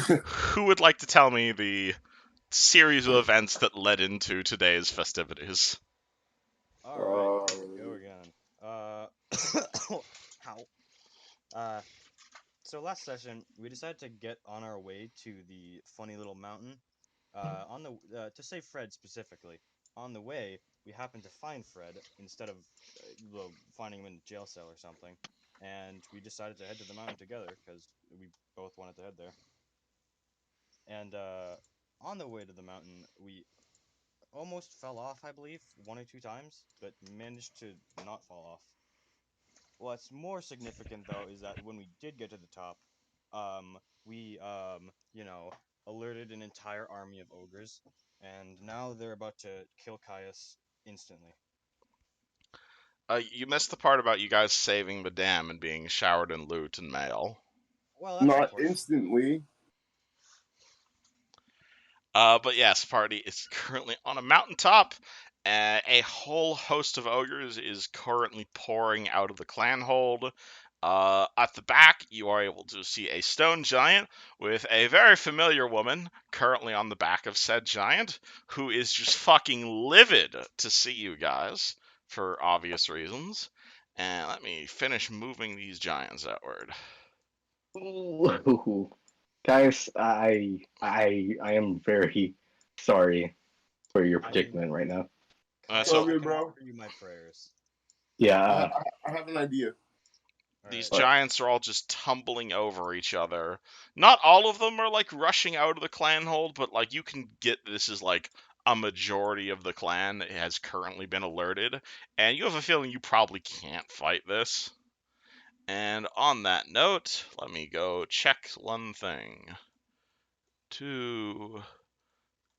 Who would like to tell me the series of events that led into today's festivities? All right, here we go again. How? Uh, so last session we decided to get on our way to the funny little mountain. On the to save Fred specifically. On the way, we happened to find Fred instead of finding him in a jail cell or something, and we decided to head to the mountain together because we both wanted to head there. And on the way to the mountain, we almost fell off, I believe, one or two times, but managed to not fall off. What's more significant though is that when we did get to the top, we alerted an entire army of ogres, and now they're about to kill Caius instantly. You missed the part about you guys saving the dam and being showered in loot and mail. Well, that's Not important. instantly. But yes, party is currently on a mountaintop. A whole host of ogres is currently pouring out of the clan hold. At the back, you are able to see a stone giant with a very familiar woman currently on the back of said giant, who is just fucking livid to see you guys for obvious reasons. And let me finish moving these giants outward. Ooh. Guys, I am very sorry for your predicament right now. Caius, So all I good, can bro. offer you my prayers. Yeah, I have an idea. These Alright. giants are all just tumbling over each other. Not all of them are like rushing out of the clan hold, but like you can get this is like a majority of the clan has currently been alerted, and you have a feeling you probably can't fight this. And on that note, let me go check one thing. 2,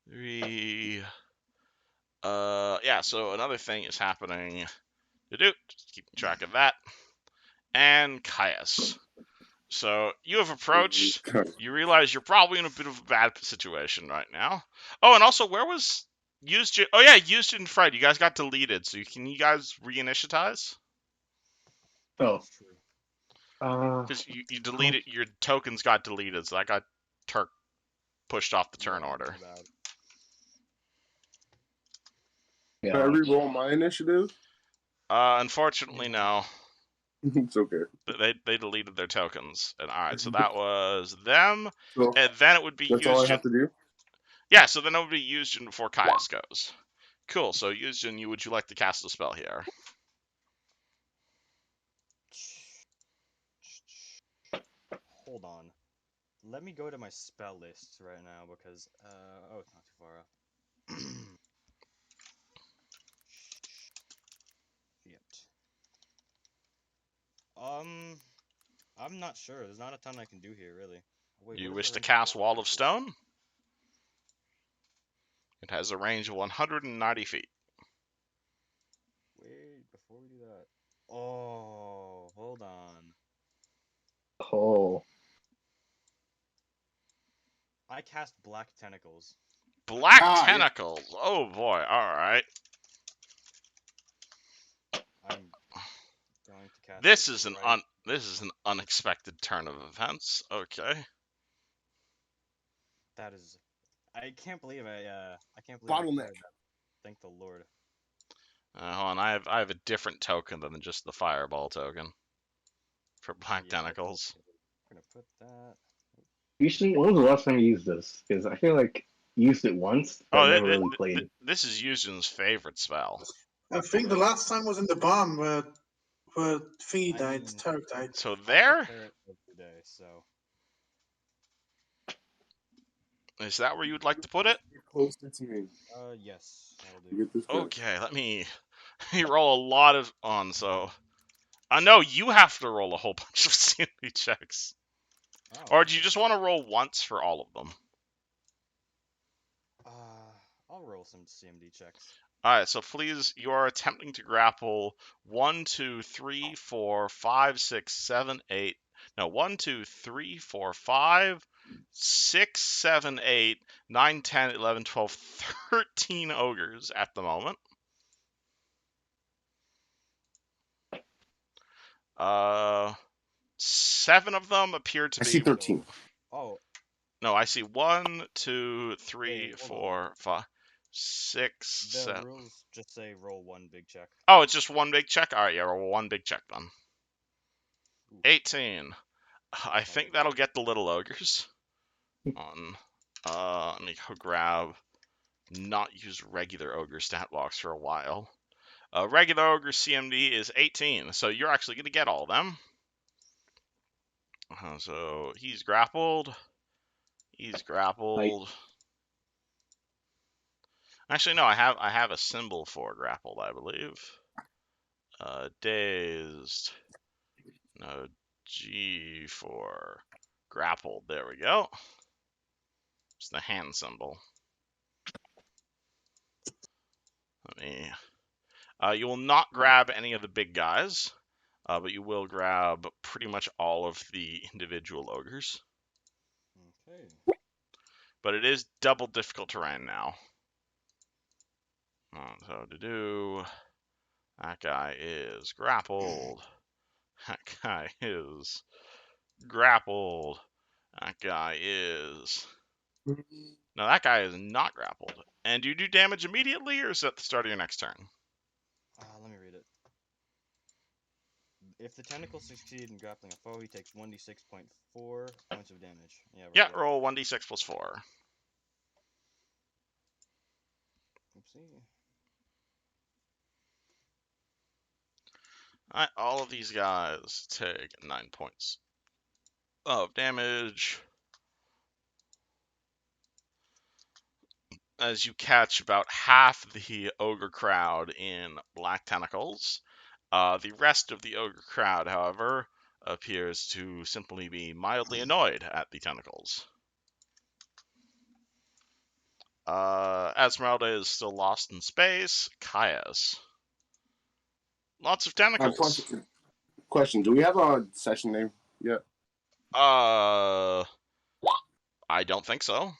3. Yeah, so another thing is happening. Just keeping track of that. And Caius. So you have approached. You realize you're probably in a bit of a bad situation right now. Oh, and also, where was used? Oh yeah, used and Fred. You guys got deleted. So can you guys reinitiatize? oh, That's true. Because you deleted your tokens got deleted, so that got Turk pushed off the turn Yeah, order. too bad. Can I yeah. re-roll my initiative? Unfortunately, no. It's okay. They deleted their tokens. And all right, so that was them, So and then it would be that's all I used. have to do. Yeah, so then it would be used before Caius goes. Cool. So Yuzjin, would you like to cast a spell here? Hold on. Let me go to my spell list right now because oh, it's not too far off. Shit. I'm not sure. There's not a ton I can do here, really. Wait, You what is wish the to range of cast Wall Wall of of Stone? It has a range of 190 feet. Wait, before we do that. Oh, hold on. Oh, I cast Black Tentacles. Black Yeah. Tentacles. Oh boy. All right. I'm going to cast This it is right. this is an unexpected turn of events. Okay. That is. I can't believe I can't believe I Bottleneck. cleared that. Thank the Lord. Hold on. I have a different token than just the Fireball token for Black Yeah, Tentacles. we're gonna put that. usually, when was the last time you used this? Because I feel like you used it once, but Oh, never really played. this is Yuzhin's favorite spell. I think the last time was in the barn where Thingy I died, mean, Turk died. So I there prepare it every day, so is that where you would like to put it? Get closer to me. yes, that'll do. You get this guy. Okay. Let me roll a lot of on. So I know you have to roll a whole bunch of sanity checks. Oh, Or do you just want to roll once for all of them? I'll roll some CMD checks. Alright, so please, you are attempting to grapple 1, 2, 3, 4, 5, 6, 7, 8. No, 1, 2, 3, 4, 5, 6, 7, 8, 9, 10, 11, 12, 13 ogres at the moment. 7 of them appear to I see be. 13. Oh, No, I see 1, 2, 3, Hey, hold on. 4, 5, 6, The 7. rules just say roll one big check. Oh, it's just one big check? Alright, yeah, roll one big check then. Ooh, 18. I that's not think good. that'll get the little ogres. Let me go grab not use regular ogre stat blocks for a while. Regular ogre CMD is 18, so you're actually going to get all of them. So he's grappled. He's grappled. Actually, no, I have a symbol for grappled, I believe. Dazed. No, G for grappled. There we go. It's the hand symbol. Let me. You will not grab any of the big guys, but you will grab pretty much all of the individual ogres. Okay. But it is double difficult terrain now. So to do, that guy is grappled. That guy is grappled. That guy is. No, that guy is not grappled. And do you do damage immediately, or is that the start of your next turn? Let me read it. If the tentacle succeed in grappling a foe, he takes 1d6.4 points of damage. Yeah, Right. roll 1d6 plus 4. Oopsie. Alright, all of these guys take 9 points of damage. As you catch about half the ogre crowd in black tentacles. The rest of the ogre crowd, however, appears to simply be mildly annoyed at the tentacles. Esmeralda is still lost in space. Caius. Lots of tentacles. Question. Do we have a session name yet? I don't think so.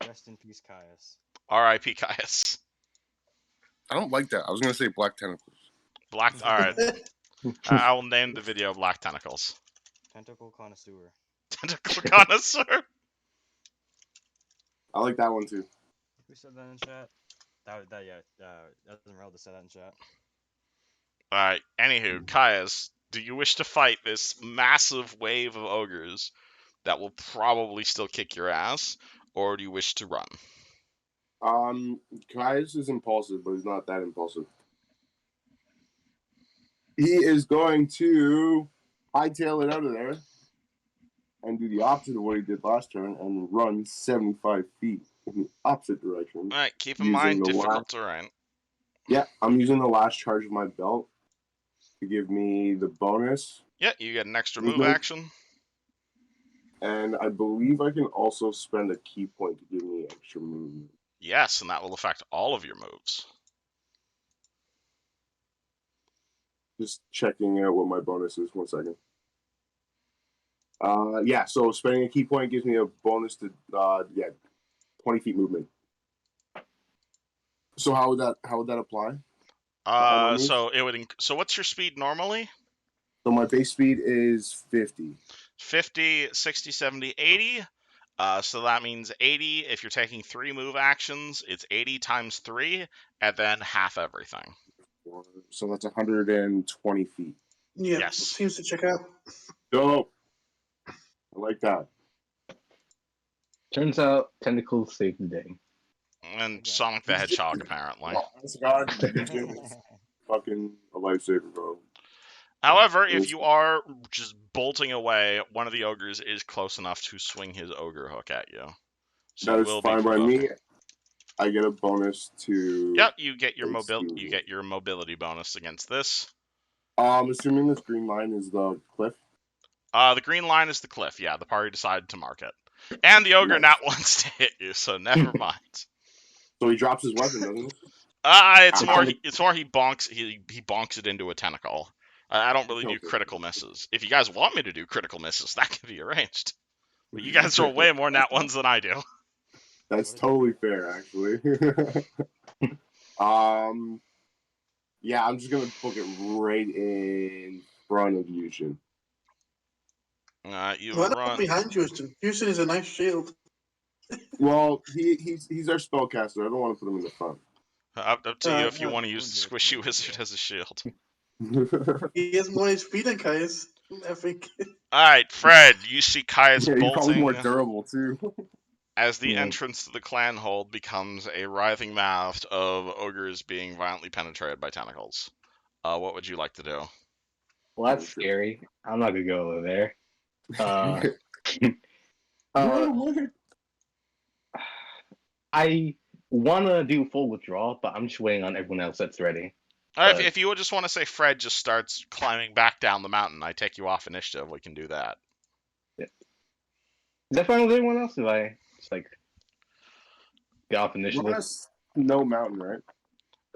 Rest in peace, Caius. R.I.P. Caius. I don't like that. I was gonna say Black Tentacles. Alright. I will name the video Black Tentacles. Tentacle Connoisseur. Tentacle Connoisseur. I like that one too. Who said that in chat? Esmeralda said that in chat. Alright, anywho, Caius, do you wish to fight this massive wave of ogres that will probably still kick your ass, or do you wish to run? Caius is impulsive, but he's not that impulsive. He is going to hightail it out of there and do the opposite of what he did last turn and run 75 feet in the opposite direction. Alright, keep in mind, difficult terrain. Yeah, I'm using the last charge of my belt to give me the bonus. Yeah, you get an extra move action. And I believe I can also spend a key point to give me extra movement. Yes, and that will affect all of your moves. Just checking out what my bonus is. 1 second. Yeah, so spending a key point gives me a bonus to 20 feet movement. So how would that apply? So it would. So what's your speed normally? So my base speed is 50. 50, 60, 70, 80. So that means 80. If you're taking 3 move actions, it's 80 times 3, and then half everything. So that's 120 feet. Yeah, Yes. seems to check out. Dope. I like that. Turns out tentacles saved the day. And Sonic the Hedgehog, apparently. God, fucking a lifesaver, bro. However, if you are just bolting away, one of the ogres is close enough to swing his ogre hook at you. So that is fine by me. I get a bonus to. Yep, you get your mobility bonus against this. Assuming this green line is the cliff. The green line is the cliff. Yeah, the party decided to mark it, and the ogre not wants to hit you, so never mind. So he drops his weapon, doesn't he? It's more he bonks it into a tentacle. I don't really do critical misses. If you guys want me to do critical misses, that can be arranged. But you guys roll way more nat ones than I do. That's totally fair, actually. Yeah, I'm just gonna book it right in front of Yushin. You Why not run. behind Houston? Houston is a nice shield. Well, he's our spellcaster. I don't want to put him in the front. Up to you if you Uh, want to use Wouldn't the do it squishy for wizard deal. as a shield. He has more HP than Kaius, I think. All right, Fred. You see Caius Yeah, he's probably more bolting durable too. as the Yeah. entrance to the clan hold becomes a writhing mass of ogres being violently penetrated by tentacles. What would you like to do? Well, that's scary. I'm not gonna go over there. Uh, Run uh, away. I wanna do full withdrawal, but I'm just waiting on everyone else that's ready. If, But if you would just want to say Fred just starts climbing back down the mountain, I take you off initiative. We can do that. is that fine with everyone else? If I just like get off Run initiative? us no mountain, right?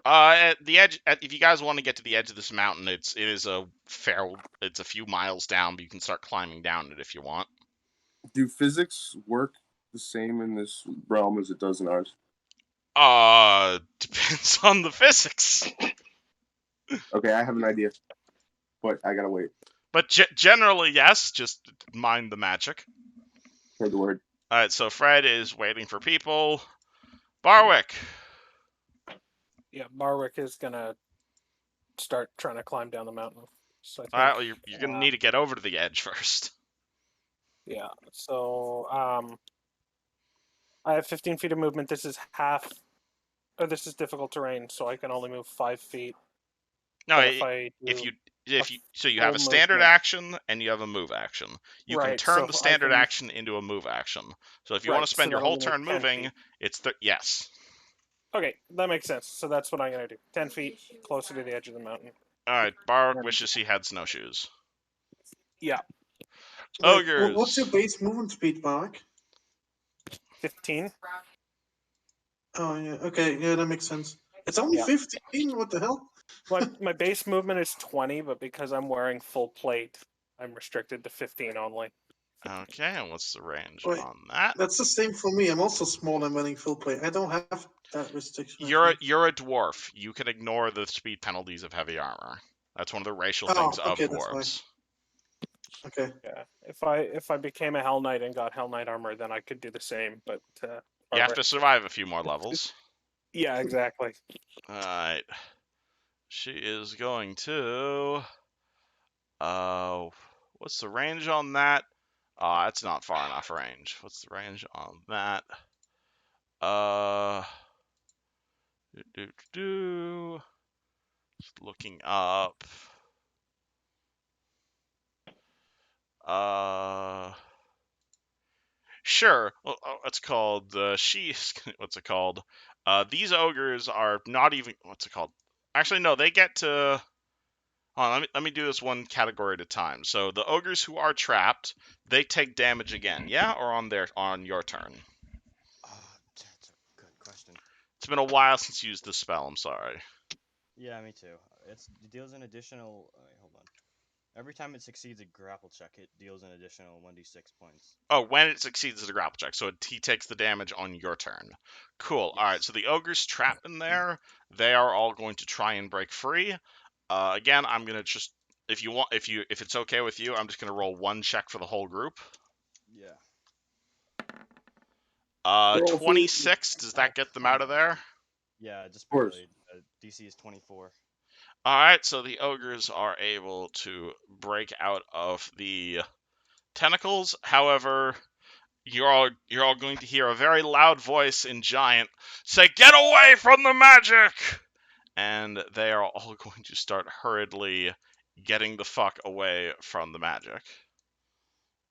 At the edge. If you guys want to get to the edge of this mountain, it's a few miles down, but you can start climbing down it if you want. Do physics work the same in this realm as it does in ours? Depends on the physics. Okay, I have an idea, but I gotta wait. But generally, yes. Just mind the magic. Heard the word. All right. So Fred is waiting for people. Barwick. Yeah, Barwick is gonna start trying to climb down the mountain. So I think, All right. Well, you're gonna need to get over to the edge first. yeah. So I have 15 feet of movement. This is half. Or this is difficult terrain, so I can only move 5 feet. No, But if so you have a full standard movement- action and you have a move action. You can Right, turn so the I standard can- action into a move action. So if you want Right, to spend so your then I'm whole gonna turn 10 moving, feet. it's yes. Okay, that makes sense. So that's what I'm gonna do. 10 feet closer to the edge of the mountain. All right. Barwick And- wishes he had snowshoes. Yeah, Wait, Ogres. what's your base movement speed, Mark? 15. Oh, yeah. Okay, yeah, that makes sense. It's only Yeah. 15? What the hell? My base movement is 20, but because I'm wearing full plate, I'm restricted to 15 only. Okay, and what's the range Wait, on that? That's the same for me. I'm also small and running full plate. I don't have that restriction. I You're think. a dwarf. You can ignore the speed penalties of heavy armor. That's one of the racial Oh, things of okay, that's fine. dwarves. Okay. Yeah, if I became a Hell Knight and got Hell Knight armor, then I could do the same. But You have to survive a few more levels. yeah, exactly. Alright. She is going to... what's the range on that? That's not far enough range. What's the range on that? Just looking up. Sure. Well, it's called she's. What's it called? These ogres are not even. What's it called? Actually, no. They get to. Hold on, let me do this one category at a time. So the ogres who are trapped, they take damage again. Yeah, or on your turn. That's a good question. It's been a while since you used this spell. I'm sorry. Yeah, me too. It deals an additional. Wait, hold on. Every time it succeeds a grapple check, it deals an additional 1d6 points. Oh, when it succeeds the grapple check, so he takes the damage on your turn. Cool. All right. Yes. So the ogres trapped in there, they are all going to try and break free. Again, I'm gonna just if it's okay with you, I'm just gonna roll one check for the whole group. Yeah. Roll 26. Does that get them out of there? Yeah, just course. barely. DC is 24. All right. So the ogres are able to break out of the tentacles. However, you're all going to hear a very loud voice in Giant say, "Get away from the magic!" And they are all going to start hurriedly getting the fuck away from the magic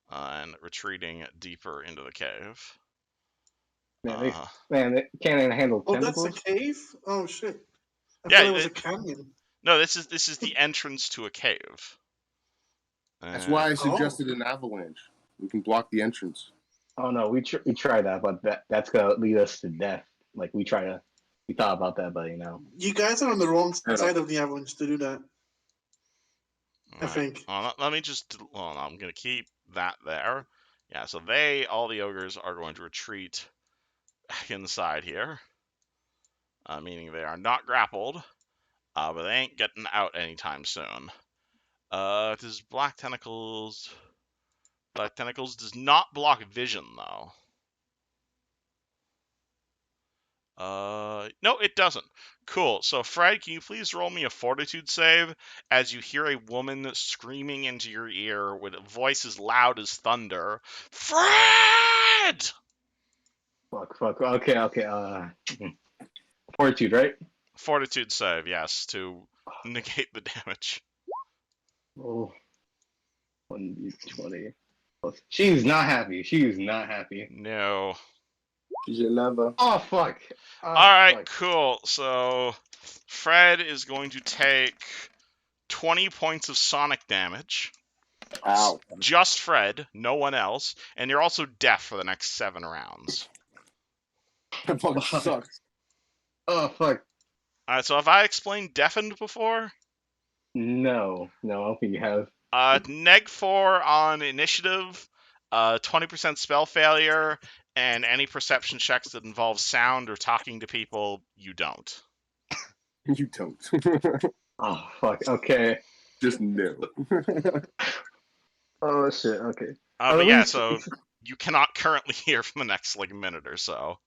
and retreating deeper into the cave. Man, they can't handle Oh, that's tentacles. a cave? Oh, shit. I Yeah, thought it was a canyon. No, this is the entrance to a cave. That's why I suggested an avalanche. We can block the entrance. Oh no, we try that, but that's gonna lead us to death. Like we thought about that, but You guys are on the wrong Fair side of the avalanche to do that. I Alright. think. Let me just. Well, I'm gonna keep that there. Yeah. So all the ogres, are going to retreat back inside here, meaning they are not grappled, but they ain't getting out anytime soon. Does black tentacles Black Tentacles does not block vision, though. No, it doesn't. Cool. So, Fred, can you please roll me a fortitude save as you hear a woman screaming into your ear with a voice as loud as thunder? Fred! Fuck. Okay. Fortitude, right? Fortitude save, yes, to negate the damage. Oh, 1d20. She's not happy. She's not happy. No. She's a lover. Oh, fuck. Alright, Fuck. cool. So, Fred is going to take 20 points of sonic damage. Ow. Just Fred, no one else. And you're also deaf for the next 7 rounds. That fucking sucks. Oh, fuck. Alright, so have I explained deafened before? No, I don't think you have. Neg 4 on initiative, 20% spell failure, and any perception checks that involve sound or talking to people, you don't. You don't. Oh, fuck. Okay. Just no. Oh, shit. Okay. But yeah, so you cannot currently hear for the next minute or so.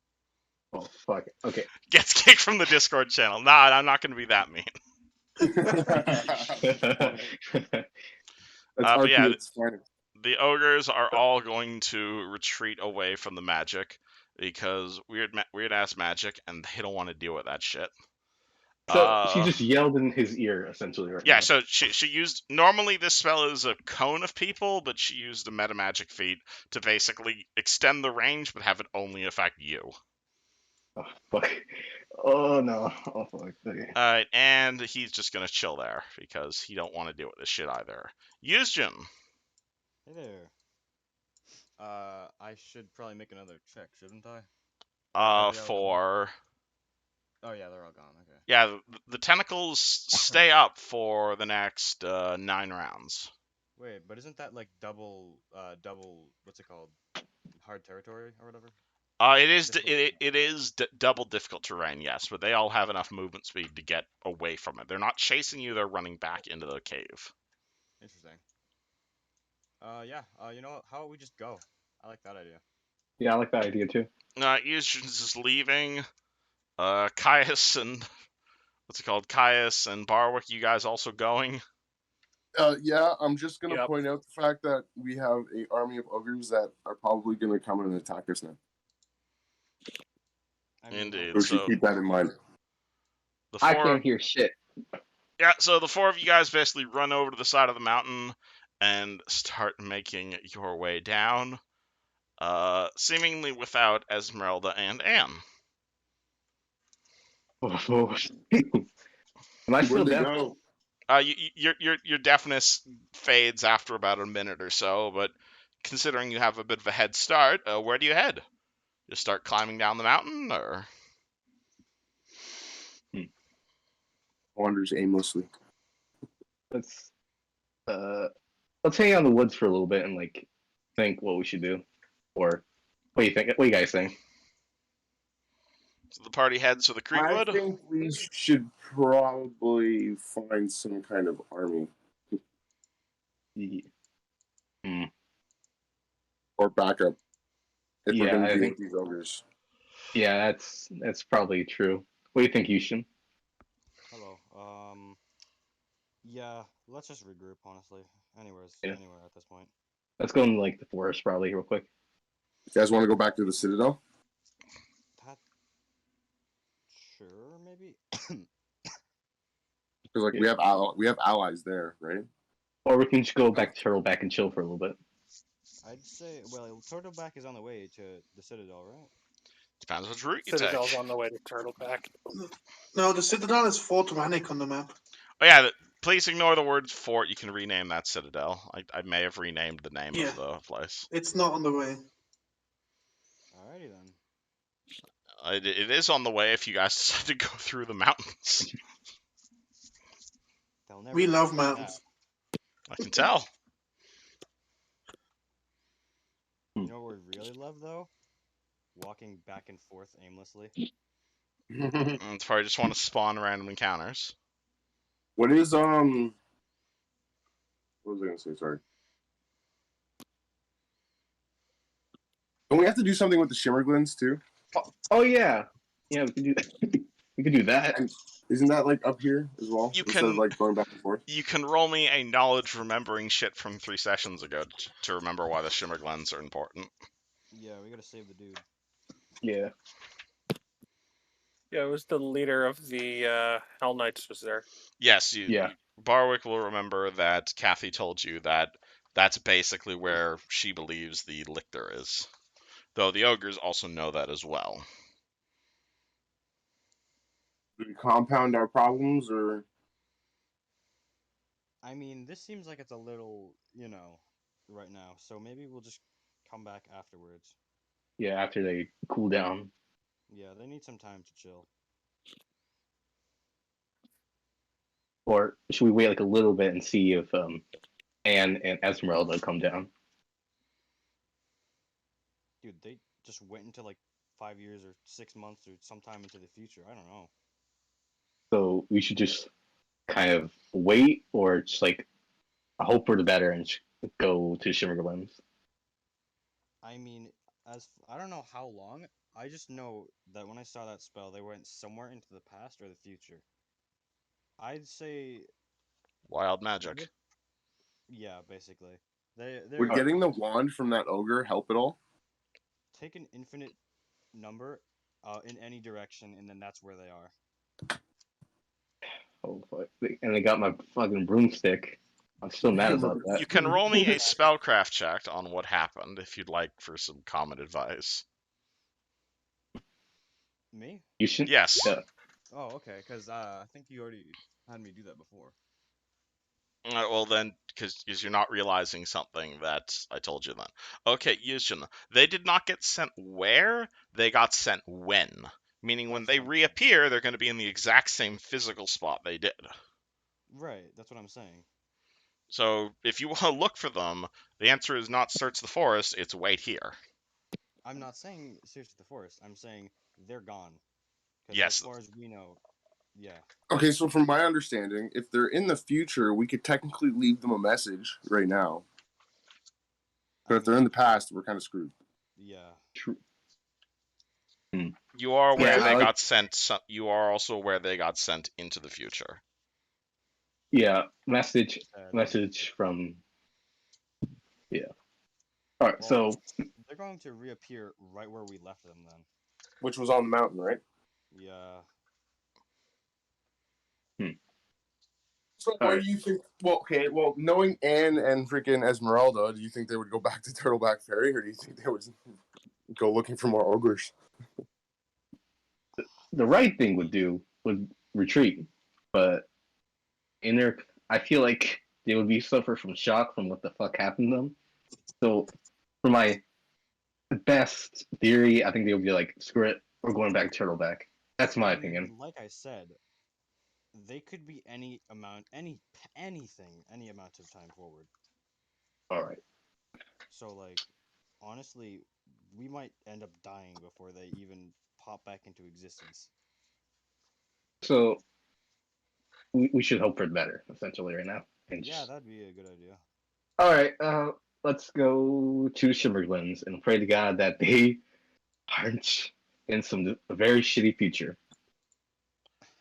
Oh, fuck. Okay. Gets kicked from the Discord channel. Nah, I'm not going to be that mean. That's But yeah, it's fine. the ogres are all going to retreat away from the magic because weird ass magic, and they don't want to deal with that shit. So she just yelled in his ear, essentially, right Yeah, now. so she used... Normally this spell is a cone of people, but she used a meta magic feat to basically extend the range, but have it only affect you. Oh, fuck. Oh, no. Oh, fuck. Okay. Alright, and he's just gonna chill there, because he don't want to deal with this shit either. Yuzjin! Hey there. I should probably make another check, shouldn't I? Are they all For... Oh yeah, they're all gone. Okay. Yeah, the tentacles stay up for the next 9 rounds. Wait, but isn't that like double? What's it called? Hard territory or whatever. It is double difficult terrain, yes, but they all have enough movement speed to get away from it. They're not chasing you; they're running back into the cave. Interesting. Yeah. You know what? How about we just go? I like that idea. Yeah, I like that idea, too. Yuzjin's just leaving. Caius and Caius and Barwick, you guys also going? Yeah, I'm just gonna Yep. point out the fact that we have an army of ogres that are probably gonna come and attack us now. I mean, Indeed. We should So keep that in mind. the I four, can't hear shit. yeah. So the 4 of you guys basically run over to the side of the mountain and start making your way down, seemingly without Esmeralda and Anne. Am I still Where'd they deaf? go? Your deafness fades after about a minute or so, but considering you have a bit of a head start, where do you head? Just start climbing down the mountain, or? Wanders aimlessly. Let's hang out in the woods for a little bit and think what we should do. Or what do you think? What do you guys think? So the party heads to the I Creekwood. think we should probably find some kind of army or backup if we're Yeah, gonna I deal think- with these ogres. Yeah, that's probably true. What do you think, Yushin? Hello. Yeah. Let's just regroup. Honestly, anywhere at this point. Let's go in the forest probably real quick. You guys want to go back to the Citadel? That. Sure, maybe. Because we have allies there, right? Or we can just go back to Turtleback and chill for a little bit. I'd say, well, Turtleback is on the way to the Citadel, right? Depends which route you Citadel's take. on the way to Turtleback. No, the Citadel is Fort Rannick on the map. Oh yeah, please ignore the word fort. You can rename that Citadel. I may have renamed the name Yeah. of the place. It's not on the way. Alrighty then. It is on the way if you guys decide to go through the mountains. They'll never We love forget that. mountains. I can tell. You know what we really love though? Walking back and forth aimlessly. It's probably just want to spawn random encounters. What is what was I gonna say? Sorry. Don't we have to do something with the Shimmerglins too? Oh yeah, yeah. We can do we can do that. And isn't that like up here as well? You Instead of can- like going back and forth. You can roll me a knowledge remembering shit from 3 sessions ago to remember why the Shimmerglens are important. Yeah, we gotta save the dude. Yeah. Yeah, it was the leader of the Hell Knights was there. Yes, Yeah. Barwick will remember that Kathy told you that that's basically where she believes the lictor is. Though the ogres also know that as well. Do we compound our problems or I mean, this seems like it's a little, right now. So maybe we'll just come back afterwards. Yeah. After they cool down. Yeah, they need some time to chill. Or should we wait like a little bit and see if Anne and Esmeralda come down? Dude, they just went into like 5 years or 6 months or sometime into the future. I don't know. So we should just kind of wait, or just like hope for the better and go to Shimmerglens. I mean, I don't know how long. I just know that when I saw that spell, they went somewhere into the past or the future. I'd say, Wild magic. yeah, basically. They're would gonna getting the wand from that ogre help at all? take an infinite number in any direction, and then that's where they are. Oh fuck! And they got my fucking broomstick. I'm still mad about that. You can roll me a spellcraft check on what happened if you'd like for some common advice. Me? You should. Yes. Yeah. Oh, okay. Because I think you already had me do that before. Well then, because you're not realizing something that I told you then. Okay, Yushin, they did not get sent where, they got sent when. Meaning when That's they what I'm saying. reappear, they're going to be in the exact same physical spot they did. Right. That's what I'm saying. So if you want to look for them, the answer is not search the forest, it's wait here. I'm not saying search the forest. I'm saying they're gone. Because Yes. as far as we know, yeah. Okay, so from my understanding, if they're in the future, we could technically leave them a message right now. But if they're in the past, we're kind of screwed. Yeah. True. You are aware Yeah, they I like- got sent. You are also aware they got sent into the future. Yeah. Message. Sad. Message from. Yeah. All right. Well, So they're going to reappear right where we left them then. Which was on the mountain, right? Yeah. So where Alright. do you think? Well, okay. Well, knowing Anne and freaking Esmeralda, do you think they would go back to Turtleback Ferry, or do you think they would go looking for more ogres? the right thing would retreat, but in their, I feel like they would be suffer from shock from what the fuck happened to them. So, for my best theory, I think they would be like, screw it, we're going back to Turtleback. That's my I mean, opinion. like I said, they could be any amount, anything, any amount of time forward. All right. So, like, honestly, we might end up dying before they even pop back into existence. So we should hope for the better, essentially, right now. And Yeah, just... that'd be a good idea. All right. Let's go to Shimmerglins and pray to God that they aren't in some very shitty future.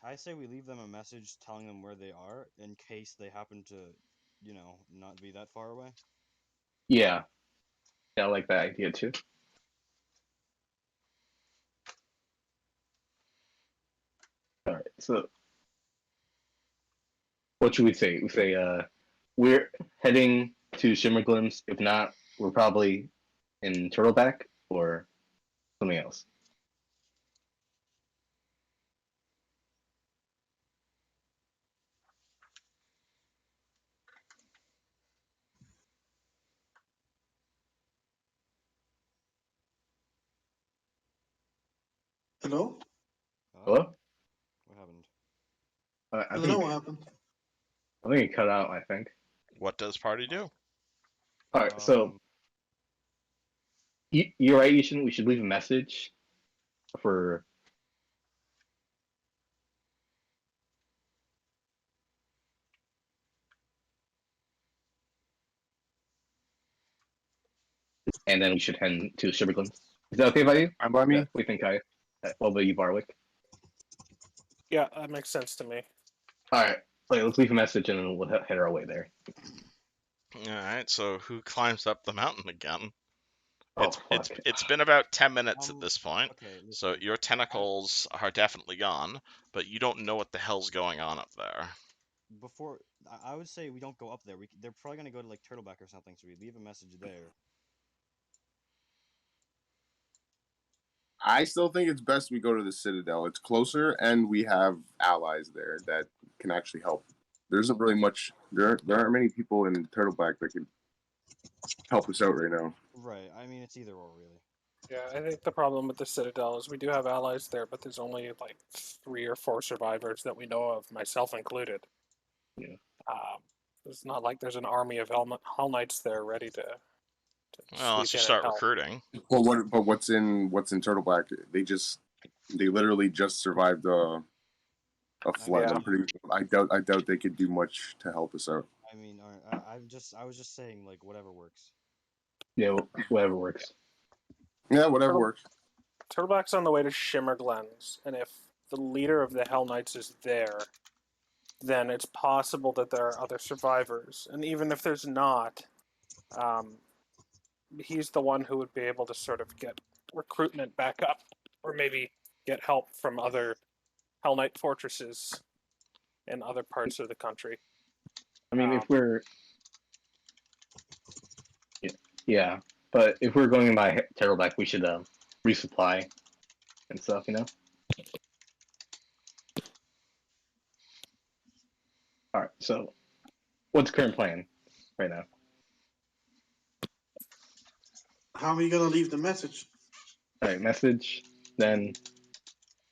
I say we leave them a message telling them where they are in case they happen to, not be that far away. Yeah. Yeah, I like that idea too. All right. So what should we say? We say we're heading to Shimmerglins. If not, we're probably in Turtleback or something else. Hello? Hello? What happened? I I don't know think what happened. it cut out. I think. What does party do? All right. So you're right. We should leave a message for. And then we should head to Shimmerglins. Is that okay by you? I'm by me. Yeah, we think I. What about you, Barwick? Yeah, that makes sense to me. All right. Let's leave a message and then we'll head our way there. All right, so who climbs up the mountain again? Oh, It's been about 10 minutes at this point. Okay, So listen. your tentacles are definitely gone, but you don't know what the hell's going on up there. Before I would say we don't go up there. They're probably gonna go to like Turtleback or something, so we leave a message there. I still think it's best we go to the Citadel. It's closer, and we have allies there that can actually help. There isn't really much. There aren't many people in Turtleback that can help us out right now. Right. I mean, it's either or really. Yeah, I think the problem with the Citadel is we do have allies there, but there's only like 3 or 4 survivors that we know of, myself included. Yeah. It's not like there's an army of Hell Knights there ready to Well, unless sweep you in and start help. recruiting. But what's in Turtleback? They literally just survived a flood. Yeah. I doubt they could do much to help us out. I mean, I was just saying like whatever works. Yeah, whatever works. Yeah, whatever works. Turtleback's on the way to Shimmerglens, and if the leader of the Hell Knights is there, then it's possible that there are other survivors. And even if there's not, he's the one who would be able to sort of get recruitment back up, or maybe get help from other Hell Knight fortresses in other parts of the country. I mean, if we're yeah, but if we're going by Turtleback, we should resupply and stuff, you know. All right. So, what's the current plan right now? How are you gonna leave the message? All right, message, then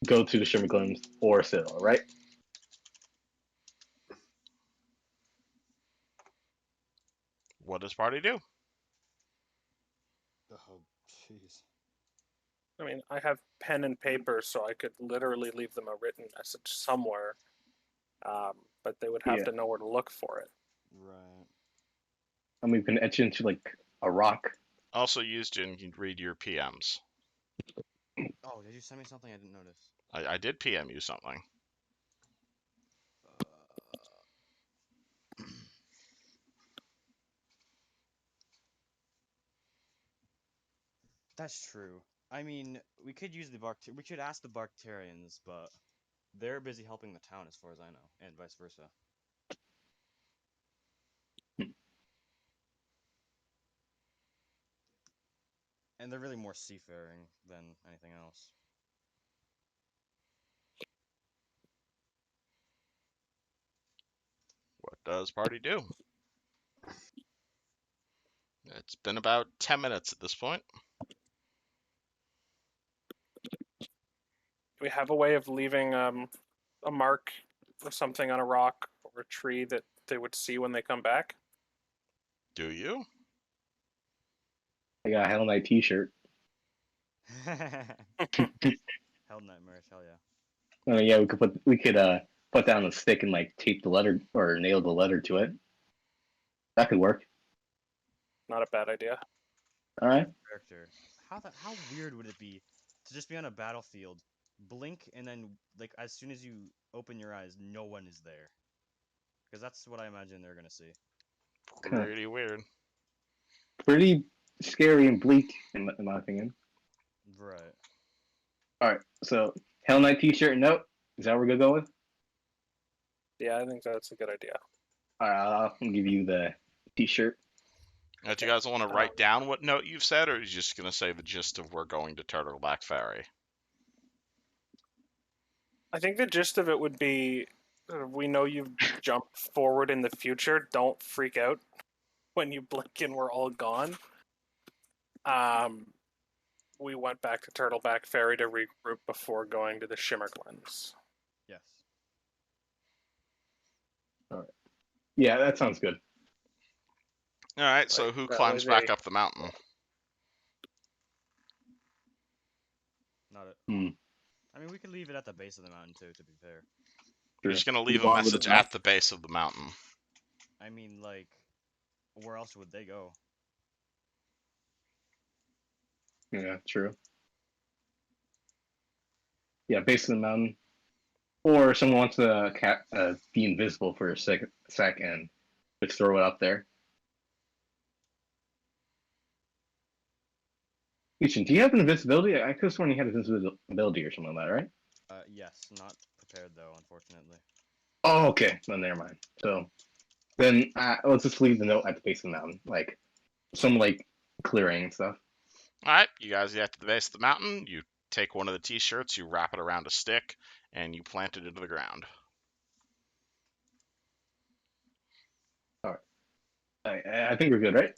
go to the Shimmerglens or Citadel, right? What does party do? Oh, jeez. I mean, I have pen and paper, so I could literally leave them a written message somewhere, but they would have Yeah. to know where to look for it. Right. And we can etch into like a rock. Also used and you can read your PMs. Oh, did you send me something I didn't notice? I did PM you something. That's true. I mean, we could use we could ask the Barktarians, but they're busy helping the town, as far as I know, and vice versa. And they're really more seafaring than anything else. What does party do? It's been about 10 minutes at this point. Do we have a way of leaving a mark or something on a rock or a tree that they would see when they come back? Do you? I got a Hell Knight T-shirt. Hell Knight merch, hell yeah. Yeah, we could put down a stick and like tape the letter or nail the letter to it. That could work. Not a bad idea. All right. Character. How weird would it be to just be on a battlefield, blink, and then like as soon as you open your eyes, no one is there? Because that's what I imagine they're gonna see. Pretty weird. Pretty scary and bleak in my opinion. Right. All right. So Hell Knight T-shirt. Nope. Is that what we're gonna go with? Yeah, I think that's a good idea. All right. I'll give you the T-shirt. Now, do you guys want to write down what note you've said, or are you just going to say the gist of we're going to Turtleback Ferry? I think the gist of it would be we know you've jumped forward in the future. Don't freak out when you blink and we're all gone. We went back to Turtleback Ferry to regroup before going to the Shimmerglens. Yes. All right. Yeah, that sounds good. All right, so who climbs back up the mountain? Not it. Hmm. I mean, we could leave it at the base of the mountain too, to be fair. You're just going to leave a Move on with message the map. at the base of the mountain. I mean, like, where else would they go? Yeah, true. base of the mountain, or someone wants to be invisible for a sec and just throw it up there. Lucien, do you have an invisibility? I could have sworn you had invisibility or something like that, right? Yes, not prepared though, unfortunately. Oh, okay. Then never mind. So then let's just leave the note at the base of the mountain, like some like clearing and stuff. All right, you guys get to the base of the mountain. You take one of the t-shirts, you wrap it around a stick, and you plant it into the ground. All right. I think we're good, right?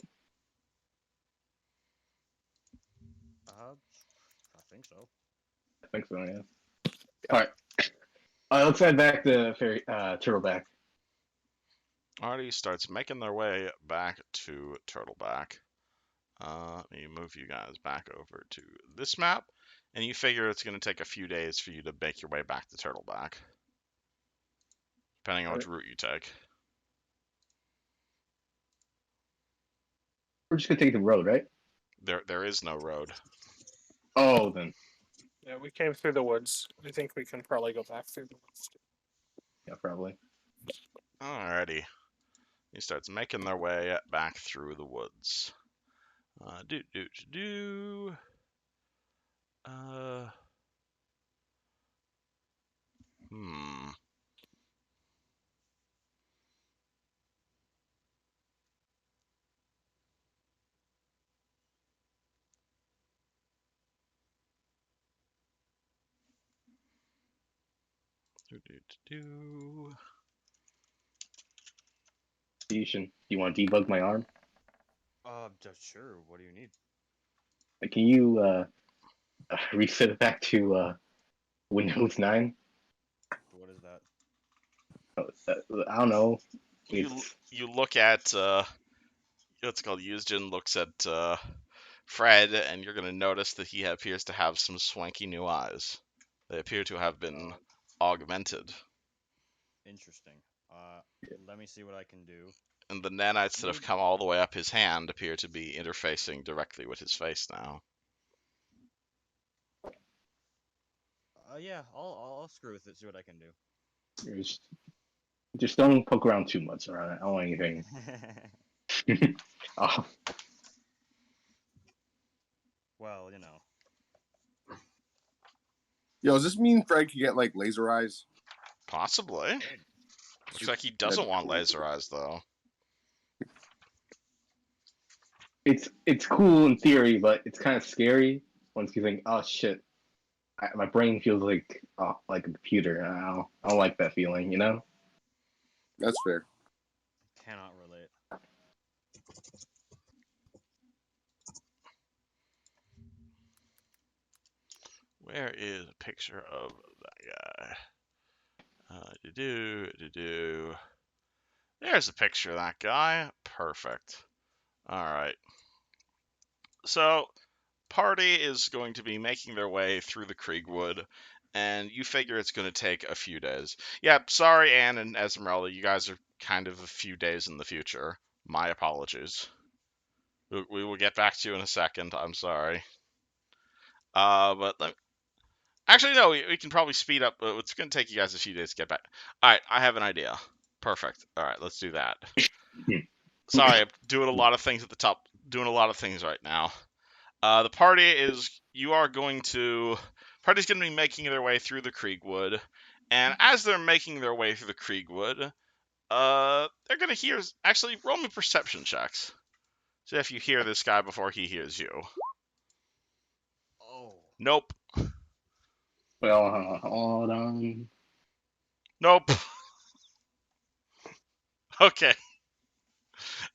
I think so. I think so. Yeah. All right. Let's head back to Turtleback. Artie starts making their way back to Turtleback. Let me move you guys back over to this map, and you figure it's going to take a few days for you to make your way back to Turtleback, depending on which route you take. We're just gonna take the road, right? There is no road. Oh, then. Yeah, we came through the woods. I think we can probably go back through the woods. Yeah, probably. Alrighty. He starts making their way back through the woods. Hmm. Do you want to debug my arm? Just sure. What do you need? Can you reset it back to Windows 9? What is that? I don't know. You look at what's called Yuzjin looks at Fred, and you're going to notice that he appears to have some swanky new eyes. They appear to have been augmented. Interesting. Let me see what I can do. And the nanites that have come all the way up his hand appear to be interfacing directly with his face now. Yeah, I'll screw with it. See what I can do. Just don't poke around too much around it. I don't want anything. Oh. Well, you know. Yo, does this mean Fred could get like laser eyes? Possibly. Looks like he doesn't want laser eyes though. It's cool in theory, but it's kind of scary once you think, oh shit, my brain feels like a computer. I don't like that feeling, you know. That's fair. Cannot relate. Where is a picture of that guy? There's a picture of that guy. Perfect. All right. So, party is going to be making their way through the Kriegwood, and you figure it's going to take a few days. Yeah, sorry, Anne and Esmeralda, you guys are kind of a few days in the future. My apologies. We will get back to you in a second. I'm sorry. Actually, no, we can probably speed up. It's going to take you guys a few days to get back. All right, I have an idea. Perfect. All right, let's do that. Sorry, I'm doing a lot of things at the top. Doing a lot of things right now. The party's going to be making their way through the Kriegwood, and as they're making their way through the Kriegwood, they're gonna hear. Actually, roll me perception checks. See if you hear this guy before he hears you. Oh. Nope. Well, hold on. Nope. Okay.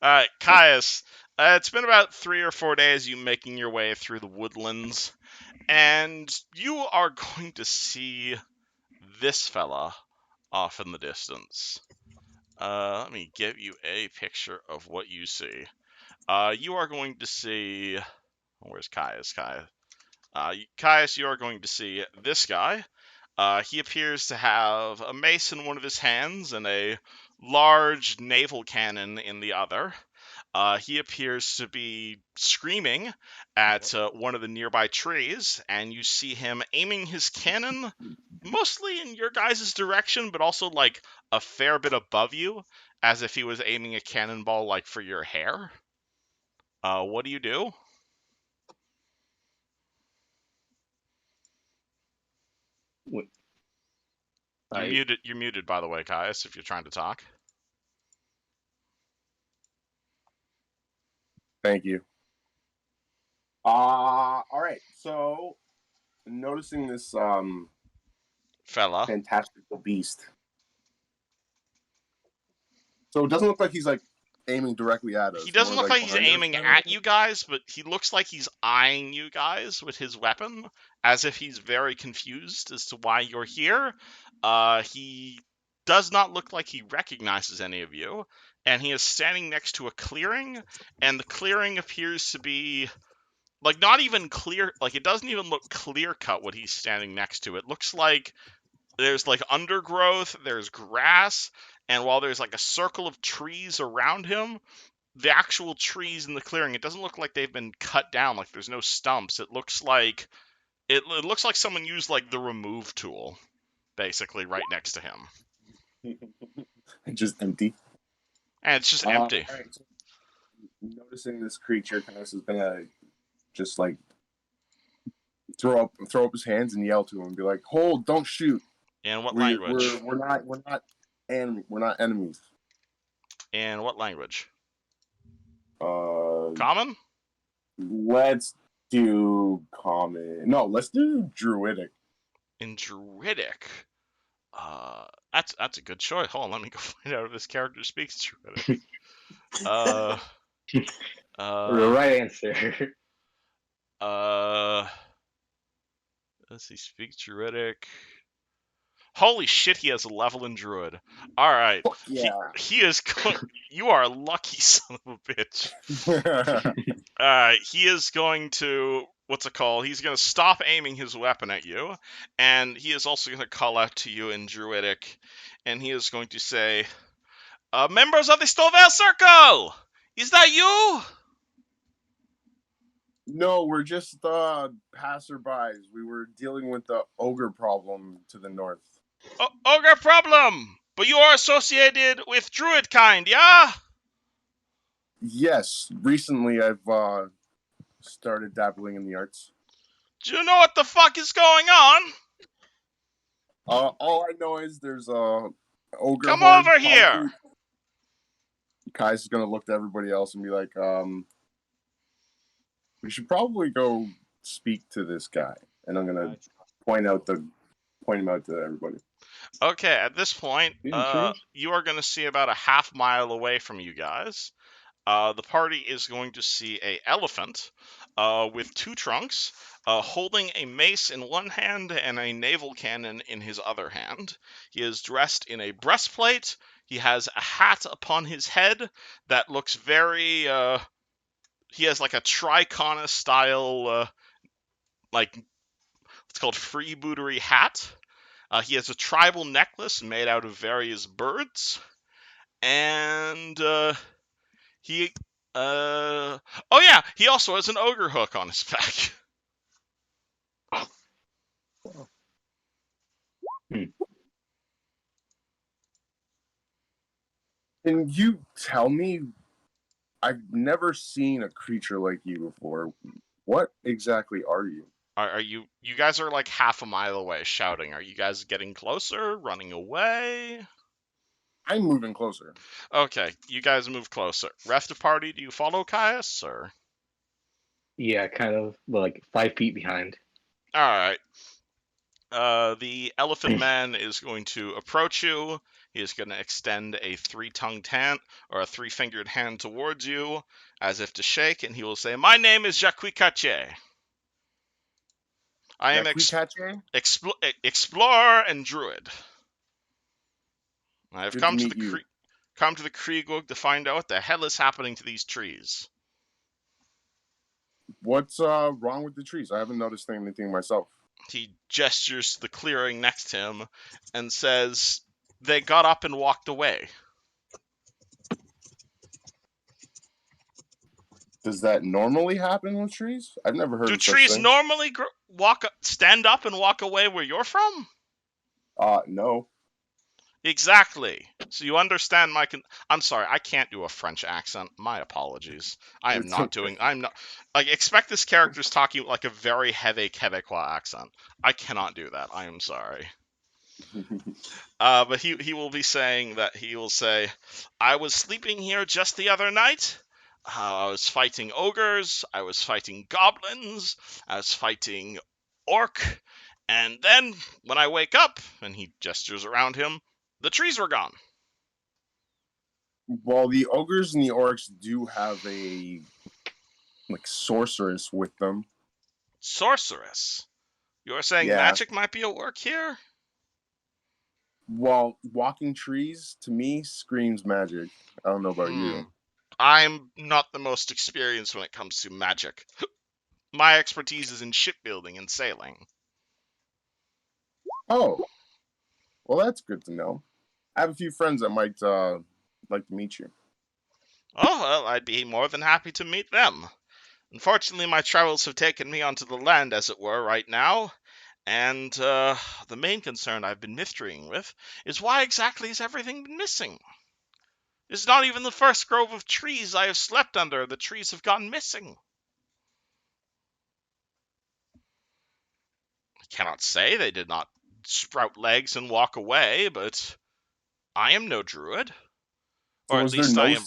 All right, Caius. It's been about 3 or 4 days you making your way through the woodlands, and you are going to see this fella off in the distance. Let me give you a picture of what you see. You are going to see... Where's Caius? Caius, you are going to see this guy. He appears to have a mace in one of his hands and a large naval cannon in the other. He appears to be screaming at one of the nearby trees, and you see him aiming his cannon mostly in your guys' direction, but also like a fair bit above you, as if he was aiming a cannonball like for your hair. What do you do? Wait, You're I muted. You're muted, by the way, Caius, if you're trying to talk. Thank you. All right. So, noticing this Fella. fantastical beast. So it doesn't look like he's like aiming directly at us. He doesn't more look like he's behind us, aiming kinda? at you guys, but he looks like he's eyeing you guys with his weapon, as if he's very confused as to why you're here. He does not look like he recognizes any of you, and he is standing next to a clearing, and the clearing appears to be like not even clear, like it doesn't even look clear cut what he's standing next to. It looks like there's like undergrowth, there's grass, and while there's like a circle of trees around him, the actual trees in the clearing, it doesn't look like they've been cut down, like there's no stumps. It looks like someone used like the remove tool basically right next to him, Just empty. and it's just empty. All right. So noticing this creature, Connoisseur is gonna just like throw up his hands and yell to him and be like, "Hold! Don't shoot! In what We're language? we're not enemies." In what language? Uh, Common? let's do common. No, let's do druidic. In Druidic. That's a good choice. Hold on, let me go find out if this character speaks Druidic. the right answer. Does he speak Druidic? Holy shit, he has a level in Druid. All right. Yeah. He is. You are a lucky son of a bitch. He is going to. What's it called? He's going to stop aiming his weapon at you, and he is also going to call out to you in Druidic, and he is going to say, "Members of the Stovell Circle, is that you?" No, we're just passerbys. We were dealing with the ogre problem to the north. Ogre problem, but you are associated with Druid kind, yeah? Yes, recently I've started dabbling in the arts. Do you know what the fuck is going on? All I know is there's a ogre. Come horde, over here. Kai's gonna look to everybody else and be like, we should probably go speak to this guy. And I'm gonna point him out to everybody. Okay, at this point, Trees? you are going to see about a half mile away from you guys. The party is going to see a elephant with two trunks, holding a mace in one hand and a naval cannon in his other hand. He is dressed in a breastplate. He has a hat upon his head that looks very. He has like a tricona style, like it's called freebootery hat. He has a tribal necklace made out of various birds, and he. Oh yeah, he also has an ogre hook on his back. Can you tell me? I've never seen a creature like you before. What exactly are you? Are you? You guys are like half a mile away, shouting. Are you guys getting closer? Running away? I'm moving closer. Okay, you guys move closer. Rest of party, do you follow Caius or? Yeah, kind of like 5 feet behind. All right. The elephant man is going to approach you. He is going to extend a three-tongued hand or a three-fingered hand towards you, as if to shake, and he will say, "My name is Jacques Cache. I am explorer and druid. I have Good come to to meet the you. come to the Kriegweg to find out what the hell is happening to these trees." What's wrong with the trees? I haven't noticed anything myself. He gestures to the clearing next to him and says, "They got up and walked away." Does that normally happen with trees? I've never heard Do of such trees thing. normally stand up and walk away where you're from? No. Exactly. So you understand my I'm sorry, I can't do a French accent. My apologies. I am It's not okay. doing. I'm not. Like, expect this character's talking like a very heavy Quebecois accent. I cannot do that. I am sorry. But he will be saying that he will say, I was sleeping here just the other night. I was fighting ogres. I was fighting goblins. I was fighting orc. And then when I wake up, and he gestures around him, the trees were gone. Well, the ogres and the orcs do have a sorceress with them. Sorceress. You're saying Yeah. magic might be at work here? Well, walking trees to me screams magic. I don't know about you. I'm not the most experienced when it comes to magic. My expertise is in shipbuilding and sailing. Oh, well, that's good to know. I have a few friends that might like to meet you. Oh, well, I'd be more than happy to meet them. Unfortunately, my travels have taken me onto the land, as it were, right now. And the main concern I've been mysterying with is why exactly has everything been missing? It's not even the first grove of trees I have slept under. The trees have gone missing. I cannot say they did not sprout legs and walk away, but I am no druid. So Or at was there least I no? am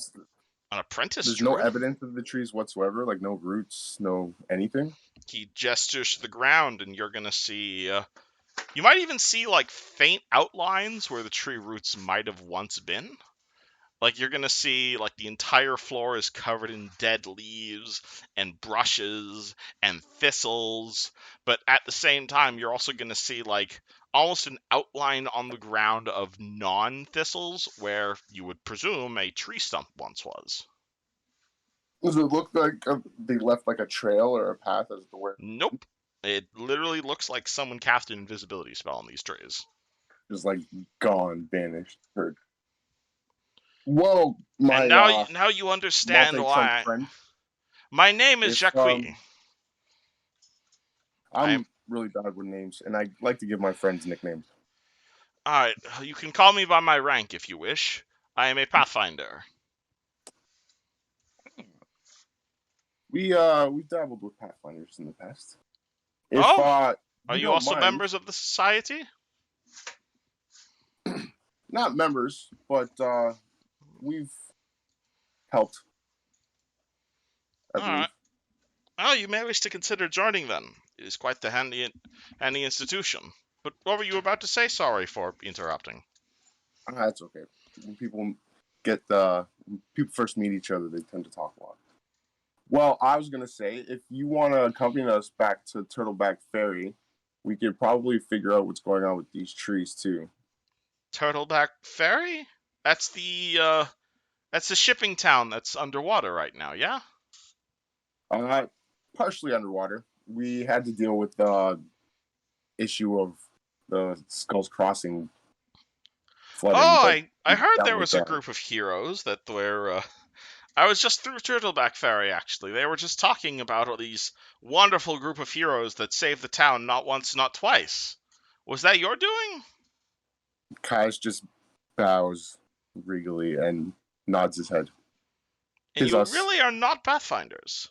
an apprentice There's no druid. evidence of the trees whatsoever, like no roots, no anything. He gestures to the ground, and you're gonna see. You might even see like faint outlines where the tree roots might have once been. Like, you're gonna see like the entire floor is covered in dead leaves and brushes and thistles, but at the same time you're also gonna see like almost an outline on the ground of non-thistles where you would presume a tree stump once was. Does it look like they left like a trail or a path as to where? Nope. It literally looks like someone cast an invisibility spell on these trees. Just like gone, vanished, heard. Whoa, my And now you understand multi-tongue why. friend. My name is If Jacques. I'm really bad with names, and I like to give my friends nicknames. Alright, you can call me by my rank if you wish. I am a Pathfinder. We've dabbled with Pathfinders in the past. If Oh, are you you don't also mind, members of the society? not members, but we've helped. I believe. Alright. Well, you may wish to consider joining then. It is quite the handy institution. But what were you about to say? Sorry for interrupting. That's okay. When people people first meet each other, they tend to talk a lot. Well, I was gonna say, if you want to accompany us back to Turtleback Ferry, we could probably figure out what's going on with these trees too. Turtleback Ferry? That's the shipping town that's underwater right now, yeah? Partially underwater. We had to deal with the issue of the Skulls Crossing flooding. Oh, but I heard that there was a that. group of heroes that were I was just through Turtleback Ferry, actually. They were just talking about all these wonderful group of heroes that saved the town not once, not twice. Was that your doing? Kai's just bows regally and nods his head. And Tis you us. really are not Pathfinders.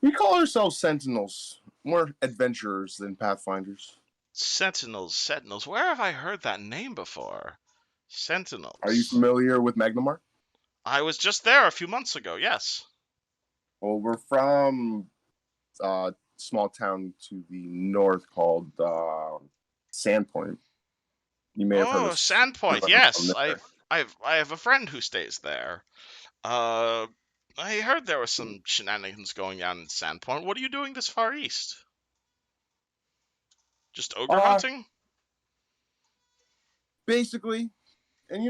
We call ourselves Sentinels, more adventurers than Pathfinders. Sentinels. Where have I heard that name before? Sentinels. Are you familiar with Magnamar? I was just there a few months ago, yes. Well, we're from a small town to the north called Sandpoint. You may have heard of Sandpoint, from yes. there. I have a friend who stays there. I heard there was some shenanigans going on in Sandpoint. What are you doing this far east? Just ogre hunting? Basically, and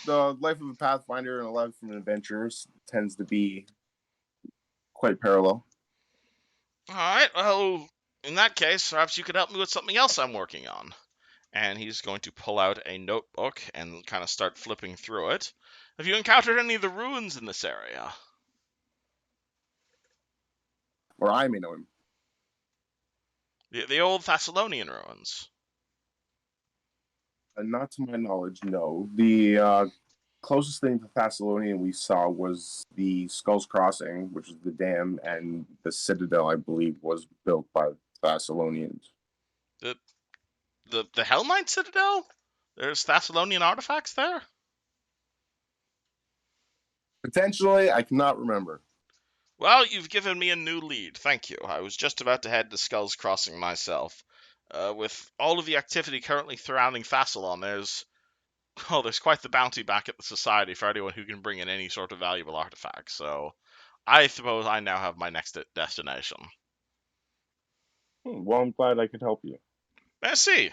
the life of a Pathfinder and a life of an adventurer tends to be quite parallel. Alright, well, in that case, perhaps you could help me with something else I'm working on. And he's going to pull out a notebook and kind of start flipping through it. Have you encountered any of the ruins in this area? or I may know him. The old Thessalonian ruins. Not to my knowledge, no. The closest thing to Thessalonian we saw was the Skulls Crossing, which is the dam, and the Citadel, I believe, was built by Thessalonians. The Hell Knight Citadel? There's Thessalonian artifacts there? Potentially, I cannot remember. Well, you've given me a new lead. Thank you. I was just about to head to Skulls Crossing myself. With all of the activity currently surrounding Thassalon, there's quite the bounty back at the Society for anyone who can bring in any sort of valuable artifact. So, I suppose I now have my next destination. Well, I'm glad I could help you. Merci.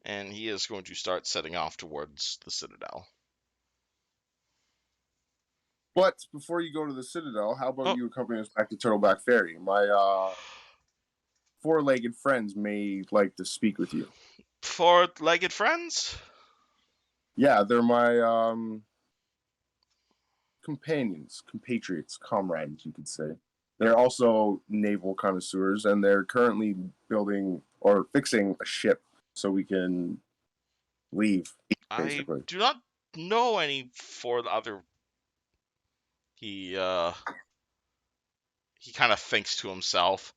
And he is going to start setting off towards the Citadel. But before you go to the Citadel, how about Oh. you accompany us back to Turtleback Ferry? My four-legged friends may like to speak with you. Four-legged friends? Yeah, they're my companions, compatriots, comrades, you could say. They're also naval connoisseurs, and they're currently building or fixing a ship so we can leave, basically. I do not know any four other. He kind of thinks to himself,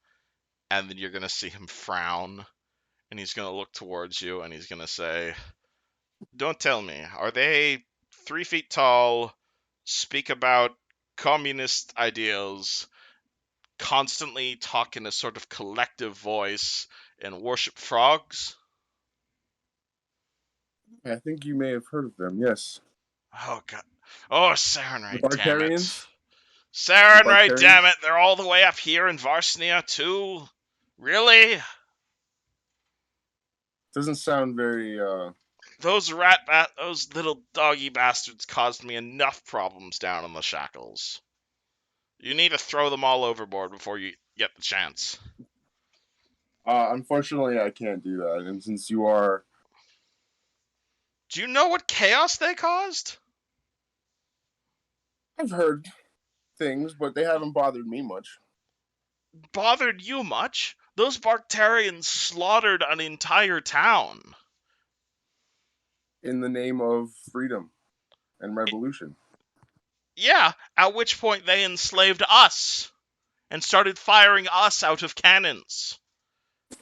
and then you're gonna see him frown, and he's gonna look towards you, and he's gonna say, "Don't tell me, are they 3 feet tall, speak about communist ideals, constantly talk in a sort of collective voice, and worship frogs?" I think you may have heard of them, yes. Oh god. Oh, The Sarenrae, damn it. Barbarians? Sarenrae, Barbarians? damn it. They're all the way up here in Varsnia, too? Really? Doesn't sound very, Those those little doggy bastards caused me enough problems down in the shackles. You need to throw them all overboard before you get the chance. unfortunately, I can't do that. And since you are... Do you know what chaos they caused? I've heard things, but they haven't bothered me much. Bothered you much? Those Bacterians slaughtered an entire town. In the name of freedom and revolution. Yeah, at which point they enslaved us and started firing us out of cannons. How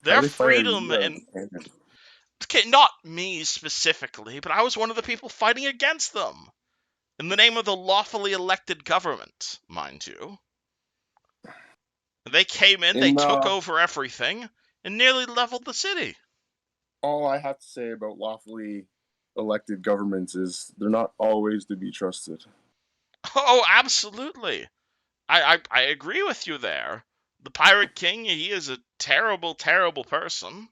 Their they fired freedom you out of and cannon? okay, not me specifically, but I was one of the people fighting against them. In the name of the lawfully elected government, mind you. They came in, they took over everything, and nearly leveled the city. All I have to say about lawfully elected governments is they're not always to be trusted. Oh, absolutely. I agree with you there. The Pirate King, he is a terrible, terrible person.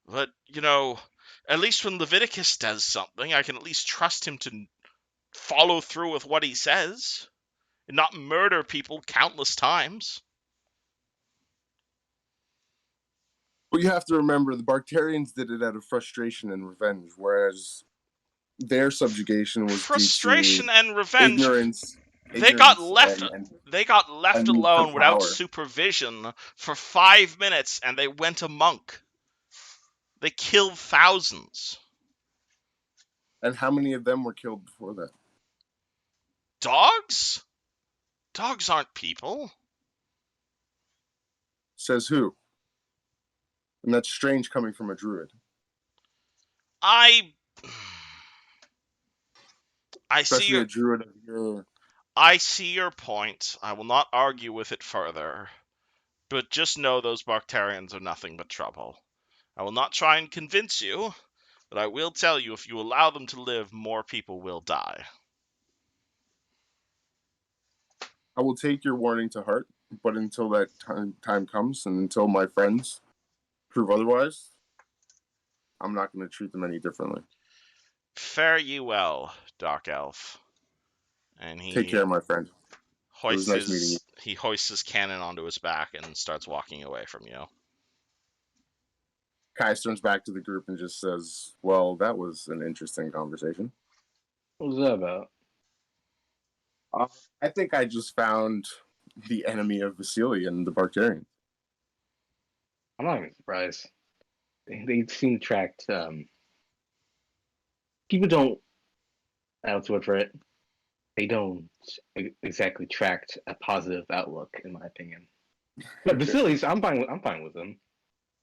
But, you know, at least when Leviticus does something, I can at least trust him to follow through with what he says and not murder people countless times. But you have to remember, the Bacterians did it out of frustration and revenge, whereas their subjugation was Frustration due to and revenge. ignorance. They got left. and They got left need for alone without power. supervision for 5 minutes, and they went amok. They killed thousands. And how many of them were killed before that? Dogs? Dogs aren't people. Says who? And that's strange coming from a druid. I see Especially a druid of your... I see your point. I will not argue with it further. But just know those Bacterians are nothing but trouble. I will not try and convince you, but I will tell you if you allow them to live, more people will die. I will take your warning to heart, but until that time comes, and until my friends prove otherwise, I'm not going to treat them any differently. Fare ye well, Dark Elf. And he Take care, my friend. hoists nice meeting you. he hoists his cannon onto his back and starts walking away from you. Kai turns back to the group and just says, well, that was an interesting conversation. What was that about? I think I just found the enemy of Vasily and the Bacterians. I'm not even surprised. They seem to attract. People don't. What's the word for it? They don't exactly tract a positive outlook, in my opinion. But Vasily's, I'm fine with him.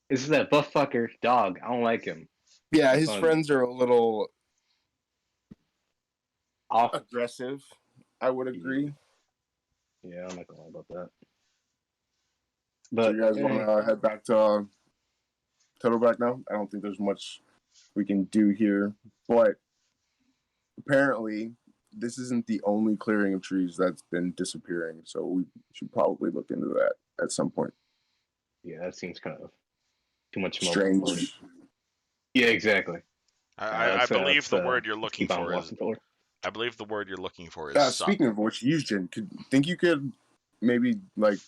It's just that buff fucker dog. I don't like him. Yeah, That's his not- friends are a little Off. aggressive. I would agree. Yeah, I'm not gonna lie about that. So But you guys want to head back to Turtleback now? I don't think there's much we can do here, but apparently this isn't the only clearing of trees that's been disappearing. So we should probably look into that at some point. yeah, that seems kind of too much smoke. Strange. Yeah, exactly. I believe the word you're looking keep on for is. walking forward. I believe the word you're looking for is. Speaking of which, Eugen, think you could maybe like see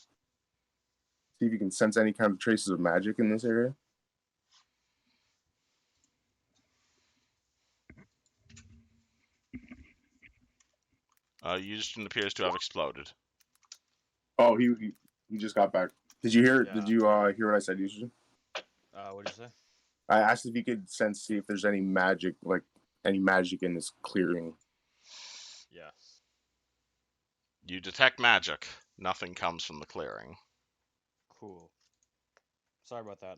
if you can sense any kind of traces of magic in this area? Eugen appears to have exploded. Oh, he just got back. Did you hear? Yeah. Did you hear what I said, Eugen? What did you say? I asked if you could see if there's any magic, in this clearing. Yeah. You detect magic. Nothing comes from the clearing. Cool. Sorry about that.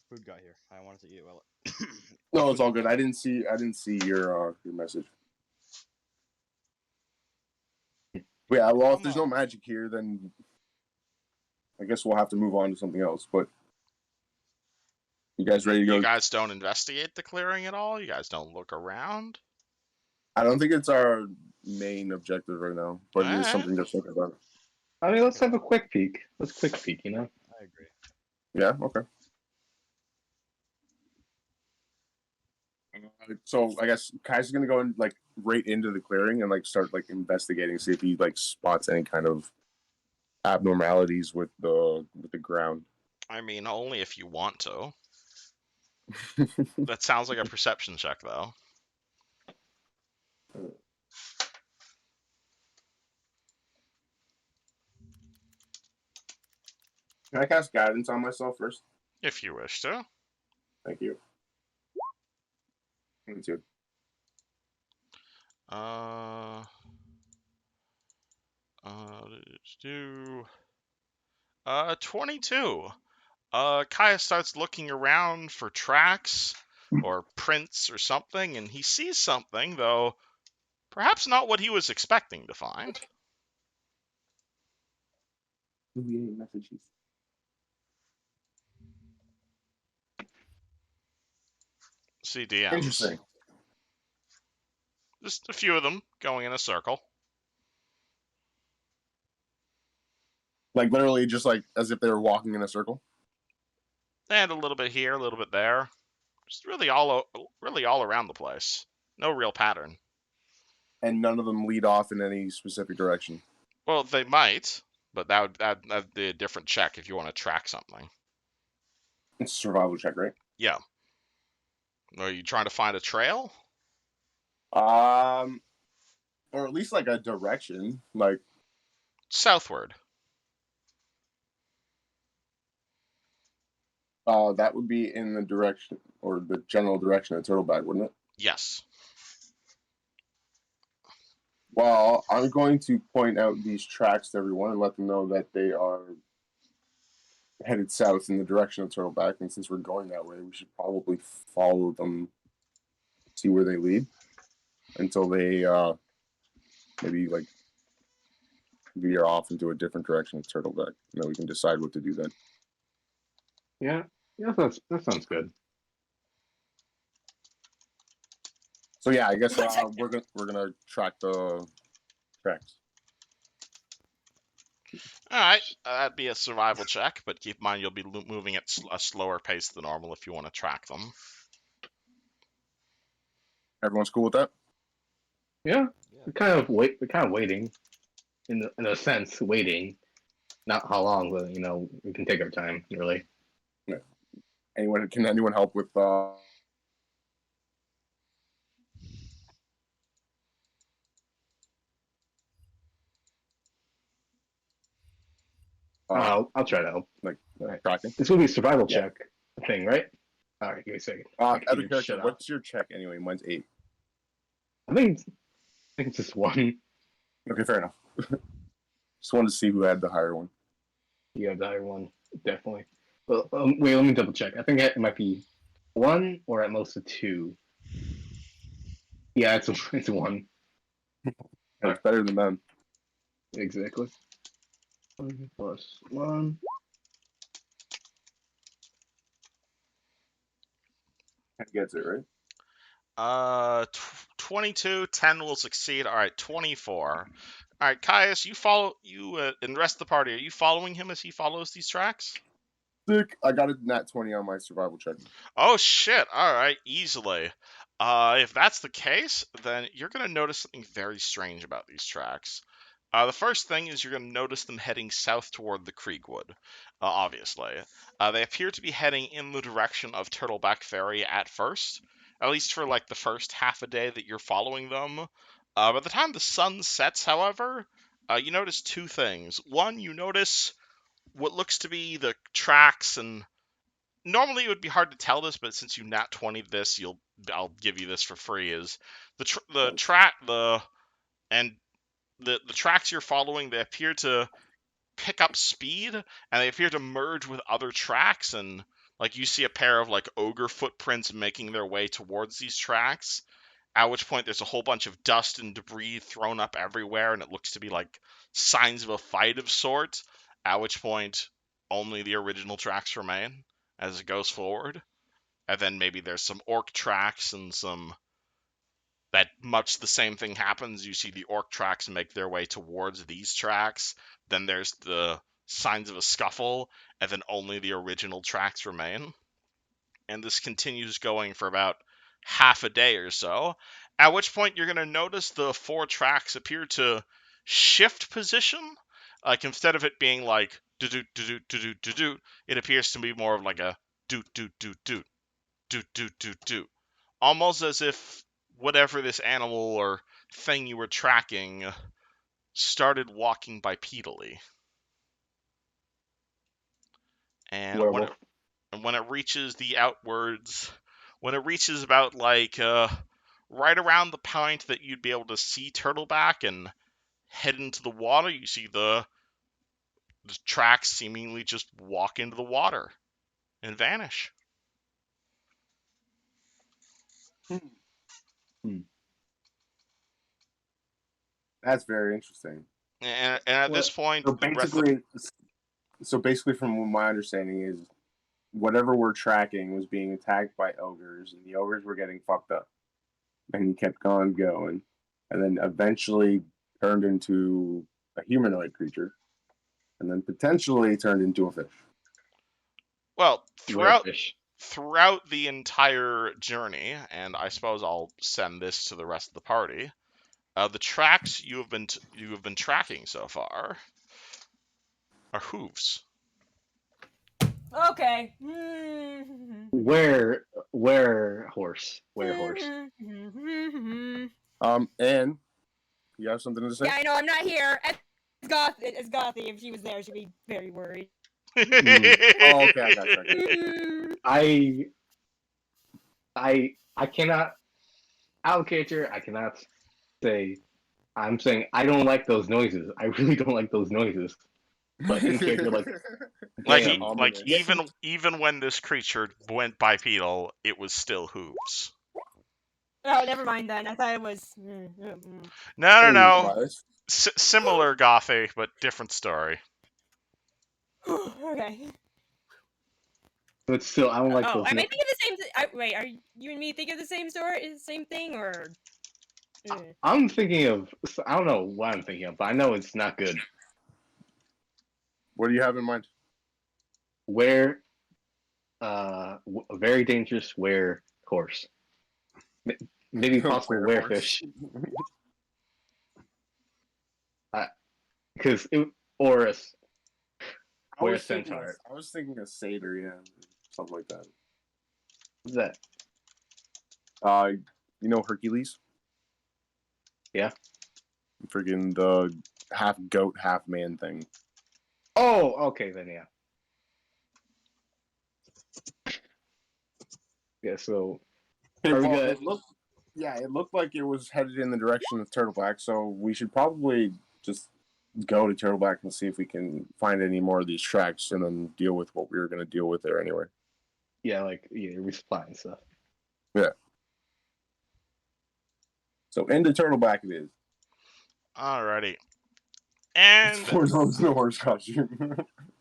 Food got here. I wanted to eat it well. No, it's all good. I didn't see your message. But yeah, well, if there's no magic here, then I guess we'll have to move on to something else. But you guys ready to go? You guys don't investigate the clearing at all? You guys don't look around? I don't think it's our main objective right now, but it is Alright. something to think about. I mean, let's have a quick peek. Let's quick peek, you know? I agree. Yeah, okay. So I guess Kai's gonna go right into the clearing and start investigating, see if he spots any kind of abnormalities with the ground. I mean, only if you want to. That sounds like a perception check, though. Can I cast guidance on myself first? If you wish to. Thank you. 22. Do 22. Kaya starts looking around for tracks or prints or something, and he sees something, though perhaps not what he was expecting to find. Messages. See DMs. Interesting. Just a few of them going in a circle. Literally just as if they were walking in a circle. And a little bit here, a little bit there. Just really all around the place. No real pattern. And none of them lead off in any specific direction. Well, they might, but that'd be a different check if you want to track something. It's a survival check, right? Yeah. Are you trying to find a trail? Or at least a direction. Southward. That would be in the direction or the general direction of Turtleback, wouldn't it? Yes. Well, I'm going to point out these tracks to everyone and let them know that they are headed south in the direction of Turtleback. And since we're going that way, we should probably follow them, see where they lead, until they maybe veer off into a different direction of Turtleback. And then we can decide what to do then. Yeah, that sounds good. So yeah, I guess we're gonna track the tracks. All right. That'd be a survival check, but keep in mind you'll be moving at a slower pace than normal if you want to track them. Everyone's cool with that? Yeah, we're kind of waiting, in a sense, waiting. Not how long, but we can take our time, really. Yeah. Can anyone help with I'll try to help. Like Alright. tracking. This will be a survival Yeah. check thing, right? All right, give me a second. Out Can of you character, shut up? what's your check anyway? Mine's 8. I think it's just one. Okay, fair enough. Just wanted to see who had the higher one. You have the higher one, definitely. Well, wait, let me double check. I think it might be 1 or at most a 2. Yeah, it's 1. That's better than them. Exactly. 1 plus 1. That gets it, right? 22, 10 will succeed. All right, 24. All right, Caius, you follow and the rest of the party. Are you following him as he follows these tracks? Sick. I got a nat 20 on my survival check. Oh shit! All right, easily. If that's the case, then you're gonna notice something very strange about these tracks. The first thing is you're gonna notice them heading south toward the Creekwood. Obviously, they appear to be heading in the direction of Turtleback Ferry at first, at least for like the first half a day that you're following them. By the time the sun sets, however, you notice two things. One, you notice what looks to be the tracks, and normally it would be hard to tell this, but since you nat 20'd this, I'll give you this for free. Is the track the tracks you're following, they appear to pick up speed and they appear to merge with other tracks, and like you see a pair of like ogre footprints making their way towards these tracks, at which point there's a whole bunch of dust and debris thrown up everywhere, and it looks to be like signs of a fight of sort, at which point only the original tracks remain as it goes forward. And then maybe there's some orc tracks and some that much the same thing happens. You see the orc tracks make their way towards these tracks. Then there's the signs of a scuffle, and then only the original tracks remain. And this continues going for about half a day or so, at which point you're going to notice the 4 tracks appear to shift position. Like instead of it being like do do do do do do do, it appears to be more of like a do do do do do do do do, almost as if whatever this animal or thing you were tracking started walking bipedally. And Werewolf. when it reaches the outwards, when it reaches about like right around the point that you'd be able to see Turtleback and head into the water, you see the tracks seemingly just walk into the water and vanish. That's very interesting. And at this point, So basically, from what my understanding is, whatever we're tracking was being attacked by ogres, and the ogres were getting fucked up, and he kept on going, and then eventually turned into a humanoid creature, and then potentially turned into a fish. well, Werefish. throughout the entire journey, and I suppose I'll send this to the rest of the party. The tracks you have been tracking so far are hooves. Okay. Where horse? Where horse? And you have something to say? Yeah, I know. I'm not here. As Gothy, if she was there, she'd be very worried. Oh, okay, I got you. I cannot allocate her. I cannot say. I'm saying I don't like those noises. I really don't like those noises. But in case you're like, Like, damn, even when this creature went bipedal, it was still hooves. Oh, never mind then. I thought it was. No. Similar Gothic, but different story. Okay. but still, I don't like Oh, those. I might think of the same. Wait, are you and me thinking of the same story, same thing, or? I'm thinking of. I don't know what I'm thinking of, but I know it's not good. What do you have in mind? Where, a very dangerous were horse. Maybe possible werefish. Because or a were centaur. I was thinking a satyr, yeah, something like that. What's that? You know Hercules? Yeah. Freaking the half goat, half man thing. Oh, okay then, yeah. Yeah, so Okay, are we well, gonna? it looked like it was headed in the direction of Turtleback, so we should probably just go to Turtleback and see if we can find any more of these tracks and then deal with what we were going to deal with there anyway. Yeah, like resupply and stuff. Yeah. So into Turtleback it is. Alrighty. And For those in the horse costume.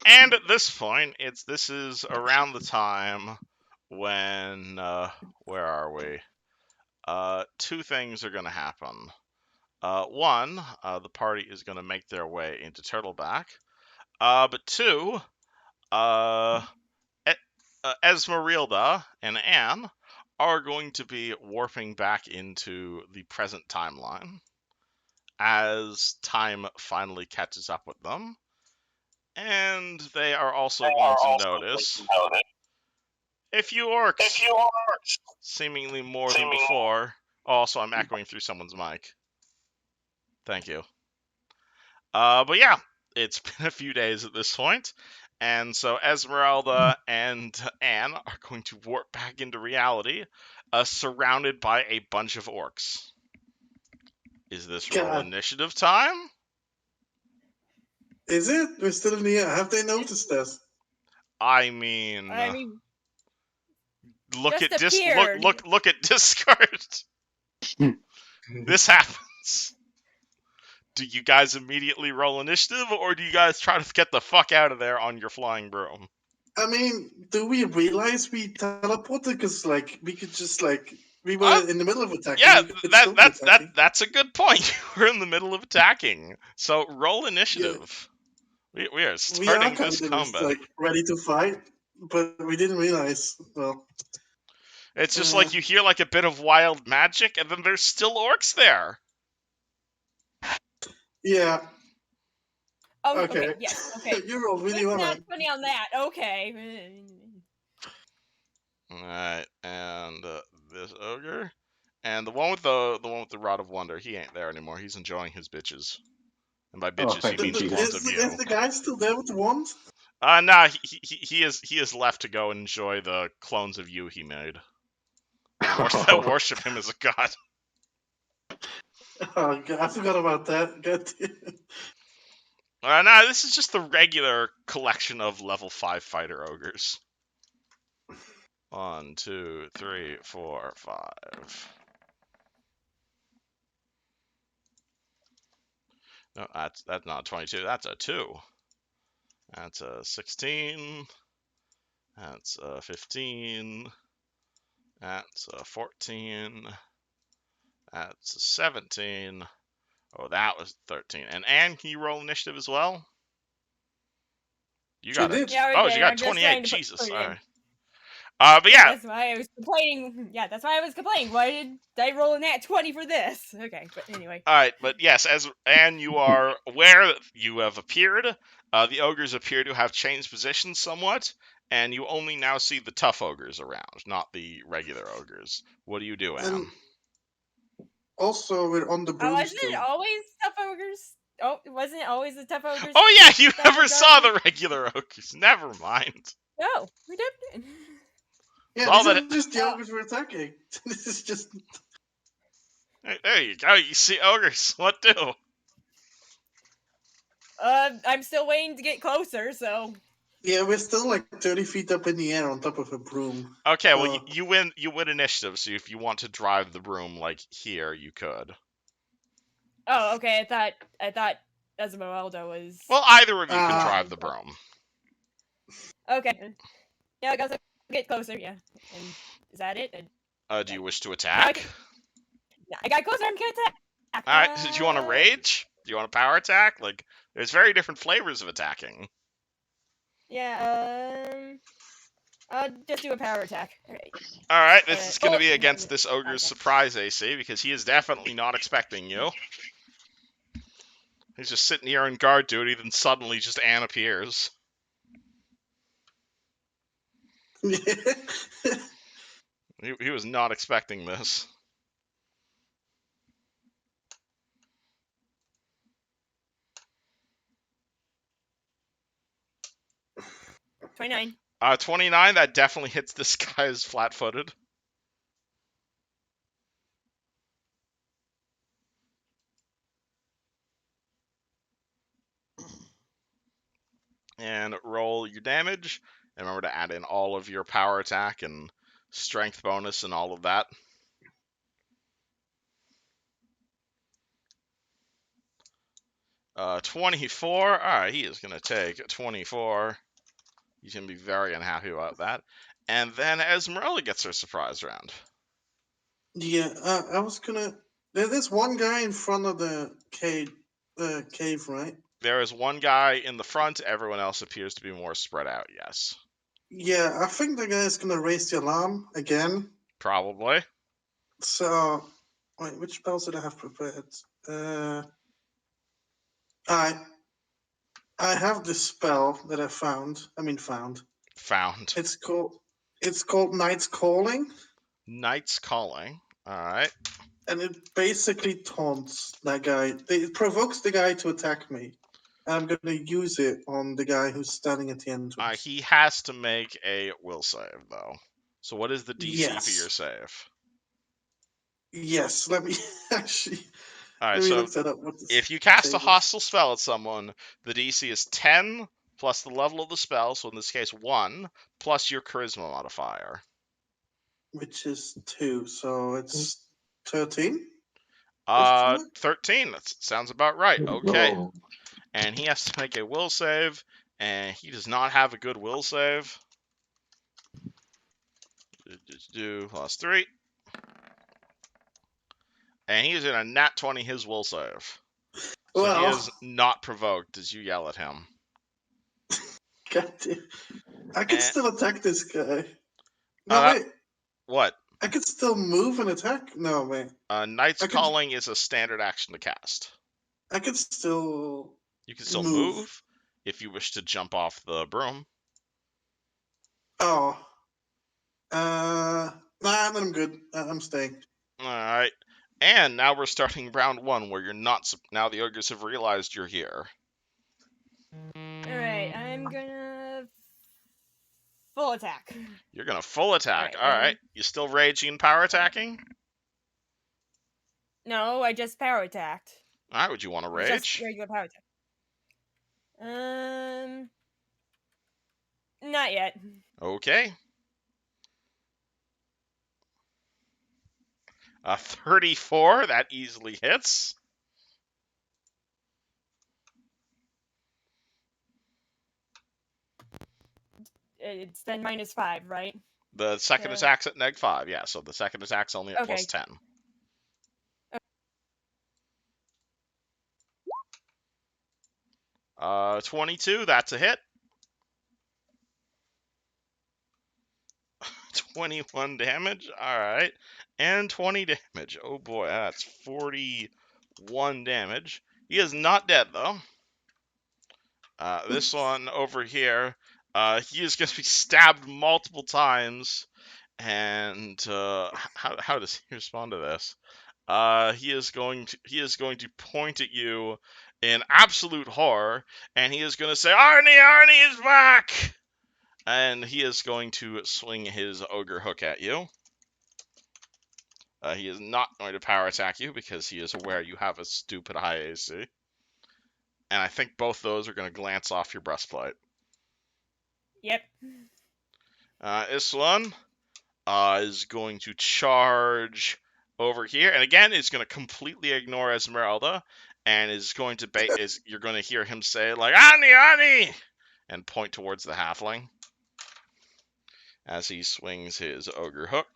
and at this point, this is around the time when where are we? Two things are gonna happen. One, the party is gonna make their way into Turtleback. But two, uh, Esmeralda and Anne are going to be warping back into the present timeline as time finally catches up with them. And they are also going to notice a few orcs, seemingly more than before. Also, I'm echoing through someone's mic. Thank you. But yeah, it's been a few days at this point, and so Esmeralda and Anne are going to warp back into reality, surrounded by a bunch of orcs. Is this roll God. initiative time? Is it? We're still in the air. Have they noticed us? I mean, I mean, look just at appeared. look at Discord. This happens. Do you guys immediately roll initiative, or do you guys try to get the fuck out of there on your flying broom? I mean, do we realize we teleported? Because, like, we could just, like, we were Uh, in the middle of attacking. Yeah, We could still be attacking. that's a good point. We're in the middle of attacking, so roll Yeah, initiative. We are we are starting kind this of just, combat. like, ready to fight, but we didn't realize. Well, It's just like you hear like a bit of wild magic, and then there's still orcs there. yeah. Oh, Okay. okay. Yes. Okay. You rolled really It's well, not man. funny on that. Okay. All right, and this ogre, and the one with the rod of wonder. He ain't there anymore. He's enjoying his bitches, and by Oh, bitches thank he you, means Jesus. clones of you. Is the guy still there with the wand? Nah, he is left to go and enjoy the clones of you he made. That worship him as a god. Oh, God, I forgot about that. God damn. Nah, this is just the regular collection of level 5 fighter ogres. 1, 2, 3, 4, 5. No, that's not 22. That's a 2. That's a 16. That's a 15. That's a 14. That's a 17. Oh, that was 13. And Anne, can you roll initiative as well? You She got a did. Yeah, right oh, there. you got I'm just 28. trying to Jesus. put it All in. right. But yeah, That's why I was complaining. Yeah, that's why I was complaining. Why did I roll a nat 20 for this? Okay, but anyway. all right, but yes, and you are aware that you have appeared. The ogres appear to have changed positions somewhat, and you only now see the tough ogres around, not the regular ogres. What do you do, Anne? And also, we're on the Oh, broom wasn't it still. always tough ogres? Oh, wasn't it always the tough ogres? Oh yeah, you that never were saw guarding? the regular ogres. Never mind. No, we didn't. Yeah, Well, these that are just the Oh. ogres we're attacking. This is just. there you go. You see ogres. What do? I'm still waiting to get closer, so. Yeah, we're still like 30 feet up in the air on top of a broom. Okay, well So- you win. You win initiative. So if you want to drive the broom like here, you could. Oh, okay. I thought Esmeralda was. Well, either of you can Ah. drive the broom. Okay. Yeah, I guess I'll get closer. Yeah. And is that it? Do you wish to attack? I got closer. I'm gonna attack. All right. So do you want to rage? Do you want a power attack? Like, there's very different flavors of attacking. Yeah. I'll just do a power attack. Alright. All right. This is going to be oh, against this ogre's okay. surprise AC because he is definitely not expecting you. He's just sitting here on guard duty, then suddenly just Anne appears. He was not expecting this. 29. 29, that definitely hits this guy's flat-footed. And roll your damage. And remember to add in all of your power attack and strength bonus and all of that. Uh, 24. Alright, he is going to take 24. He's going to be very unhappy about that. And then Esmeralda gets her surprise round. Yeah, I was gonna. There's one guy in front of the cave, right? There is one guy in the front. Everyone else appears to be more spread out, yes. Yeah, I think the guy's gonna raise the alarm again. Probably. So, wait, which spells did I have prepared? I have this spell that I found. Found. It's called Knight's Calling, Knight's Calling. Alright. and it basically taunts that guy. It provokes the guy to attack me. And I'm gonna use it on the guy who's standing at the entrance. He has to make a will save, though. So what is the DC for your save? Yes, let me actually. Alright, Let me so look that up. What the if you cast a save is. hostile spell at someone, the DC is 10 plus the level of the spell, so in this case 1, plus your charisma modifier. Which is 2, so it's 13? 13. That sounds about right. Okay. And he has to make a will save, and he does not have a good will save. Do plus 3. And he is in a nat 20 his will save. So Well, he is not provoked as you yell at him. goddamn. I can And- still attack this guy. No, wait. What? I could still move and attack? No, wait. Knight's Calling is a standard action to cast. I could still. You can still move if you wish to jump off the broom. Oh. Nah, then I'm good. I'm staying. Alright. And now we're starting round 1 where you're not. Now the ogres have realized you're here. Alright, I'm gonna full attack. You're gonna full attack. Alright, Alright. You still raging and power attacking? No, I just power attacked. Alright, would you want to rage? Just regular power attack. Not yet. Okay. 34, that easily hits. It's then -5, right? The second attack's at -5, yeah, so the second attack's only at Okay. +10. 22, that's a hit. 21 damage, alright. And 20 damage. Oh boy, that's 41 damage. He is not dead, though. This one over here, he is going to be stabbed multiple times. And how does he respond to this? He is going to point at you in absolute horror, and he is going to say, Arnie is back! And he is going to swing his ogre hook at you. He is not going to power attack you because he is aware you have a stupid high AC. And I think both those are going to glance off your breastplate. Yep. This one is going to charge over here, and again, it's going to completely ignore Esmeralda, and is going to you're going to hear him say like Ani, and point towards the halfling as he swings his ogre hook.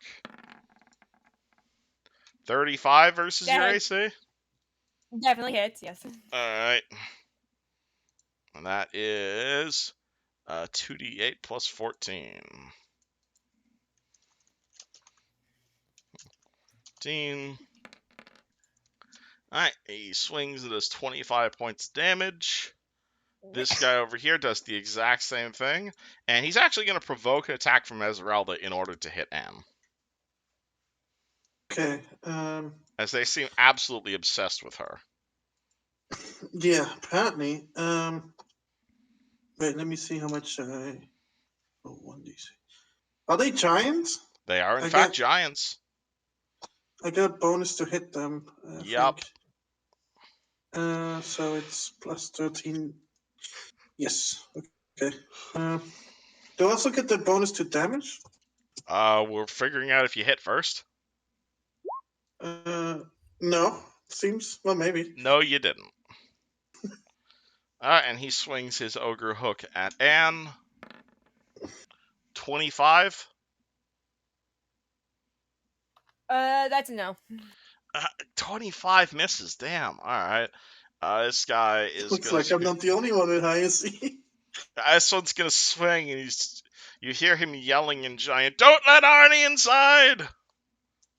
35 versus your AC. Definitely hits. Yes. All right, and that is 2d8 plus 14. 15. Alright, he swings and does 25 points of damage. This guy over here does the exact same thing, and he's actually going to provoke an attack from Esmeralda in order to hit Anne. Okay. As they seem absolutely obsessed with her. Yeah, apparently. Wait, let me see how much 1d6. Are they giants? They are in I fact get- giants. I get a bonus to hit them. I Yup. think. So it's plus 13. Yes. Okay. Do I also get the bonus to damage? We're figuring out if you hit first. No. Seems well, maybe. No, you didn't. And he swings his ogre hook at Anne. 25. That's a no. 25 misses. Damn. All right. This guy is Looks gonna. like I'm not the only one with high AC. This one's gonna swing, and you hear him yelling in giant, "Don't let Arnie inside!"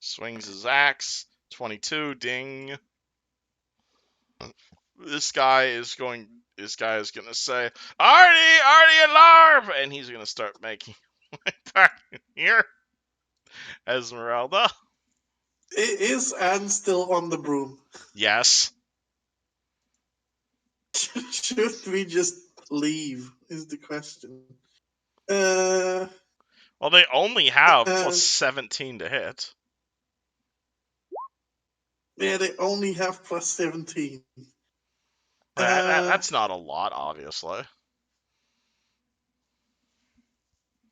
Swings his axe. 22. Ding. This guy is gonna say, Arnie, alarm! And he's gonna start making my back here. Esmeralda. Is Anne still on the broom? Yes. Should we just leave? Is the question. Uh, Well, they only have Uh, plus 17 to hit. yeah, they only have plus 17. That's not a lot, obviously.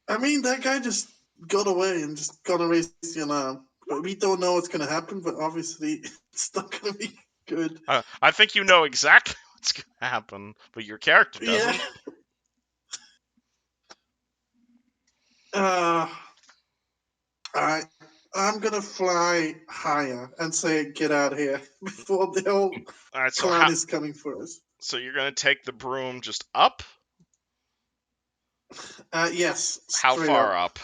I mean, that guy just got away and just got to raise the alarm. But we don't know what's going to happen, but obviously it's not going to be good. I think you know exactly what's going to happen, but your character doesn't. Yeah. Alright. I'm going to fly higher and say, get out of here before the whole All right, so clan is coming for us. So you're going to take the broom just up? Yes. How straight far up?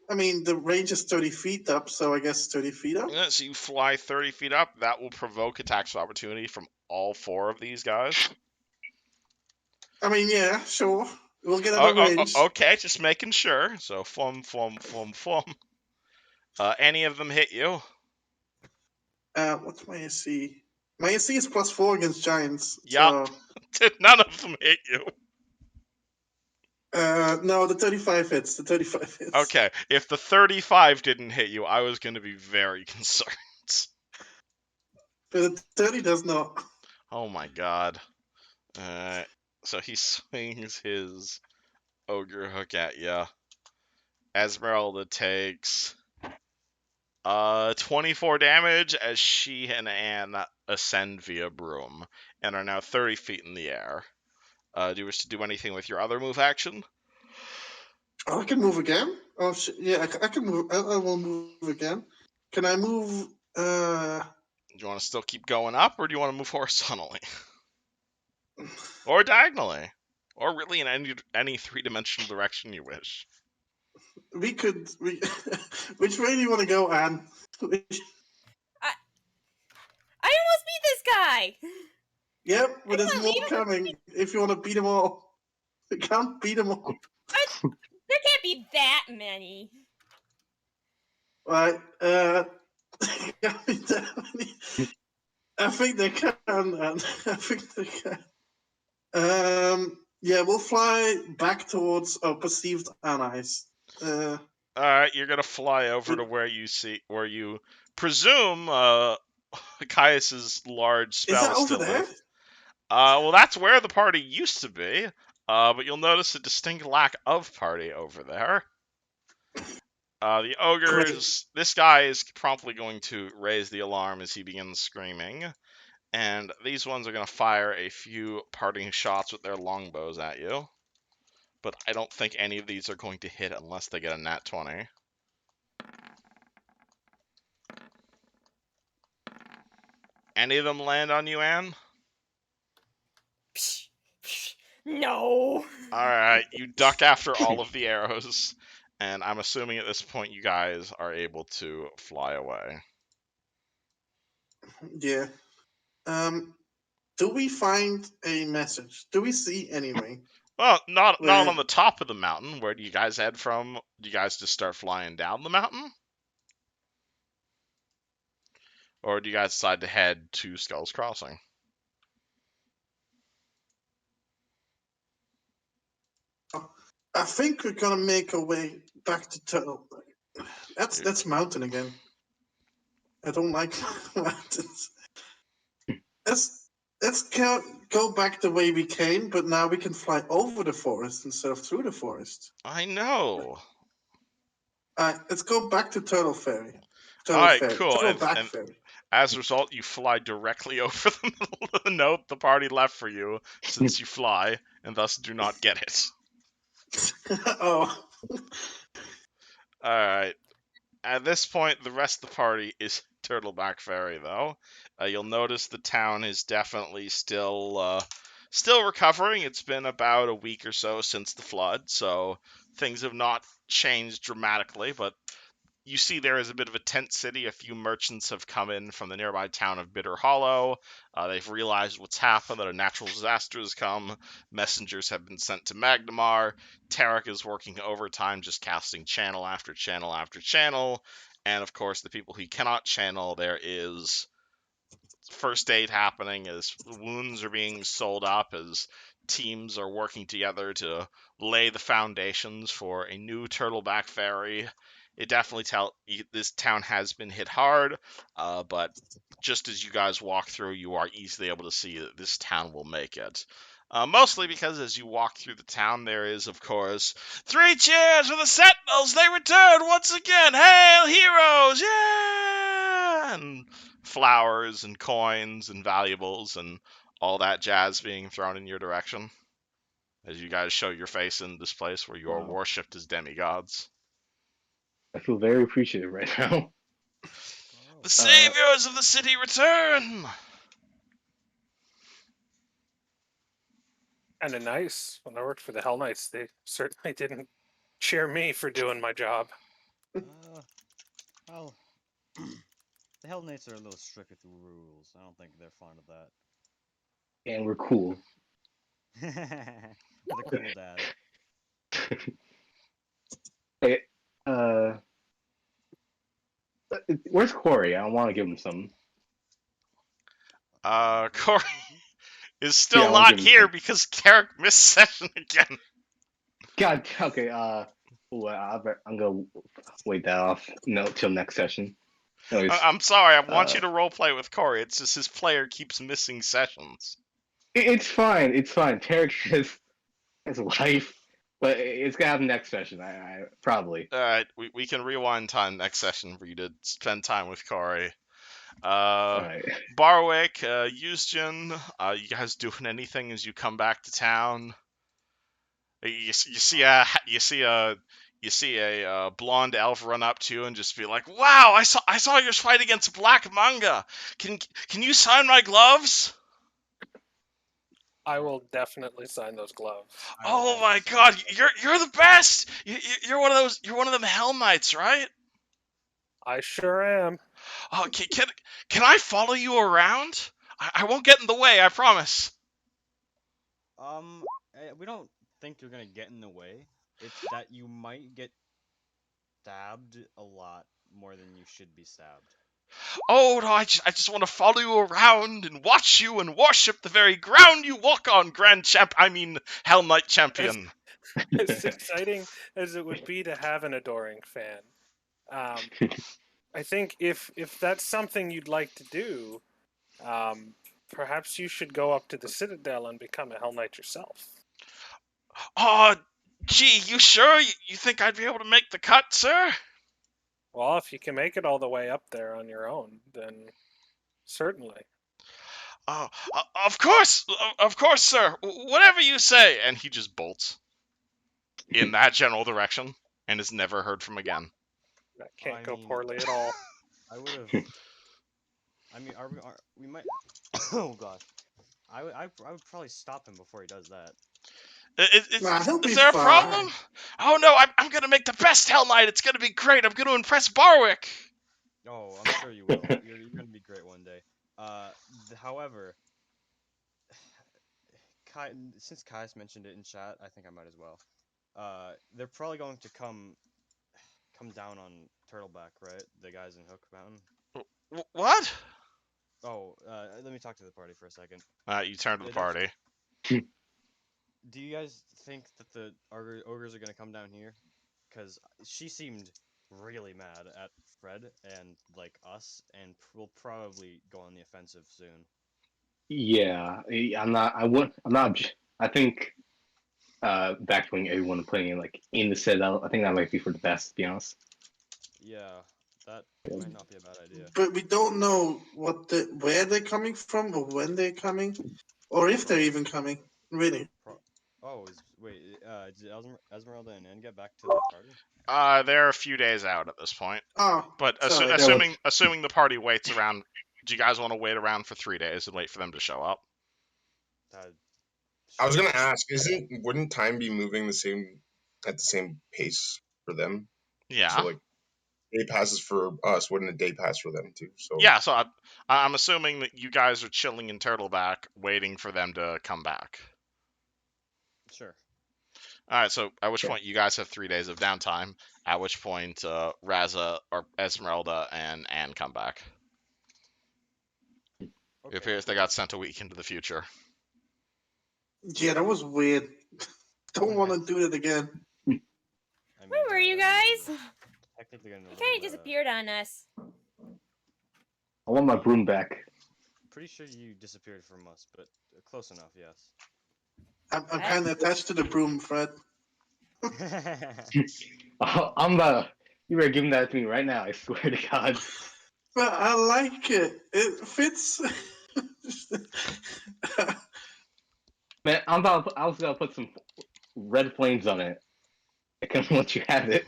I mean, the range is 30 feet up, so I guess 30 feet up. Yeah, so you fly 30 feet up. That will provoke attacks of opportunity from all 4 of these guys. I mean, yeah, sure. We'll get out of range. Okay, just making sure. So, flum. Any of them hit you? What's my AC? My AC is plus 4 against giants. Yup. None of them hit you. No, the 35 hits. The 35 hits. Okay, if the 35 didn't hit you, I was going to be very concerned. But the 30 does not. Oh my god. So he swings his ogre hook at you. Esmeralda takes 24 damage as she and Anne ascend via broom and are now 30 feet in the air. Do you wish to do anything with your other move action? Oh, I can move again? Oh, yeah, I can move. I will move again. Can I move? Do you want to still keep going up, or do you want to move horizontally? Or diagonally? Or really in any three-dimensional direction you wish? We could. Which way do you want to go, Anne? I almost beat this guy. Yep, but there's can't more leave him. coming. If you want to beat them all, we can't beat them all. There can't be that many. Right. Can't be that many. I think they can. I think they can. Yeah, we'll fly back towards our perceived allies. Alright, you're gonna fly over to where you presume Caius's large spell Is that over still there? is. Well, that's where the party used to be. But you'll notice a distinct lack of party over there. The ogres. This guy is promptly going to raise the alarm as he begins screaming. And these ones are going to fire a few parting shots with their longbows at you. But I don't think any of these are going to hit unless they get a nat 20. Any of them land on you, Anne? No. Alright, you duck after all of the arrows. And I'm assuming at this point you guys are able to fly away. Yeah. Do we find a message? Do we see anything? Well, not Where- on the top of the mountain. Where do you guys head from? Do you guys just start flying down the mountain? Or do you guys decide to head to Skull's Crossing? I think we're gonna make our way back to Tunnel. That's mountain again. I don't like mountains. Let's go back the way we came, but now we can fly over the forest instead of through the forest. I know. Let's go back to Turtle Ferry. All right, cool. Turtleback And Ferry. as a result, you fly directly over the middle of the note the party left for you, since you fly, and thus do not get it. Oh, All right. At this point, the rest of the party is Turtleback Ferry, though. You'll notice the town is definitely still recovering. It's been about a week or so since the flood, so things have not changed dramatically, but you see there is a bit of a tent city. A few merchants have come in from the nearby town of Bitter Hollow. They've realized what's happened, that a natural disaster has come. Messengers have been sent to Magnamar. Tarek is working overtime, just casting channel after channel after channel. And of course, the people he cannot channel, there is first aid happening as wounds are being sold up, as teams are working together to lay the foundations for a new Turtleback Ferry. It definitely this town has been hit hard, but just as you guys walk through, you are easily able to see that this town will make it. Mostly because as you walk through the town, there is, of course, 3 cheers for the Sentinels! They return once again! Hail, heroes! Yeah! And flowers and coins and valuables and all that jazz being thrown in your direction as you guys show your face in this place where you are Wow. worshipped as demigods. I feel very appreciative right now. The saviors of the city return! Kind of nice. When I worked for the Hell Knights, they certainly didn't cheer me for doing my job. Well, the Hell Knights are a little strict with the rules. I don't think they're fond of that. And we're cool. The cool dad. Hey, where's Corey? I want to give him some. Corey is still Yeah, I'll not give him here some. because Carrick missed session again. God, okay, I'm gonna wait that off till next session. Anyways, I'm sorry, I want you to roleplay with Corey. It's just his player keeps missing sessions. it's fine. Tarek has a life, but it's gonna happen next session. I probably. Alright, we can rewind time next session for you to spend time with Corey. Alright. Barwick, Eusgen, you guys doing anything as you come back to town? You see a blonde elf run up to you and just be like, "Wow, I saw your fight against Black Manga. Can you sign my gloves?" I will definitely sign those gloves. Oh my God, you're the best. You're one of them Hell Knights, right? I sure am. Oh, can I follow you around? I won't get in the way, I promise. We don't think you're gonna get in the way. It's that you might get stabbed a lot more than you should be stabbed. Oh no, I just want to follow you around and watch you and worship the very ground you walk on, Hell Knight Champion. As exciting as it would be to have an adoring fan, I think if that's something you'd like to do, perhaps you should go up to the Citadel and become a Hell Knight yourself. Oh, gee, you sure? You think I'd be able to make the cut, sir? Well, if you can make it all the way up there on your own, then certainly. Oh, of course, sir. Whatever you say. And he just bolts in that general direction and is never heard from again. That can't go poorly at all. I would have. I mean, we might. Oh gosh, I would probably stop him before he does that. Is there a problem? Oh no, I'm gonna make the best Hell Knight. It's gonna be great. I'm gonna impress Barwick. Oh, I'm sure you will. You're gonna be great one day. However, since Kai's mentioned it in chat, I think I might as well. They're probably going to come down on Turtleback, right? The guys in Hook Mountain. What? Oh, let me talk to the party for a second. You turn to the party. do you guys think that the ogres are gonna come down here? Because she seemed really mad at Fred and like us, and will probably go on the offensive soon. Yeah, I'm not. I would. I'm not. I think backdoing everyone and putting it like in the citadel. I think that might be for the best, to be honest. Yeah, that might not be a bad idea. But we don't know where they're coming from, or when they're coming, or if they're even coming. Really. Oh, did Esmeralda and N get back to the party? They're a few days out at this point. Oh, But sorry. That was assuming the party waits around, do you guys want to wait around for 3 days and wait for them to show up? That, I was sure. gonna ask, wouldn't time be moving at the same pace for them? Yeah. So like, day passes for us, wouldn't a day pass for them too? So Yeah, so I'm assuming that you guys are chilling in Turtleback, waiting for them to come back. Sure. All right, so at which Yeah. point you guys have 3 days of downtime. At which point, Raza or Esmeralda and Anne come back. It Okay. appears they got sent a week into the future. Yeah, that was weird. Don't want to do it again. I mean, Where were you that guys? technically gonna You look, kind of disappeared on us. I want my broom back. Pretty sure you disappeared from us, but close enough, yes. I'm What? kind of attached to the broom, Fred. I'm the. You better give that to me right now. I swear to God. But I like it. It fits. Man, I was gonna put some red flames on it. I can't let you have it.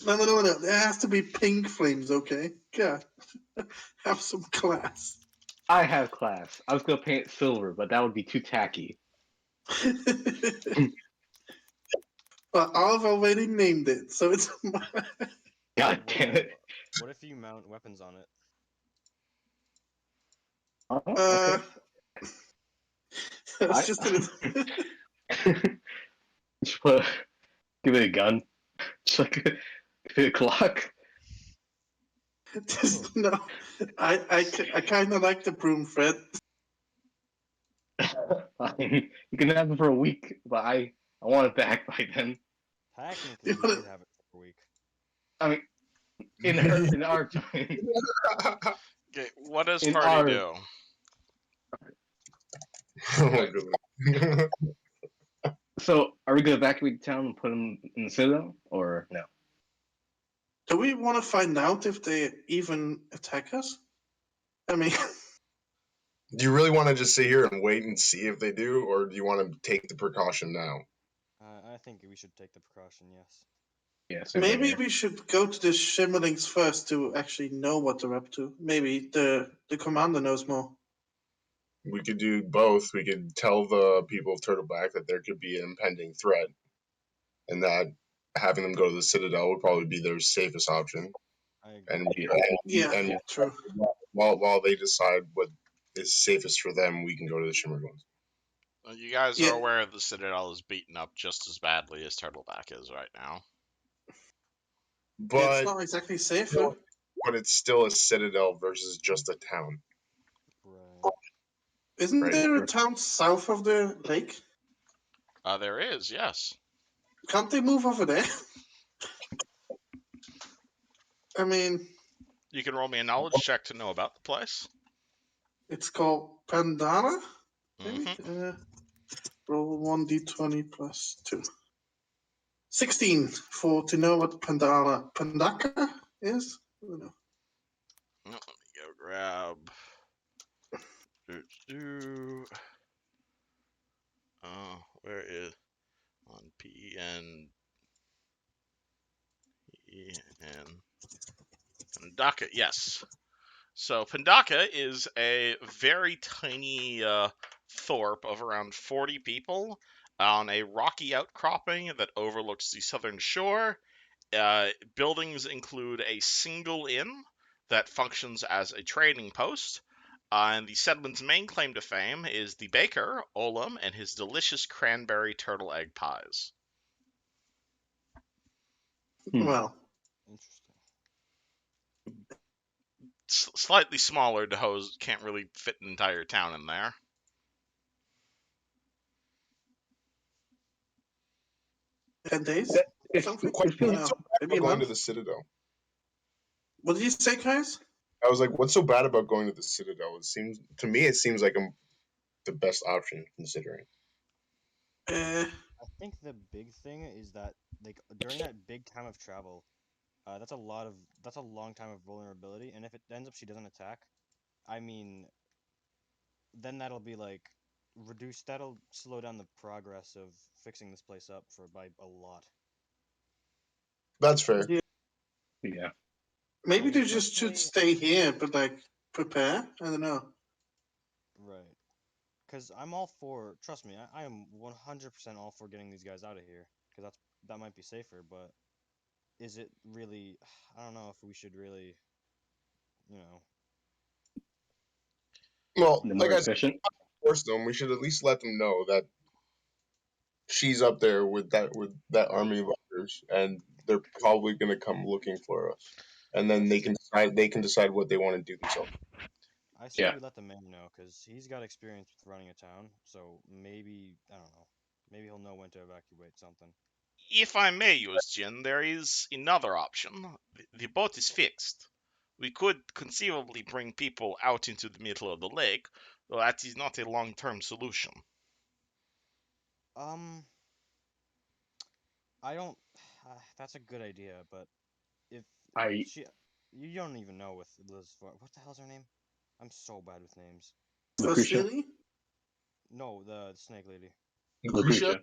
No. There has to be pink flames, okay? God, have some class. I have class. I was gonna paint it silver, but that would be too tacky. But I've already named it, so it's mine. God damn it. What if you mount weapons on it? Oh, Uh, okay. it's just an. Just give it a gun. Just like give it a clock. Just no. I kind of like the broom, Fred. Fine. You can have it for a week, but I want it back by then. Technically, You you wanna- could have it for a week. I mean, in our time. Okay, what does In party our- do? So, are we gonna evacuate the town and put them in the citadel, or no? Do we want to find out if they even attack us? I mean, Do you really want to just sit here and wait and see if they do, or do you want to take the precaution now? I think we should take the precaution, yes. Yeah. So maybe we should go to the Shimmerlings first to actually know what they're up to. Maybe the commander knows more. We could do both. We could tell the people of Turtleback that there could be an impending threat, and that having them go to the Citadel would probably be their safest option. I agree. And Yeah, true. while they decide what is safest for them, we can go to the Shimmerglass. Well, you guys Yeah. are aware the Citadel is beaten up just as badly as Turtleback is right now. It's But not exactly safe. Huh? it's still a Citadel versus just a town. Right. Isn't Right. there a town south of the lake? There is, yes. Can't they move over there? I mean, You can roll me a knowledge check to know about the place. it's called Pandana. Maybe. Mm-hmm. Roll 1d20 plus 2. 16 to know what Pandaka is. I don't know. Let me go grab. Where is on PEN? Pandaka, yes. So Pandaka is a very tiny thorp of around 40 people on a rocky outcropping that overlooks the southern shore. Buildings include a single inn that functions as a trading post. And the settlement's main claim to fame is the baker, Olam, and his delicious cranberry turtle egg pies. Well, Interesting. Slightly smaller, Dehos can't really fit an entire town in there. 10 days? It's, Something? it feels No, maybe a About going to month. the Citadel. What did you say, guys? I was like, what's so bad about going to the Citadel? It seems like the best option considering. Uh, I think the big thing is that like during that big time of travel, that's a long time of vulnerability, and if it ends up she doesn't attack, I mean, then that'll be like reduce. That'll slow down the progress of fixing this place up by a lot. That's fair. yeah, yeah. maybe I they mean, just should personally, stay here, but like prepare. I don't know. right? Because I'm all for. Trust me, I am 100% all for getting these guys out of here. Because that might be safer, but is it really? I don't know if we should really, you know. Well, The like more I said, efficient. force them. We should at least let them know that she's up there with that army of others, and they're probably going to come looking for us. And then That's true. they can decide what they want to do themselves. I say Yeah. we let the mayor know because he's got experience with running a town. So maybe I don't know. Maybe he'll know when to evacuate something. If I may use Jin, there is another option. The boat is fixed. We could conceivably bring people out into the middle of the lake, though that is not a long-term solution. Um, I don't. That's a good idea, but if I she, you don't even know with Liz. What the hell's her name? I'm so bad with names. Lucretia. Vasily? No, the snake lady. Lucretia?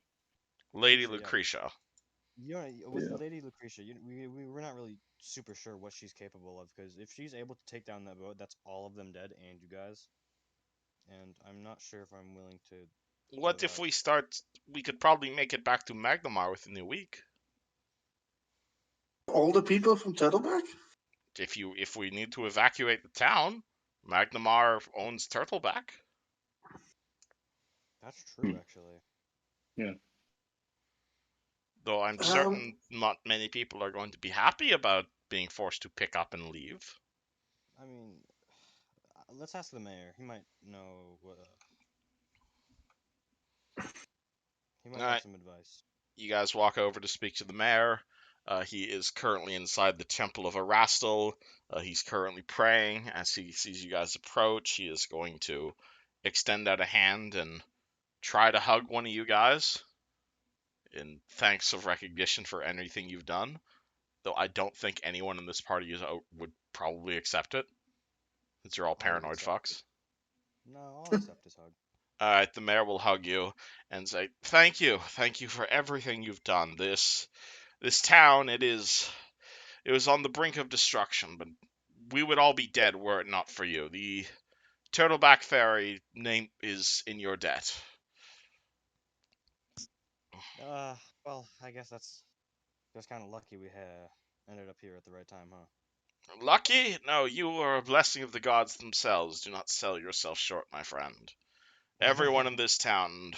Lady Lucretia, yeah. Lucretia. You know, with Yeah. Lady Lucretia, we're not really super sure what she's capable of because if she's able to take down that boat, that's all of them dead and you guys. And I'm not sure if I'm willing to What give if up. we could probably make it back to Magnamar within a week? All the people from Turtleback? If we need to evacuate the town, Magnamar owns Turtleback. That's true, Hmm. actually. Yeah. Though I'm certain not many people are going to be happy about being forced to pick up and leave. I mean, let's ask the mayor. He might know what. He might have Alright, some advice. you guys walk over to speak to the mayor. He is currently inside the Temple of Erastil. He's currently praying. As he sees you guys approach, he is going to extend out a hand and try to hug one of you guys in thanks of recognition for anything you've done. Though I don't think anyone in this party would probably accept it, since you're all I would paranoid accept it. fucks. No, I'll accept his hug. Alright, the mayor will hug you and say, thank you for everything you've done. This town, it was on the brink of destruction, but we would all be dead were it not for you. The Turtleback Ferry name is in your debt. Well, I guess that's kind of lucky we ended up here at the right time, huh? Lucky? No, you are a blessing of the gods themselves. Do not sell yourself short, my friend. Everyone in this town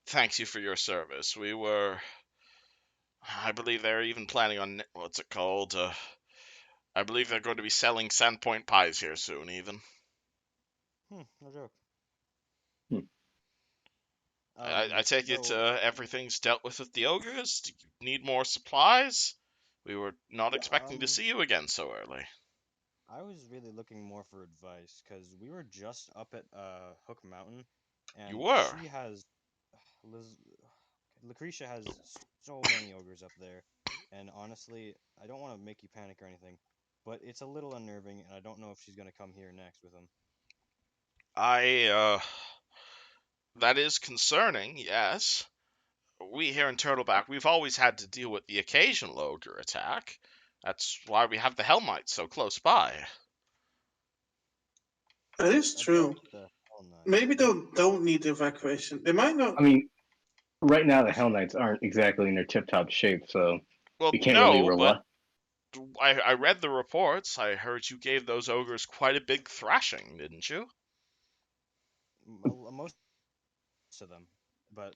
thanks you for your service. I believe they're even planning on, what's it called? I believe they're going to be selling Sandpoint pies here soon, even. No joke. Hmm. I take it So everything's dealt with the ogres. Do you need more supplies? We were not expecting to see you again so early. I was really looking more for advice because we were just up at Hook Mountain, You and were. she has Lucretia has so many ogres up there, and honestly, I don't want to make you panic or anything, but it's a little unnerving, and I don't know if she's gonna come here next with them. That is concerning, yes. We here in Turtleback, we've always had to deal with the occasional ogre attack. That's why we have the Hellmites so close by. That is true. The Hell Knights. Maybe they don't need evacuation. They might not. I mean, right now the Hell Knights aren't exactly in their tip-top shape, so Well, you can't really no, rely. but I read the reports. I heard you gave those ogres quite a big thrashing, didn't you? Most of them, but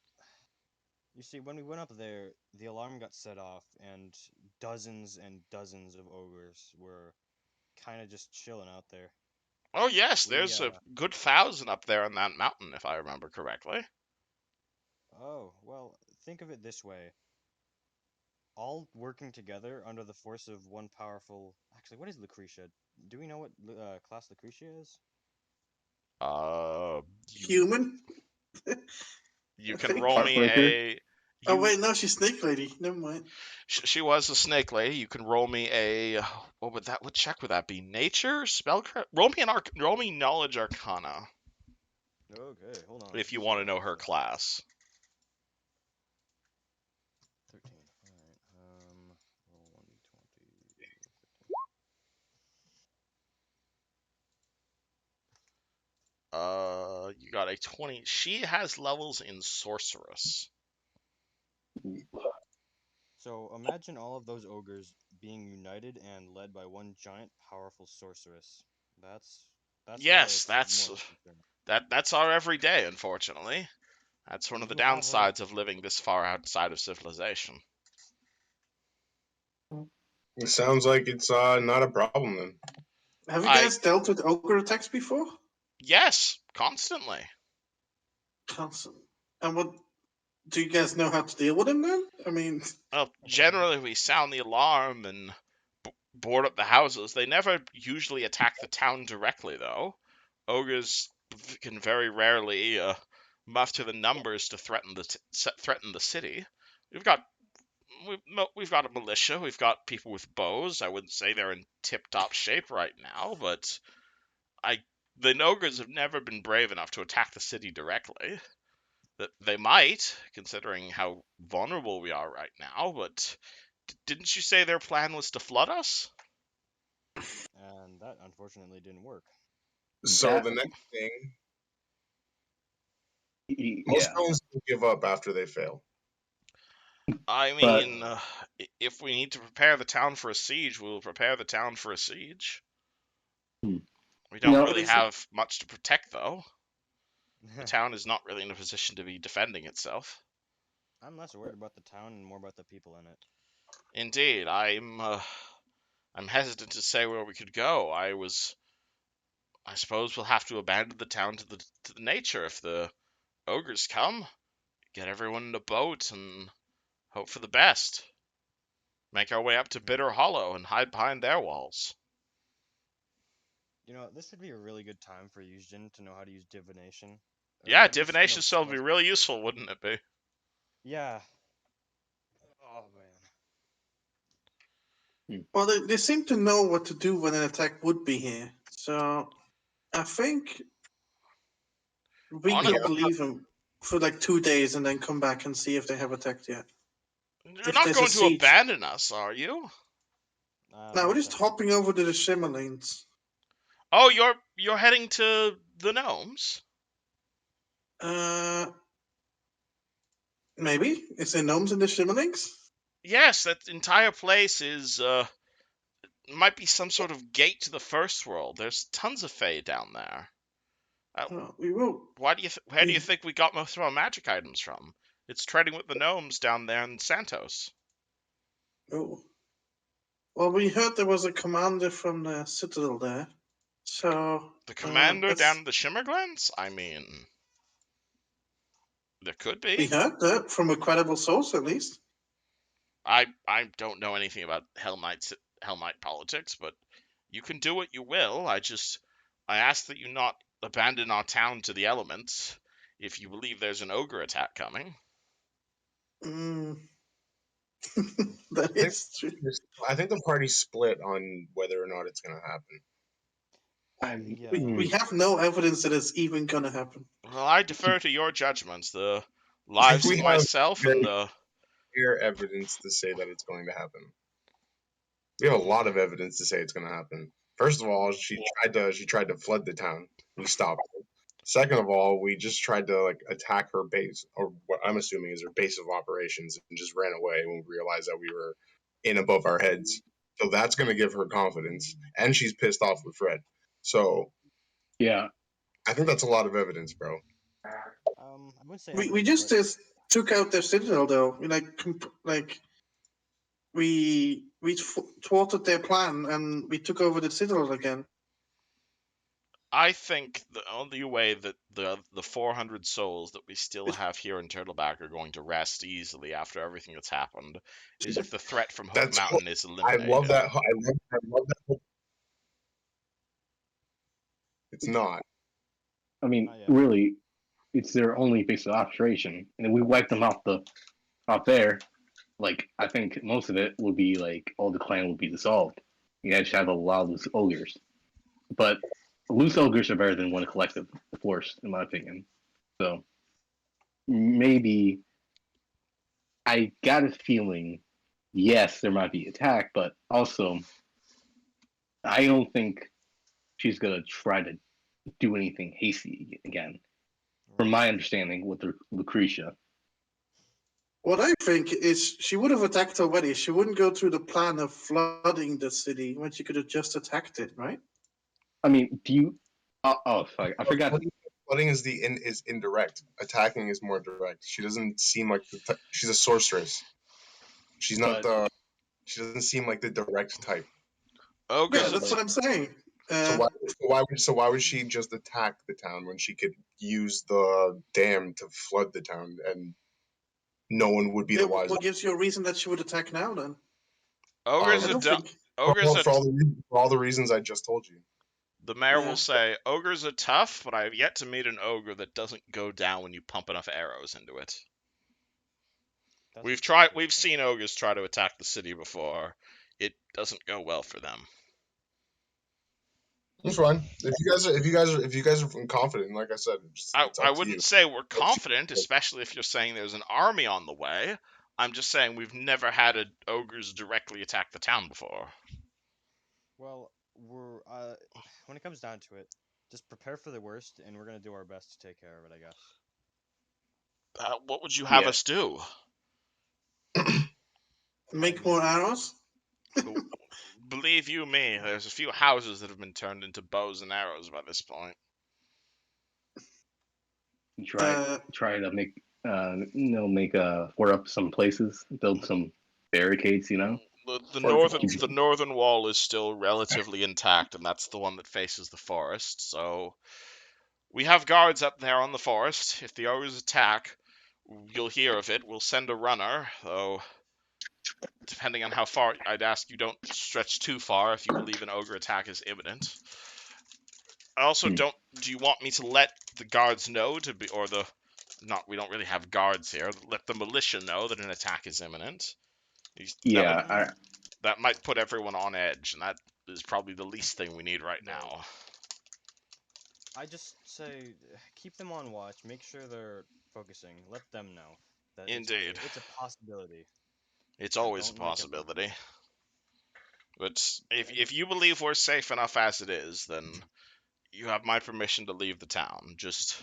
you see, when we went up there, the alarm got set off, and dozens of ogres were kind of just chilling out there. Oh yes, We there's a good 1,000 up there on that mountain, if I remember correctly. Oh, well, think of it this way. all working together under the force of one powerful. Actually, what is Lucretia? Do we know what class Lucretia is? Uh, you Human. you I can think. roll me Heartbreaker? a Oh you. wait, no, she's Snake Lady. Never mind. She was a snake lady. You can roll me a what check would that be? Nature spellcraft. Roll me knowledge arcana Okay, hold on. if you Sorry want to know about her that. class. 13. Alright, roll 1d20. You got a 20. She has levels in sorceress. So imagine all of those ogres being united and led by one giant, powerful sorceress. That's why Yes, it's more of a concern. that's our everyday. Unfortunately, that's one of the You have her. downsides of living this far outside of civilization. It sounds like it's not a problem then. Have you I guys dealt with ogre attacks before? yes, constantly. Constant. And what do you guys know how to deal with them then? I mean, Well, generally we sound the alarm and board up the houses. They never usually attack the town directly, though. Ogres can very rarely muster the numbers to threaten the city. We've got we've got a militia. We've got people with bows. I wouldn't say they're in tip-top shape right now, but I the ogres have never been brave enough to attack the city directly. That they might, considering how vulnerable we are right now. But didn't you say their plan was to flood us? And that unfortunately didn't work. So That- the next thing, most Yeah, villains will give up after they fail. I but mean, if we need to prepare the town for a siege, we'll prepare the town for a siege. Hmm. We don't No. but really is it, have much to protect, though. The town is not really in a position to be defending itself. I'm less worried about the town and more about the people in it. Indeed, I'm hesitant to say where we could go. I suppose we'll have to abandon the town to the nature if the ogres come. Get everyone in a boat and hope for the best. Make our way up to Bitter Hollow and hide behind their walls. You know, this would be a really good time for Yuzjin to know how to use divination. Or Yeah, at least know divination the still would be spells. really useful, wouldn't it be? Yeah. Oh man. well, they seem to know what to do when an attack would be here. So I think we On could leave them for like 2 days and then come back and see if they have attacked yet. You're If not there's a going to siege. abandon us, are you? Now we're Not just hopping over to the Shimmer Lanes. Oh, you're heading to the gnomes? Uh, maybe is there gnomes in the Shimmer Lanes? Yes, that entire place is might be some sort of gate to the first world. There's tons of fae down there. We will. Where do you think we got most of our magic items from? It's trading with the gnomes down there in Santos. Oh. Well, we heard there was a commander from the Citadel there. So The commander down it's in the Shimmerglands? I mean, there could we be. heard that from a credible source at least. I don't know anything about Hell Knight politics, but you can do what you will. I ask that you not abandon our town to the elements if you believe there's an ogre attack coming. Mm. That I think, is true. I think the party's split on whether or not it's going to happen. We have no evidence that it's even gonna happen. Well, I defer to your judgments. The I think lives we of have myself and the clear evidence to say that it's going to happen. We have a lot of evidence to say it's going to happen. First of all, she tried to flood the town. We stopped her. Second of all, we just tried to attack her base, or what I'm assuming is her base of operations, and just ran away when we realized that we were in above our heads. So that's going to give her confidence, and she's pissed off with Fred. So yeah. Uh, I think that's a lot of evidence, bro. I would say We evidence, just but took out their Citadel though. We thwarted their plan and we took over the Citadel again. I think the only way that the 400 souls that we still have here in Turtleback are going to rest easily after everything that's happened is if the threat from Hook That's Mountain is I eliminated. love that. I love that. It's not. I mean, Not yet. really, it's their only base of operation, and if we wipe them off there, like I think most of it would be like all the clan would be dissolved. You guys have a lot of loose ogres, but loose ogres are better than one collective force, in my opinion. So maybe I got a feeling, yes, there might be attack, but also I don't think she's gonna try to do anything hasty again. From my understanding with Lucretia. What I think is she would have attacked already. She wouldn't go through the plan of flooding the city when she could have just attacked it, right? I mean, do you? Oh, fuck! I forgot. Flooding is indirect. Attacking is more direct. She doesn't seem like she's a sorceress. She's not But She doesn't seem like the direct type. Yeah, Ogres, that's what I'm saying. So why would she just attack the town when she could use the dam to flood the town and no one would be Yeah, the wiser? what gives you a reason that she would attack now then? ogres I are don't dumb. think. Ogres are. For all the reasons I just told you. The mayor Yeah. will say, ogres are tough, but I have yet to meet an ogre that doesn't go down when you pump enough arrows into it. That's We've a good point. seen ogres try to attack the city before. It doesn't go well for them. It's fine. If you guys are confident, like I said, it's up I to you. wouldn't say we're confident, especially if you're saying there's an army on the way. I'm just saying we've never had ogres directly attack the town before. Well, we're when it comes down to it, just prepare for the worst, and we're gonna do our best to take care of it. I guess. What would you have Yeah. us do? Make more arrows? Believe you me, there's a few houses that have been turned into bows and arrows by this point. Try to make fort up some places, build some barricades. The northern wall is still relatively intact, and that's the one that faces the forest. So we have guards up there on the forest. If the ogres attack, you'll hear of it. We'll send a runner, though. Depending on how far, I'd ask you don't stretch too far if you believe an ogre attack is imminent. I also don't. Do you want me to let the guards know we don't really have guards here. Let the militia know that an attack is imminent. That might put everyone on edge, and that is probably the least thing we need right now. I just say keep them on watch. Make sure they're focusing. Let them know that Indeed. it's a possibility. It's always a possibility. But if you believe we're safe enough as it is, then you have my permission to leave the town. Just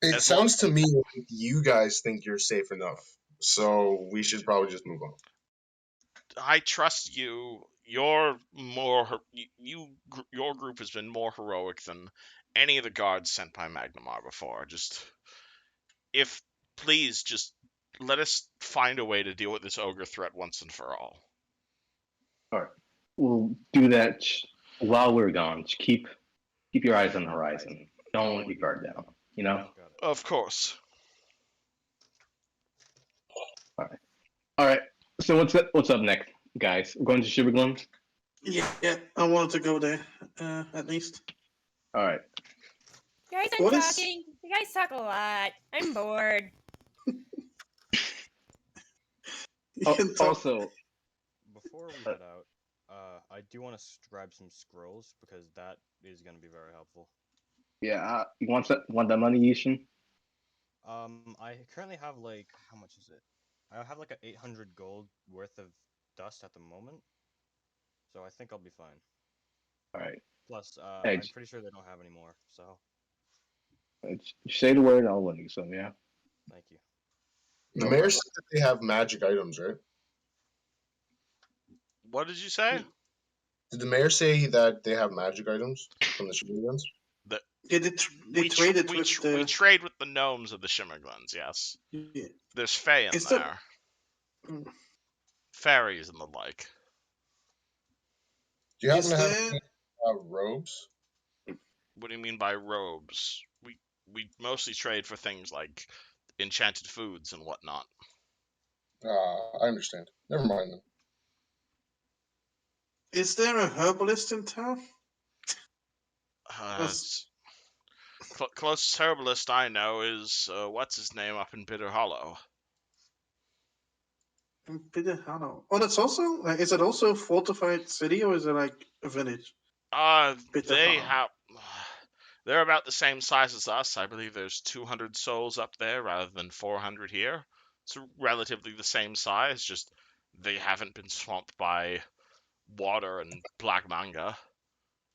It sounds to me like you guys think you're safe enough, so we should probably just move on. I trust you. Your group has been more heroic than any of the guards sent by Magnamar before. Please just let us find a way to deal with this ogre threat once and for all. All right, we'll do that while we're gone. Just keep your eyes on the horizon. Don't let your guard down. Of course. All right. So what's up next, guys? We're going to Shiverglen? Yeah, I wanted to go there, at least. All right. You guys are talking. You guys talk a lot. I'm bored. Also, before we head out, I do want to grab some scrolls because that is going to be very helpful. Yeah, you want that money, Yishin? I currently have how much is it? I have 800 gold worth of dust at the moment, so I think I'll be fine. All right. Plus, I'm pretty sure they don't have any more. So. Say the word, and I'll lend you some. Yeah. Thank you. The mayor said that they have magic items, right? What did you say? Did the mayor say that they have magic items from the Shimmerglens? They traded we trade with the gnomes of the Shimmerglens, yes. Yeah. There's Fae in there. Fairies and the like. Do you happen to have robes? What do you mean by robes? We mostly trade for things like enchanted foods and whatnot. I understand. Never mind then. Is there a herbalist in town? It's closest herbalist I know is what's his name up in Bitter Hollow. Bitter Hollow. Oh, that's also like. Is it also a fortified city or is it like a village? Bitter They Hollow. have. They're about the same size as us. I believe there's 200 souls up there rather than 400 here. It's relatively the same size, just they haven't been swamped by water and black manga.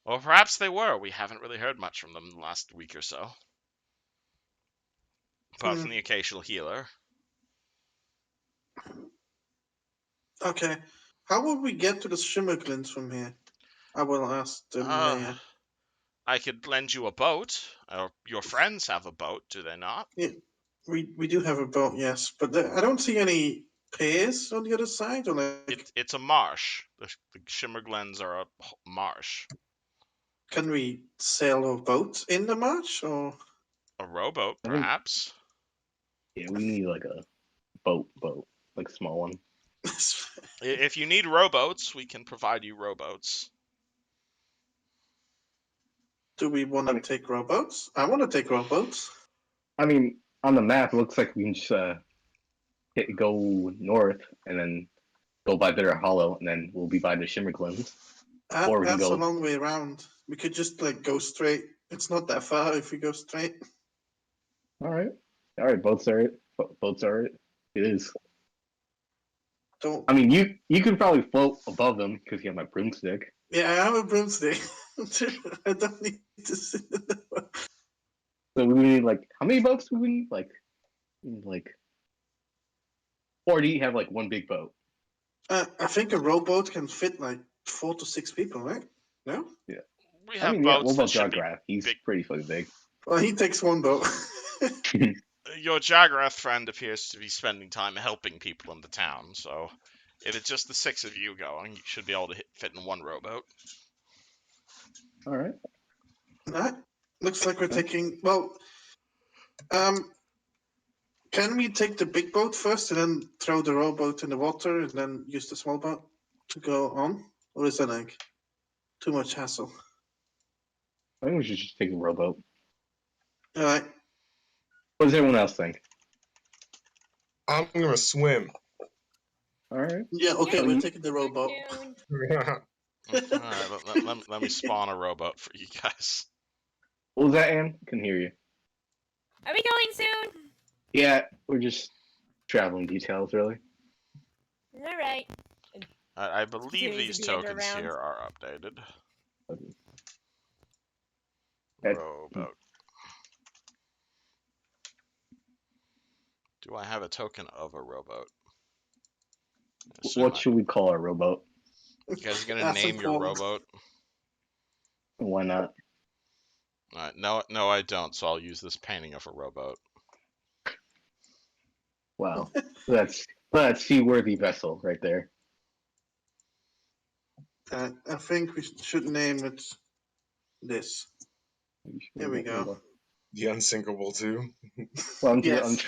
Or perhaps they were. We haven't really heard much from them in the last week or so. Apart Hmm. from the occasional healer. Okay. How will we get to the Shimmerglins from here? I will ask the mayor. I could lend you a boat. Your friends have a boat, do they not? Yeah, we do have a boat, yes, but I don't see any piers on the other side. Or like, It's a marsh. The Shimmer Glens are a marsh. can we sail our boat in the marsh? Or A rowboat, I think perhaps. yeah, we need like a boat, like a small one. If you need rowboats, we can provide you rowboats. do we want to take rowboats? I want to take rowboats. I mean, on the map, it looks like we can just go north and then go by Bitter Hollow, and then we'll be by the Shimmer Glens. Or we can That's go- a long way around. We could just like go straight. It's not that far if we go straight. All right. Boats are it. Boats are it. It is. Don't. I mean, you can probably float above them because you have my broomstick. Yeah, I have a broomstick. I don't need to sit in the boat. So we need like how many boats do we need? Like, or do you have like one big boat? I think a rowboat can fit like 4 to 6 people, right? No. Yeah. We I have mean, yeah. What boats that about should be Jograph? He's big. pretty fucking big. Well, he takes one boat. Your Jagrath friend appears to be spending time helping people in the town, so if it's just the 6 of you going, you should be able to fit in one rowboat. All right. Right. Looks like we're taking. Well, can we take the big boat first and then throw the rowboat in the water and then use the small boat to go on, or is that like too much hassle? I think we should just take a rowboat. All right. What does everyone else think? I'm gonna swim. All right. Yeah. Okay, Yeah, we're we- taking the rowboat. Alright, let me spawn a rowboat for you guys. What was that, Anne? Couldn't hear you. Are we going soon? Yeah, we're just traveling details, really. All right. I believe Continues these to be under tokens rounds. here are updated. Okay. Rowboat. Do I have a token of a rowboat? I assume What should we call our rowboat? you guys are gonna That's name your important. rowboat? Why not? Alright, no, I don't. So I'll use this painting of a rowboat. Wow, that's seaworthy vessel right there. I think we should name it this. Here we go. The unsinkable too. On to Yes.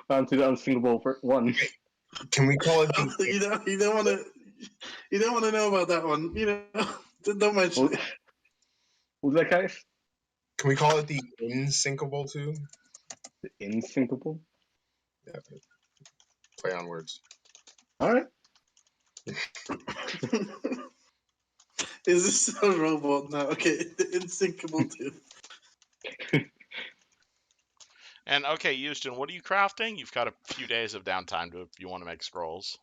on to the unsinkable one. Can we call it the You don't want to know about that one. Don't mention What it. was that, guys? Can we call it the insinkable too? The insinkable. Yeah. Play on words. All right. Is this a robot now? Okay, the insinkable too. And okay, Houston, what are you crafting? You've got a few days of downtime if you want to make scrolls.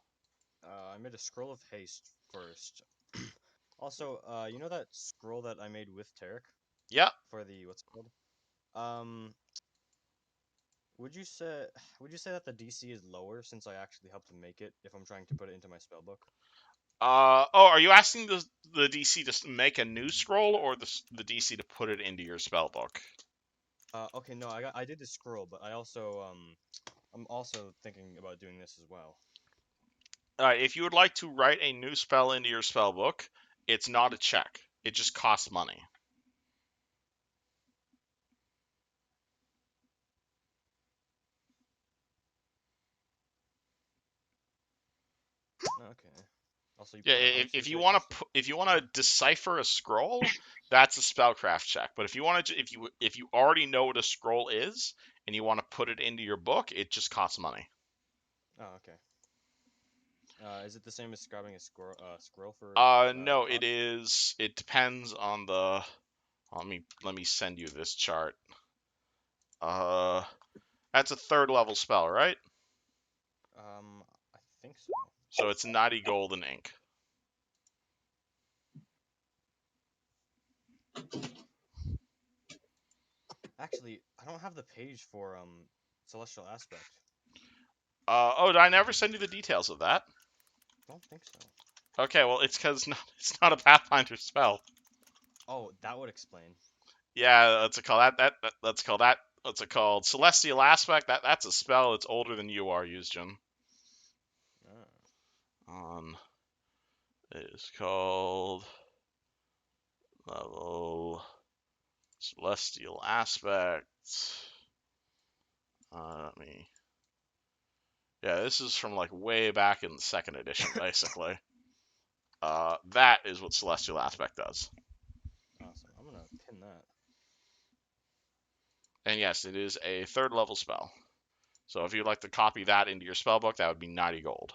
I made a scroll of haste first. Also, you know that scroll that I made with Tarek Yeah. for the what's it called? Would you say that the DC is lower since I actually helped him make it if I'm trying to put it into my spellbook? Are you asking the DC to make a new scroll or the DC to put it into your spellbook? Okay, no, I did the scroll, but I'm also thinking about doing this as well. If you would like to write a new spell into your spellbook, it's not a check. It just costs money. Okay. Also, you Yeah, put how much if did you say it want cost? to if you want to decipher a scroll, that's a spellcraft check. But if you want to if you already know what a scroll is and you want to put it into your book, it just costs money. Oh, okay. Is it the same as grabbing a scroll for No, it cost? is. It depends on the. Let me send you this chart. Uh, that's a third level spell, right? I think so. So it's 90 gold in ink. Actually, I don't have the page for celestial aspect. Oh, did I never send you the details of that? Don't think so. Okay, well, it's because it's not a Pathfinder spell. Oh, that would explain. Yeah, that's called that's called that. What's it called? Celestial aspect. That's a spell that's older than you are, Usjin. It is called level celestial aspect. Let me. Yeah, this is from like way back in the second edition, basically. That is what celestial aspect does. Awesome. I'm gonna pin that. And yes, it is a third level spell. So if you'd like to copy that into your spellbook, that would be 90 gold.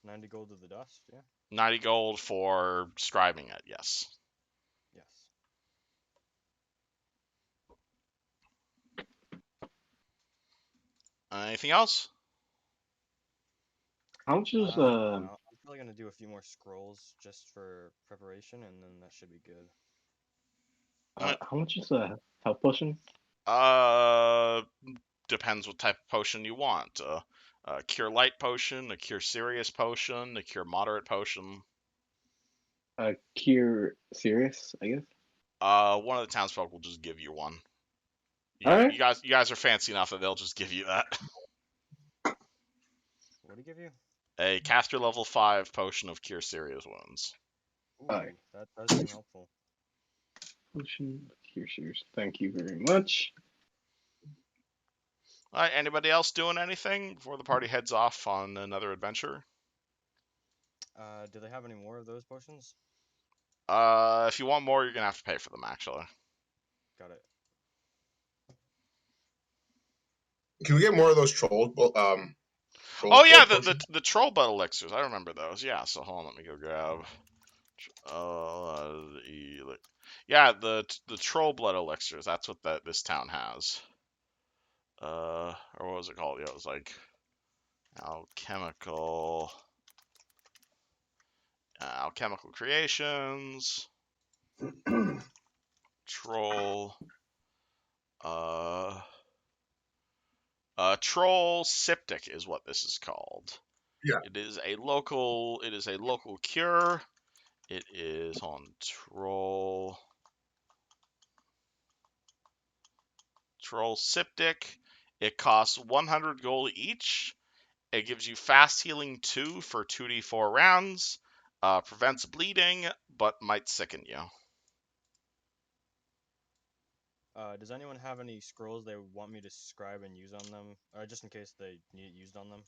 90 gold to the dust. Yeah. 90 gold for scribing it, yes. Yes. Anything else? How much is No, I'm probably gonna do a few more scrolls just for preparation, and then that should be good. how much is a health potion? Uh, depends what type of potion you want. A cure light potion, a cure serious potion, a cure moderate potion. Cure serious, I guess. One of the townsfolk will just give you one. All right. You guys are fancy enough that they'll just give you that. What do you give you? A caster level 5 potion of cure serious wounds. Ooh, Alright. that does seem helpful. Potion cure serious. Thank you very much. All right, anybody else doing anything before the party heads off on another adventure? Do they have any more of those potions? If you want more, you're gonna have to pay for them, actually. Got it. Can we get more of those troll Oh yeah, blood potions? the troll blood elixirs. I remember those. Yeah. So hold on, let me go grab. Yeah, the troll blood elixirs. That's what this town has. Or what was it called? Yeah, it was like alchemical creations. Troll. Uh. Troll Septic is what this is called. Yeah. It is a local cure. It is on Troll Septic. It costs 100 gold each. It gives you fast healing 2 for 2d4 rounds. Prevents bleeding, but might sicken you. Does anyone have any scrolls they want me to scribe and use on them, just in case they need it used on them?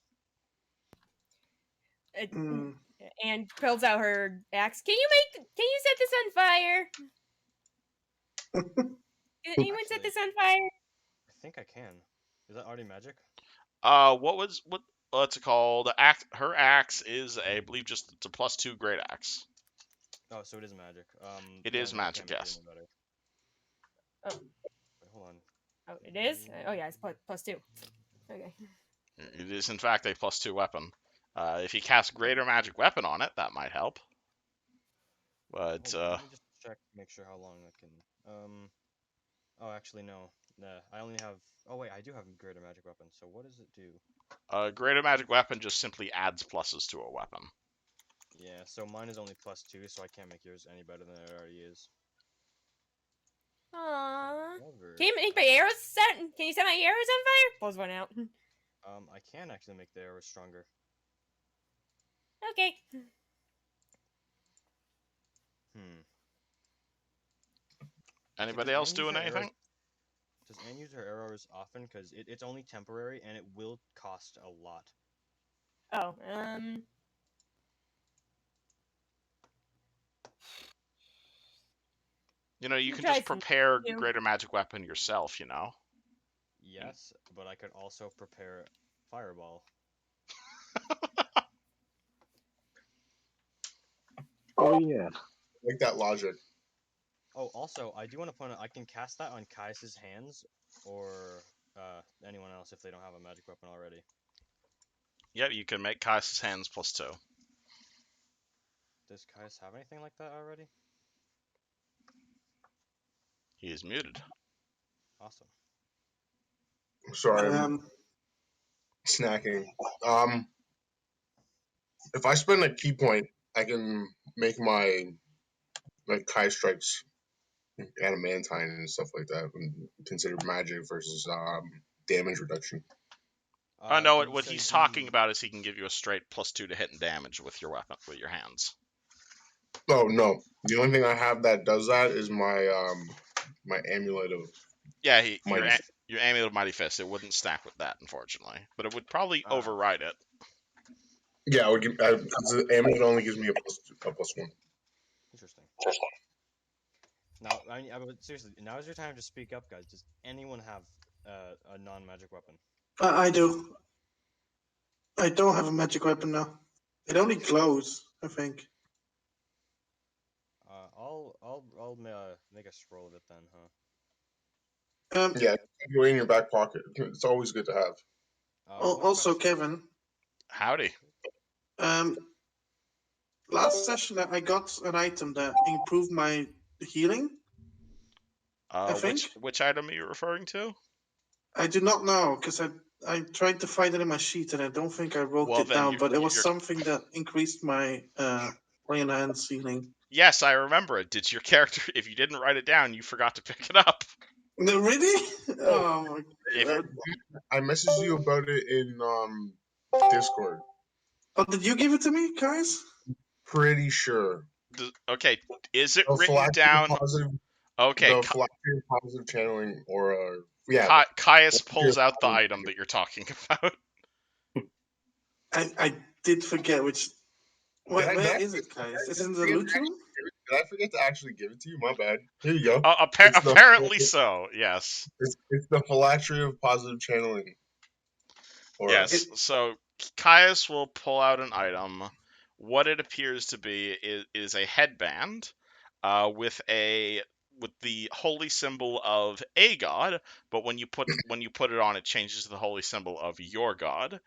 And pulls out her axe. Can you set this on fire? Can anyone set Actually, this on fire? I think I can. Is that already magic? What's it called? Her axe is I believe just it's a +2 great axe. Oh, so it is magic. It Then is I magic, can't make it yes. any better. Oh. Wait, hold on. Oh, it is? Oh yeah, it's +2. Okay. It is in fact a +2 weapon. If you cast greater magic weapon on it, that might help. But Hold on, let me just check, make sure how long I can. Oh, actually no. Nah, I only have. Oh wait, I do have greater magic weapon. So what does it do? greater magic weapon just simply adds pluses to a weapon. Yeah, so mine is only +2, so I can't make yours any better than it already is. Aww. However, Can you make my arrows set? Can you set my arrows on fire? Pulls one out. I can actually make the arrows stronger. Okay. Hmm. Anybody else doing anything? Does Anne use her arrows often? Because it's only temporary and it will cost a lot. Oh, You know, you You can try just some prepare new. greater magic weapon yourself. You know. Yes, but I could also prepare fireball. Oh yeah. Like that logic. Oh, also, I do want to point out I can cast that on Caius's hands or anyone else if they don't have a magic weapon already. Yep, you can make Kai's hands +2. Does Caius have anything like that already? He is muted. Awesome. Sorry, I'm snacking. If I spend a key point, I can make my Kai strikes adamantine and stuff like that, and considered magic versus damage reduction. No, Did you what say he's he- talking about is he can give you a straight +2 to hit and damage with your weapon, with your hands. Oh no, the only thing I have that does that is my my amulet of Yeah, mighty. your amulet of mighty fist. It wouldn't stack with that, unfortunately, but it would probably Ah. override it. Yeah, I would give because the amulet only gives me a +1. Interesting. Now, but seriously, now is your time to speak up, guys. Does anyone have a non-magic weapon? I do. I don't have a magic weapon now. It only glows, I think. I'll make a scroll of it then, huh? Yeah, you're in your back pocket. It's always good to have. One Also, question. Kevin, Howdy. last session I got an item that improved my healing. I think. Which item are you referring to? I do not know because I tried to find it in my sheet and I don't think I wrote Well, it then down. But it was you're- something that increased my lay on hands healing. Yes, I remember it. Did your character? If you didn't write it down, you forgot to pick it up. No, really? Oh my If- god! I messaged you about it in Discord. Oh, did you give it to me, guys? Pretty sure. Okay, is it The written phylactery down? positive, Okay, the phylactery positive channeling, or yeah. Caius pulls out the item that you're talking about. I did forget which. Where Did I is it, guys? Is it in the loot room? Did I forget to actually give it to you? My bad. Here you go. Apparently so. Yes. It's the phylactery of positive channeling. Yes. So Caius will pull out an item. What it appears to be is a headband with the holy symbol of a god, but when you put it on, it changes to the holy symbol of your god.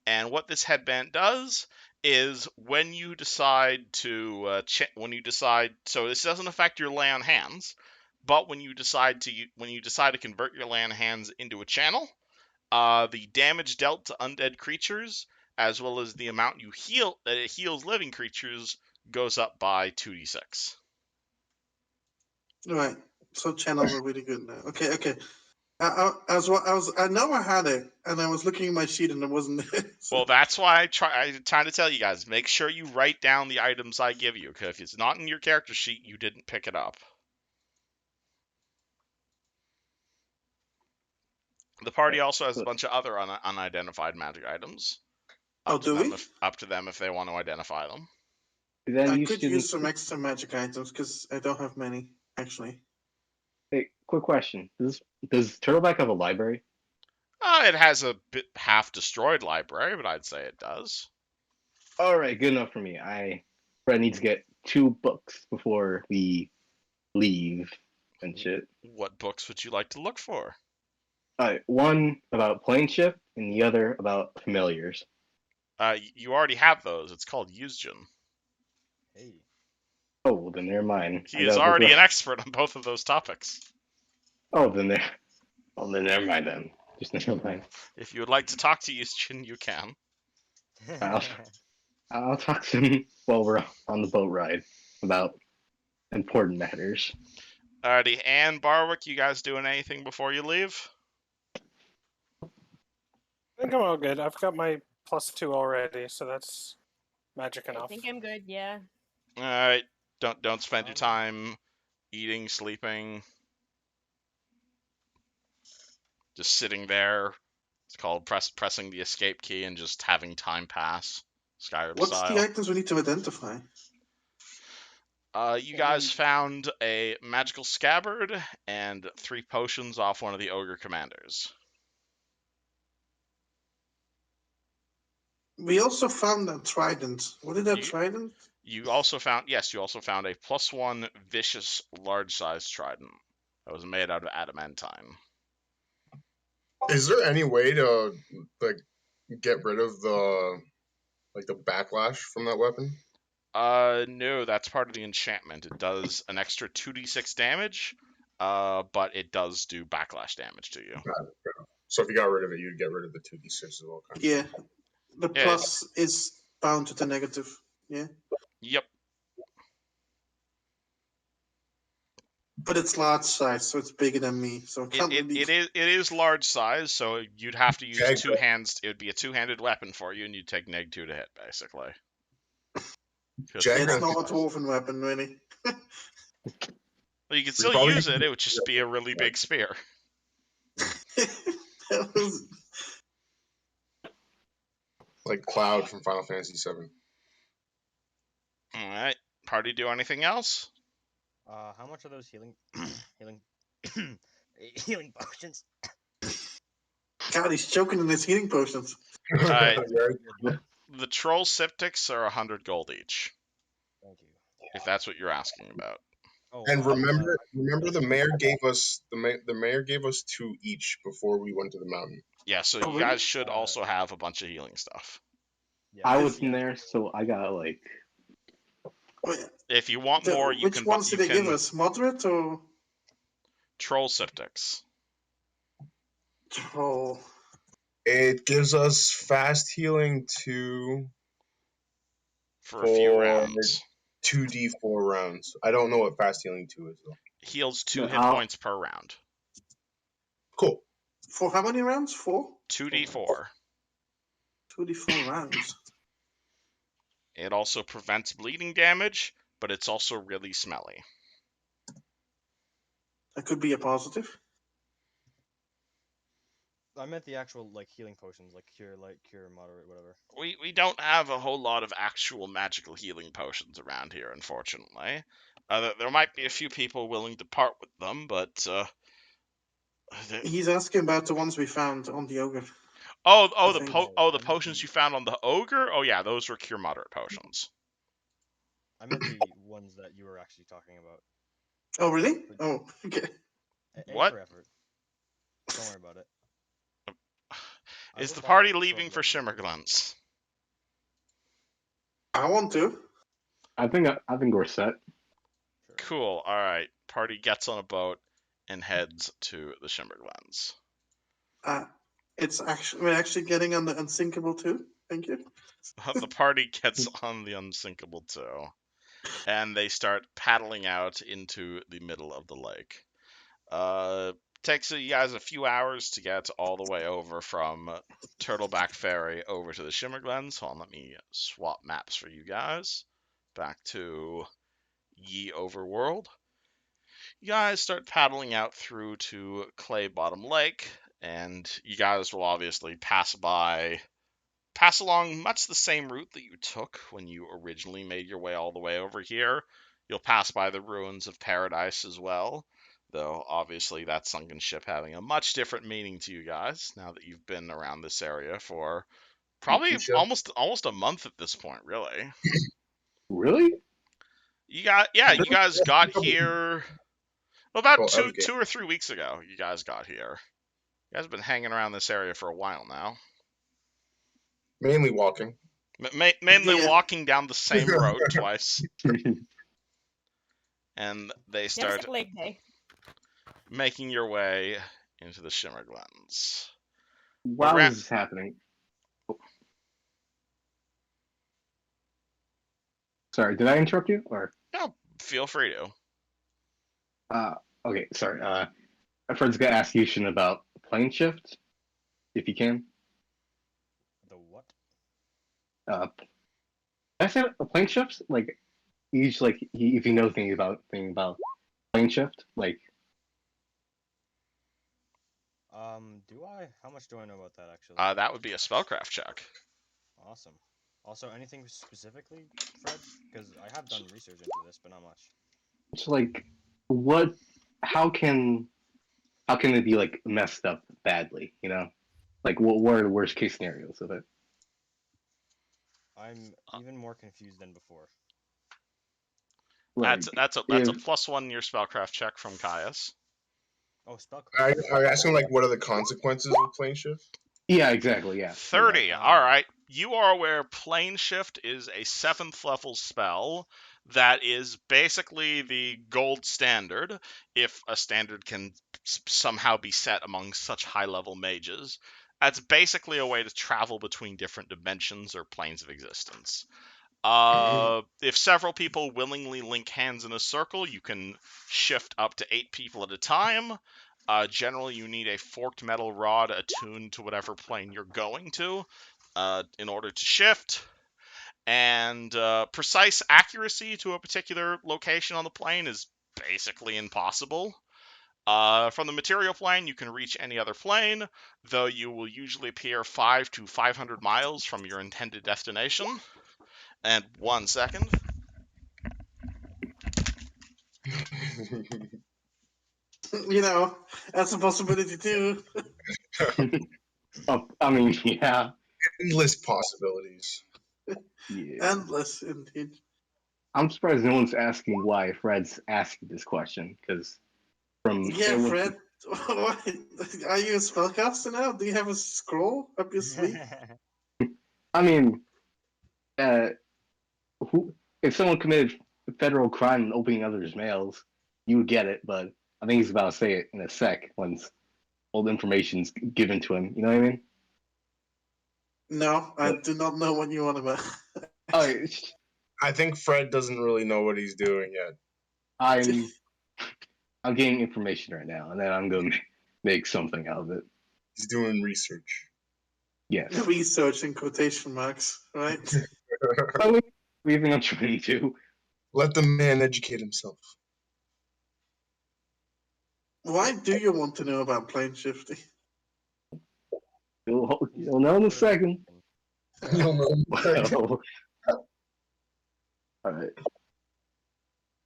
And what this headband does is when you decide to so this doesn't affect your lay on hands, but when you decide to convert your lay on hands into a channel, the damage dealt to undead creatures, as well as the amount that it heals living creatures, goes up by 2d6. Right. So channels are really good now. Okay. I know I had it, and I was looking at my sheet, and it wasn't there. So. Well, that's why I'm trying to tell you guys, make sure you write down the items I give you, because if it's not in your character sheet, you didn't pick it up. The party also has a bunch of other unidentified magic items. Oh, do we? Up to them if they want to identify them. Then I you could shouldn't. use some extra magic items because I don't have many actually. Hey, quick question: Does Turtleback have a library? It has a bit half-destroyed library, but I'd say it does. All right, good enough for me. Fred needs to get 2 books before we leave and shit. What books would you like to look for? One about Planeship and the other about familiars. You already have those. It's called Usjin. Hey. Oh, well, then never mind. He is already an expert on both of those topics. Oh, then never mind then. Just never mind. If you would like to talk to Usjin, you can. I'll talk to him while we're on the boat ride about important matters. Alrighty, and Barwick, you guys doing anything before you leave? I think I'm all good. I've got my +2 already, so that's magic enough. I think I'm good. Yeah. All right. Don't spend your time eating, sleeping, just sitting there, It's called pressing the escape key and just having time pass, Skyrim What's the style. items we need to identify? You guys found a magical scabbard and 3 potions off one of the ogre commanders. We also found that trident. What is that trident? You also found a +1 vicious large-sized trident that was made out of adamantine. Is there any way to like get rid of the backlash from that weapon? No, that's part of the enchantment. It does an extra 2d6 damage, but it does do backlash damage to you. So if you got rid of it, you'd get rid of the 2d6 as well. Kind of. Yeah. The plus is bound to the negative. Yeah. Yep. But it's large size, so it's bigger than me. So it is large size, so you'd have to use 2 hands. It would be a 2-handed weapon for you, and you'd take -2 to hit, basically. Yeah, it's not a dwarven weapon, really. Well, you could still use it. It would just be a really big spear. Like Cloud from Final Fantasy VII. All right, party. Do anything else? How much are those healing potions? God, he's choking in his healing potions. All right. The troll septics are 100 gold each. Thank you. If that's what you're asking about. Oh, And remember, the mayor gave us the mayor gave us 2 each before we went to the mountain. Yeah, so you guys should also have a bunch of healing stuff. Yeah, I was in there, so I got like. If you want more, you can. Which ones did they give us? Moderate or troll septics? Troll. It gives us fast healing for a few rounds. 2d4 rounds. I don't know what fast healing 2 is though. Heals 2 hit points per round. Cool. For how many rounds? 4? 2d4. 2d4 rounds. It also prevents bleeding damage, but it's also really smelly. That could be a positive. I meant the actual healing potions, like cure, light, cure, moderate, whatever. We don't have a whole lot of actual magical healing potions around here, unfortunately. There might be a few people willing to part with them, but he's asking about the ones we found on the ogre. The potions you found on the ogre? Oh yeah, those were cure moderate potions. I meant the ones that you were actually talking about. Oh really? Oh, okay. What? For effort. Don't worry about it. Is the party leaving for Shimmerglands? I want to. I think we're set. Cool. All right. Party gets on a boat and heads to the Shimmerglands. We're actually getting on the Unsinkable too. Thank you. The party gets on the Unsinkable too, and they start paddling out into the middle of the lake. Takes you guys a few hours to get all the way over from Turtleback Ferry over to the Shimmerglands. Hold on, let me swap maps for you guys. Back to Ye Overworld. You guys start paddling out through to Clay Bottom Lake, and you guys will obviously pass along much the same route that you took when you originally made your way all the way over here. You'll pass by the ruins of Paradise as well, though obviously that sunken ship having a much different meaning to you guys now that you've been around this area for probably almost a month at this point, really. Really? You guys got here about 2 or 3 weeks ago. You guys got here. You guys have been hanging around this area for a while now. Mainly walking. Mainly walking down the same road twice. And they start making your way into the Shimmerglands. While this is happening. Sorry, did I interrupt you? Or no, feel free to. Okay, sorry. Fred's gonna ask Yushin about plane shift, if you can. The what? I said plane shifts, like each if you know anything about plane shift, like. Do I? How much do I know about that actually? That would be a spellcraft check. Awesome. Also, anything specifically, Fred? Because I have done research into this, but not much. It's like, what? How can it be like messed up badly? You know, like what are the worst case scenarios of it? I'm even more confused than before. That's Like, that's a if +1 in your spellcraft check from Caius. Oh, spellcraft. Are you asking like what are the consequences of plane shift? yeah, exactly, yeah. 30. Um, All right. You are aware Plane Shift is a 7th level spell that is basically the gold standard if a standard can somehow be set among such high level mages. That's basically a way to travel between different dimensions or planes of existence. If several people willingly link hands in a circle, you can shift up to 8 people at a time. Generally, you need a forked metal rod attuned to whatever plane you're going to in order to shift. And precise accuracy to a particular location on the plane is basically impossible. From the material plane, you can reach any other plane, though you will usually appear 5 to 500 miles from your intended destination. And 1 second. You know, that's a possibility too. I mean, yeah, Endless possibilities. yeah. Endless, indeed. I'm surprised no one's asking why Fred's asking this question because from Yeah, it Fred. What? Are you a spellcaster now? Do you have a scroll up your sleeve? I mean, uh, who if someone committed federal crime and opening others' mails, you would get it. But I think he's about to say it in a sec once all the information's given to him. You know what I mean? No, I But do not know what you want about. oh, I think Fred doesn't really know what he's doing yet. I'm I'm getting information right now, and then I'm going to make something out of it. He's doing research. Yes. Research in quotation marks, right? But we think I'm trying to. Let the man educate himself. Why do you want to know about plane shifting? You'll know in a second. You'll know. Well, all right.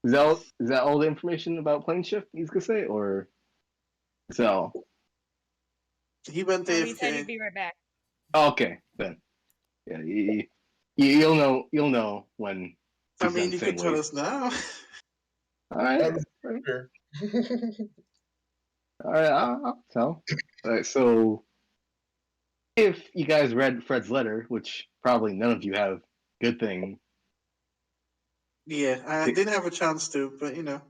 Is that all the information about plane shift he's gonna say, or is that all? He went No, he said he'd AFK. be right back. Oh, okay, then. Yeah, you'll know. You'll know when I he's mean, done you saying could tell wait. us now. All right, That was all right, fair. all right. I'll tell. All right. So, if you guys read Fred's letter, which probably none of you have, good thing. Yeah, I didn't have a chance to, but you know.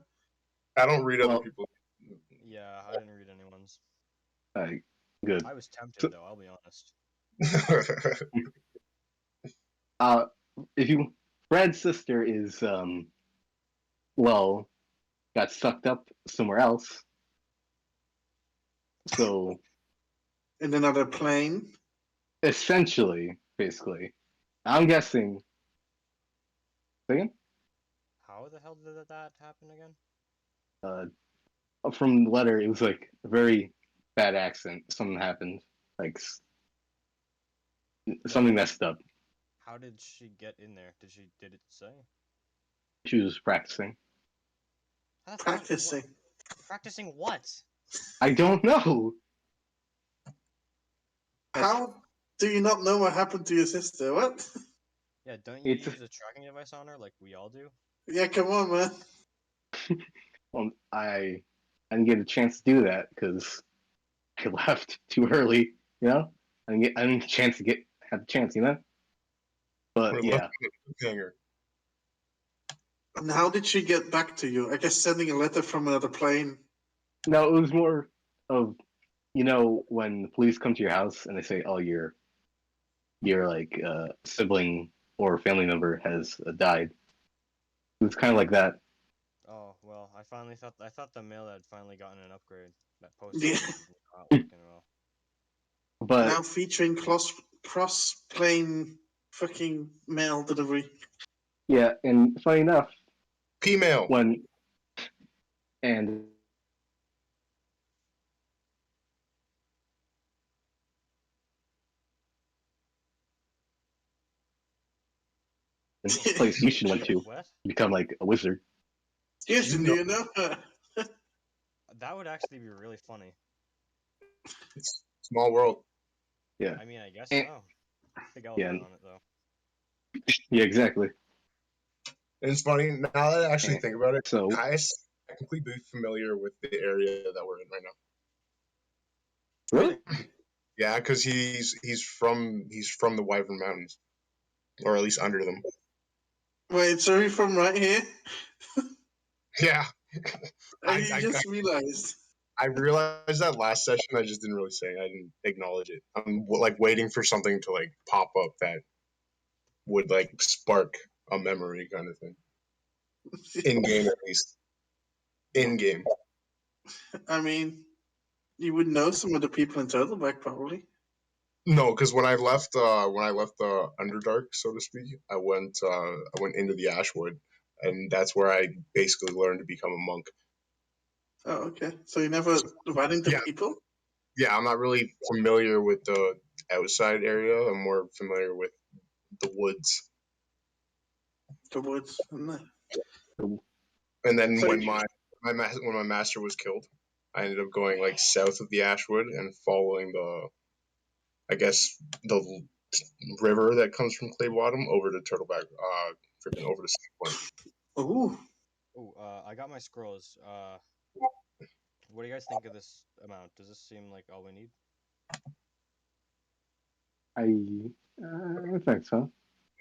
I don't read other Well, people. Yeah, I didn't read anyone's. good. I was tempted So, though. I'll be honest. uh, if you Fred's sister is well got sucked up somewhere else. So In another plane. essentially, basically, I'm guessing. Again, How the hell did that happen again? from the letter, it was like a very bad accident. Something happened, like something messed up. How did she get in there? Did it say? She was practicing. That's not- Practicing. practicing what? I don't know. How do you not know what happened to your sister? What? Yeah, don't you It's use a tracking device on her like we all do? Yeah, come on, man. I didn't get a chance to do that because I left too early. You know, I didn't get a chance to have the chance. You know, but We're yeah. looking at the cliffhanger. And how did she get back to you? I guess sending a letter from another plane. No, it was more of when the police come to your house and they say, "Oh, your like sibling or family member has died." It was kind of like that. Oh well, I thought the mail had finally gotten an upgrade. That post Yeah. office was not working well. But Now featuring cross plane fucking mail delivery. yeah, and funny enough, P-mail. when and place you should went to What? become like a wizard. Houston, do you know? That would actually be really funny. It's small world. Yeah, I mean, I guess And- so. Big elephant yeah, on it though. yeah, exactly. And it's funny now that I actually Yeah. think about it. So Kai's technically familiar with the area that we're in right now. really, Yeah, because he's from the Wyvern Mountains, or at least under them. Wait, so you're from right here? Yeah, I, I just realized. I realized that last session. I just didn't really say. I didn't acknowledge it. I'm like waiting for something to like pop up that would like spark a memory kind of thing. In game, at least. In game. I mean, you would know some of the people in Turtleback probably. No, because when I left Underdark, so to speak, I went into the Ashwood, and that's where I basically learned to become a monk. Oh, okay. So you never ran into Yeah. people? Yeah, I'm not really familiar with the outside area. I'm more familiar with the woods. The woods. And then So when you- my master was killed, I ended up going like south of the Ashwood and following the river that comes from Clay Bottom over to Turtleback, freaking over to Sea Point. Ooh. Ooh, I got my scrolls. What do you guys think of this amount? Does this seem like all we need? I think so.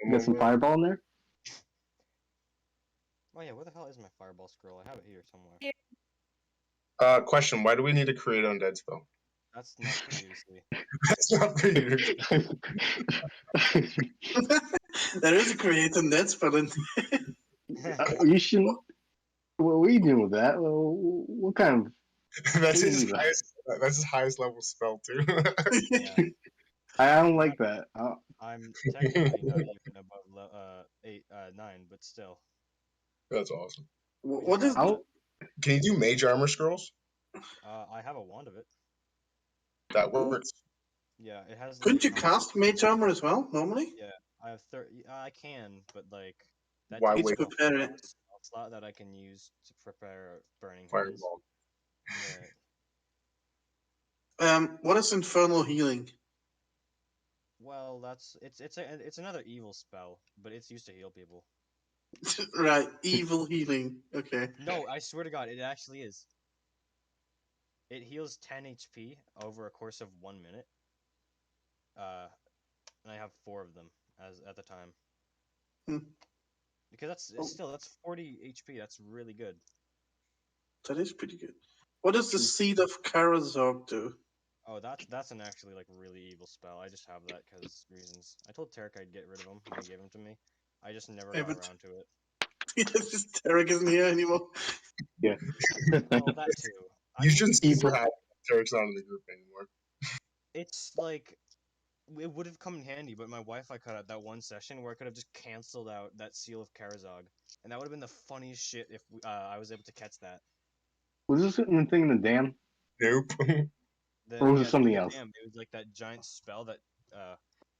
You got some fireball in there. Oh yeah, where the hell is my fireball scroll? I have it here somewhere. Question: why do we need to create undead spell? That's not for you to see. That's not for you. There is a creator net spell in. You shouldn't. What are we doing with that? Well, what kind of? That's What his is that? highest. That's his highest level spell too. Yeah, I don't like that. I'm technically not even above 9, but still. That's awesome. What is? I'll, Can you do mage armor scrolls? I have a wand of it. That works. Yeah, it has. Couldn't like, you cast mage armor as well normally? Yeah, I have 30. I can, but like that Why takes wait? up Prepare a it. spell slot that I can use to prepare burning hands. Fireball. Right. What is infernal healing? Well, it's another evil spell, but it's used to heal people. Right, evil healing. Okay. No, I swear to God, it actually is. It heals 10 HP over a course of 1 minute. And I have 4 of them as at the time. Hmm. Because that's 40 HP. That's really good. That is pretty good. What does the seed of Karazog do? Oh, that's an actually like really evil spell. I just have that because reasons. I told Tarek I'd get rid of him when he gave him to me. I just never Yeah, got but- around to it. Just Tarek isn't here anymore. yeah. Well, that too. I You mean, shouldn't see that. Tarek's not in the group anymore. it's like it would have come in handy, but my Wi-Fi cut out that one session where I could have just canceled out that seal of Karazog, and that would have been the funniest shit if I was able to catch that. Was this in the thing in the dam? Nope. Or was it The something thing with else? Damn, it was like that giant spell that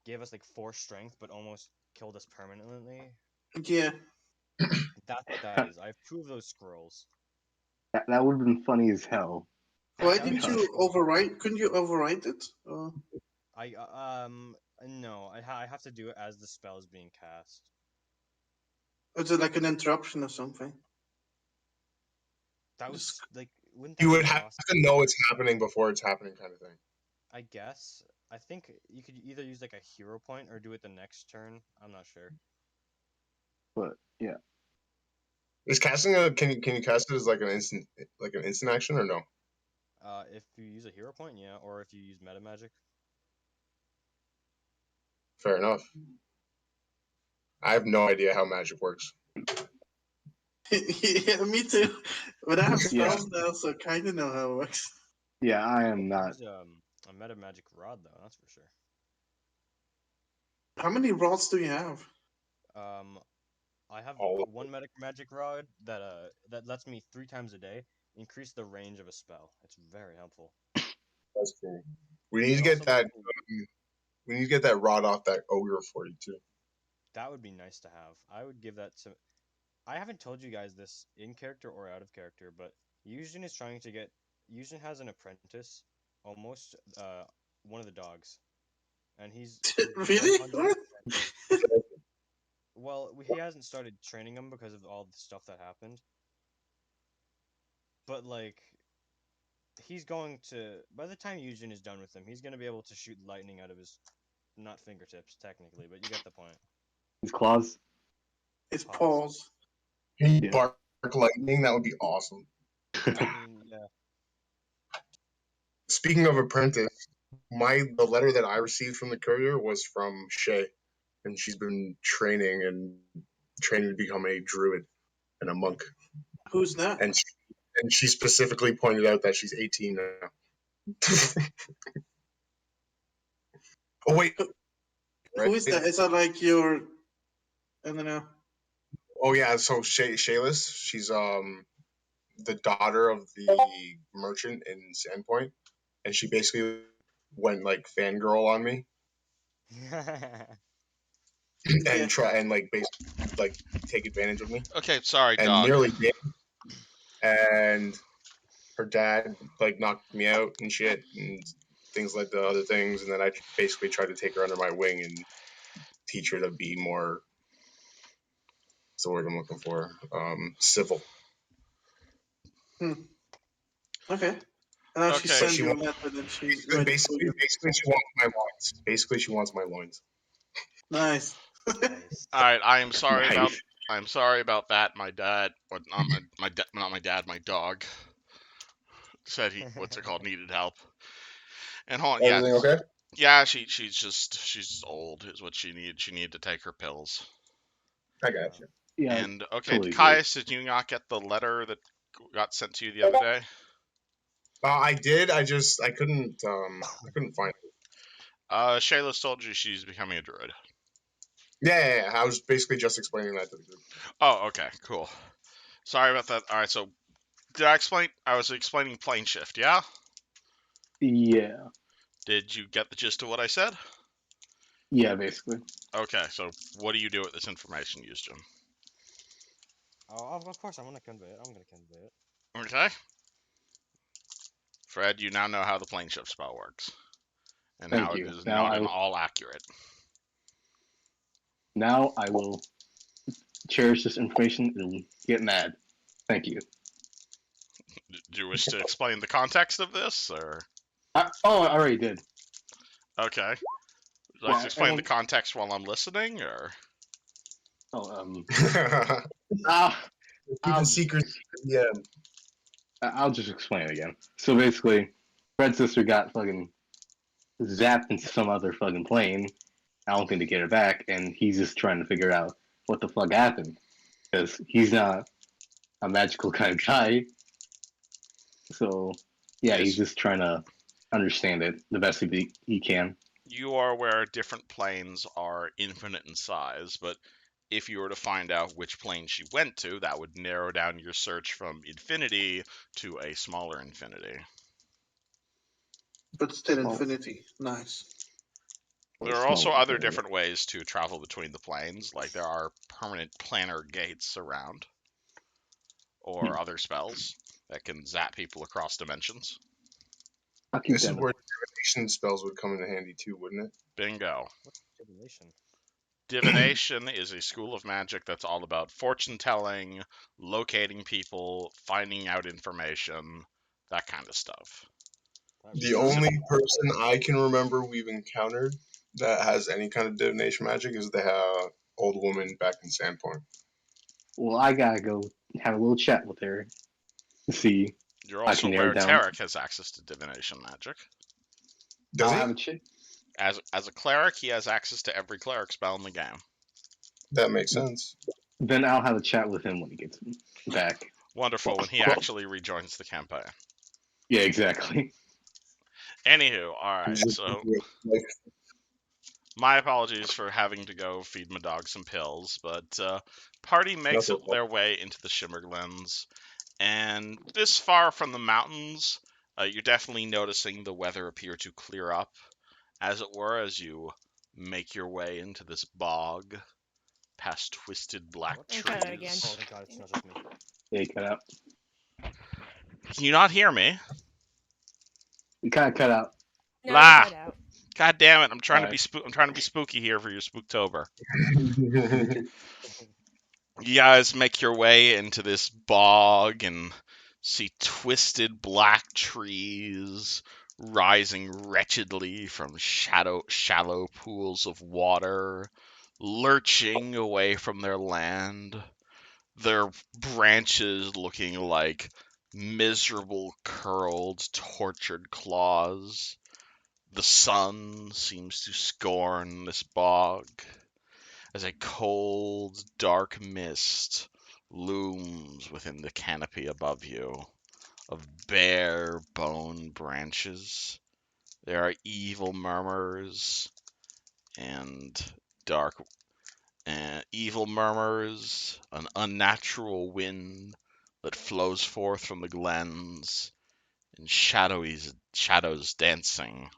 gave us like 4 strength, but almost killed us permanently. Yeah. That's what that is. I have 2 of those scrolls. That would have been funny as hell. Why That would didn't be you so funny. overwrite? Couldn't you overwrite it? I no, I have to do it as the spell is being cast. Is it like an interruption or something? That would Just- like wouldn't that You be would have awesome? to know it's happening before it's happening, kind of thing. I guess. I think you could either use like a hero point or do it the next turn. I'm not sure. But yeah, Is casting can you cast it as like an instant action or no? If you use a hero point, yeah, or if you use meta magic. Fair enough. I have no idea how magic works. Yeah, me too. But I have Yeah. spells now, so I kind of know how it works. yeah, I am You not. use a meta magic rod though, that's for sure. How many rods do you have? I have All of one magic rod that lets me 3 times a day increase the range of a spell. It's very helpful. That's cool. We need to It get also that. lets me- We need to get that rod off that ogre for you too. That would be nice to have. I would give that to. I haven't told you guys this in character or out of character, but Yujin is trying to get. Yujin has an apprentice, almost one of the dogs, and he's Really? 100%. What? Well, he hasn't started training him because of all the stuff that happened. But like, he's going to. By the time Yujin is done with him, he's going to be able to shoot lightning out of his, not fingertips technically, but you get the point. His claws. It's Paws. paws. Can you Yeah. bark lightning? That would be awesome. I mean, yeah. Speaking of apprentice, the letter that I received from the courier was from Shay, and she's been training to become a druid and a monk. Who's that? And she specifically pointed out that she's 18 now. Oh wait, Who is that? Is that like your? I don't know. Oh yeah, so Shayless, she's the daughter of the merchant in Sandpoint, and she basically went like fangirl on me and Yeah. try and like basically like take advantage of me Okay, sorry, and dog. nearly did. And her dad like knocked me out and shit and things like the other things, and then I basically tried to take her under my wing and teach her to be more. What's the word I'm looking for? Civil. Okay. And now she Okay. sent She you a wants- letter that she's ready for Basically, you. she wants my loins. Basically, she wants my loins. Nice. Nice. All right, I am sorry about. Nice. I'm sorry about that. My dad, or not my dad, my dog said he what's it called needed help. And hold on, yeah, Everything okay? yeah, she's old is what she needed. She needed to take her pills. I got you. Yeah. And okay, totally Caius, did you not get the letter that got sent to you the other day? I did. I couldn't find it. Shayla's told you she's becoming a druid. Yeah. I was basically just explaining that to the group. Oh, okay, cool. Sorry about that. All right, so did I explain? I was explaining plane shift, yeah? Yeah. Did you get the gist of what I said? Yeah, basically. Okay, so what do you do with this information, Jim? Oh, of course, I'm gonna convey it. I'm gonna convey it. Okay. Fred, you now know how the plane shift spell works. And Thank now you. it is Now not all accurate. Now I will cherish this information and get mad. Thank you. Do you wish to explain the context of this, or? I already did. Okay. Would you like to explain the and- context while I'm listening, or? Keep the secret. Yeah. I'll just explain it again. So basically, Fred's sister got fucking zapped into some other fucking plane. I don't think to get her back, and he's just trying to figure out what the fuck happened because he's not a magical kind of guy. So yeah, he's just trying to understand it the best he can. You are aware different planes are infinite in size, but if you were to find out which plane she went to, that would narrow down your search from infinity to a smaller infinity. But still infinity. Nice. There are also other different ways to travel between the planes, like there are permanent planar gates around, or other spells that can zap people across dimensions. This is where divination spells would come into handy too, wouldn't it? Bingo. What's divination? Divination is a school of magic that's all about fortune telling, locating people, finding out information, that kind of stuff. The only person I can remember we've encountered that has any kind of divination magic is the old woman back in Sandpoint. Well, I gotta go have a little chat with her. See. You're also aware Tarek has access to divination magic. Does he? Have a chat. As a cleric, he has access to every cleric spell in the game. That makes sense. Then I'll have a chat with him when he gets back. Wonderful, when he actually rejoins the campaign. Yeah, exactly. Anywho, alright, so my apologies for having to go feed my dog some pills, but party makes their way into the Shimmerglands, and this far from the mountains, you're definitely noticing the weather appear to clear up, as it were, as you make your way into this bog. past twisted black What? And cut out again. Oh, trees. thank God, it's not just me. Yeah, you cut out. Can you not hear me? You kind of cut out. No, Ah, cut out. God damn it! I'm trying to be Alright. I'm trying to be spooky here for your Spooktober. You guys make your way into this bog and see twisted black trees rising wretchedly from shallow pools of water, lurching away from their land, their branches looking like miserable, curled, tortured claws. The sun seems to scorn this bog as a cold, dark mist looms within the canopy above you of bare bone branches. There are evil murmurs and dark evil murmurs, an unnatural wind that flows forth from the glens, and shadows dancing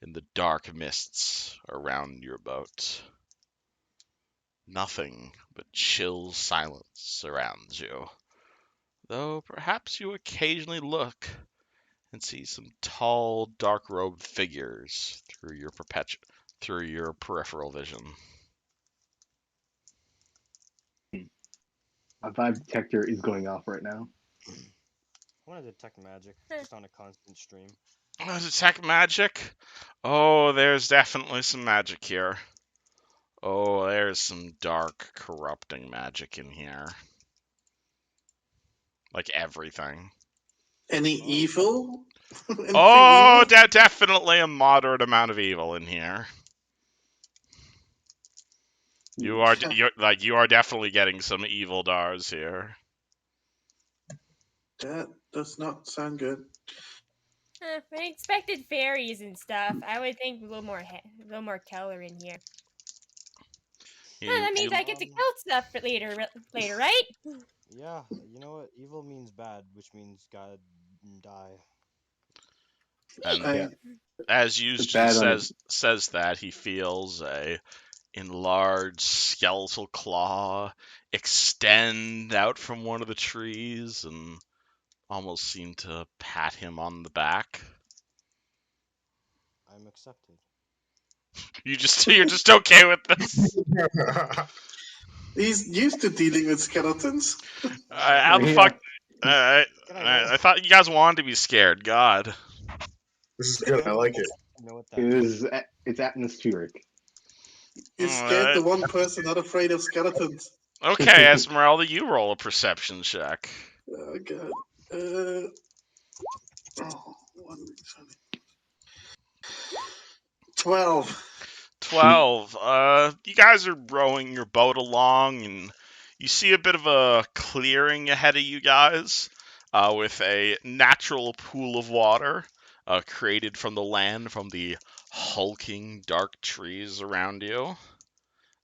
in the dark mists around your boat. Nothing but chill silence surrounds you, though perhaps you occasionally look and see some tall, dark-robed figures through your peripheral vision. My vibe detector is going off right now. I want to detect magic just on a constant stream. Detect magic? Oh, there's definitely some magic here. Oh, there's some dark, corrupting magic in here. Like everything. Any evil? Anything Oh, evil? definitely a moderate amount of evil in here. You are definitely getting some evil dars here. That does not sound good. I expected fairies and stuff. I would think a little more color in here. That means I get to kill stuff for later, right? Yeah, you know what? Evil means bad, which means God die. And I, Yeah. as It's Yusjin bad on his. says that, he feels a enlarged skeletal claw extend out from one of the trees and almost seem to pat him on the back. I'm accepted. You're just okay with this? he's used to dealing with skeletons. How the Yeah. fuck? Can I roll? I thought you guys wanted to be scared. God. This is good. I like it. I know what that means. It's atmospheric. You scared Uh, the one person not afraid of skeletons. okay, Esmeralda, you roll a perception check. Oh god. Oh, 12. 12. You guys are rowing your boat along, and you see a bit of a clearing ahead of you guys, with a natural pool of water, created from the land from the hulking dark trees around you.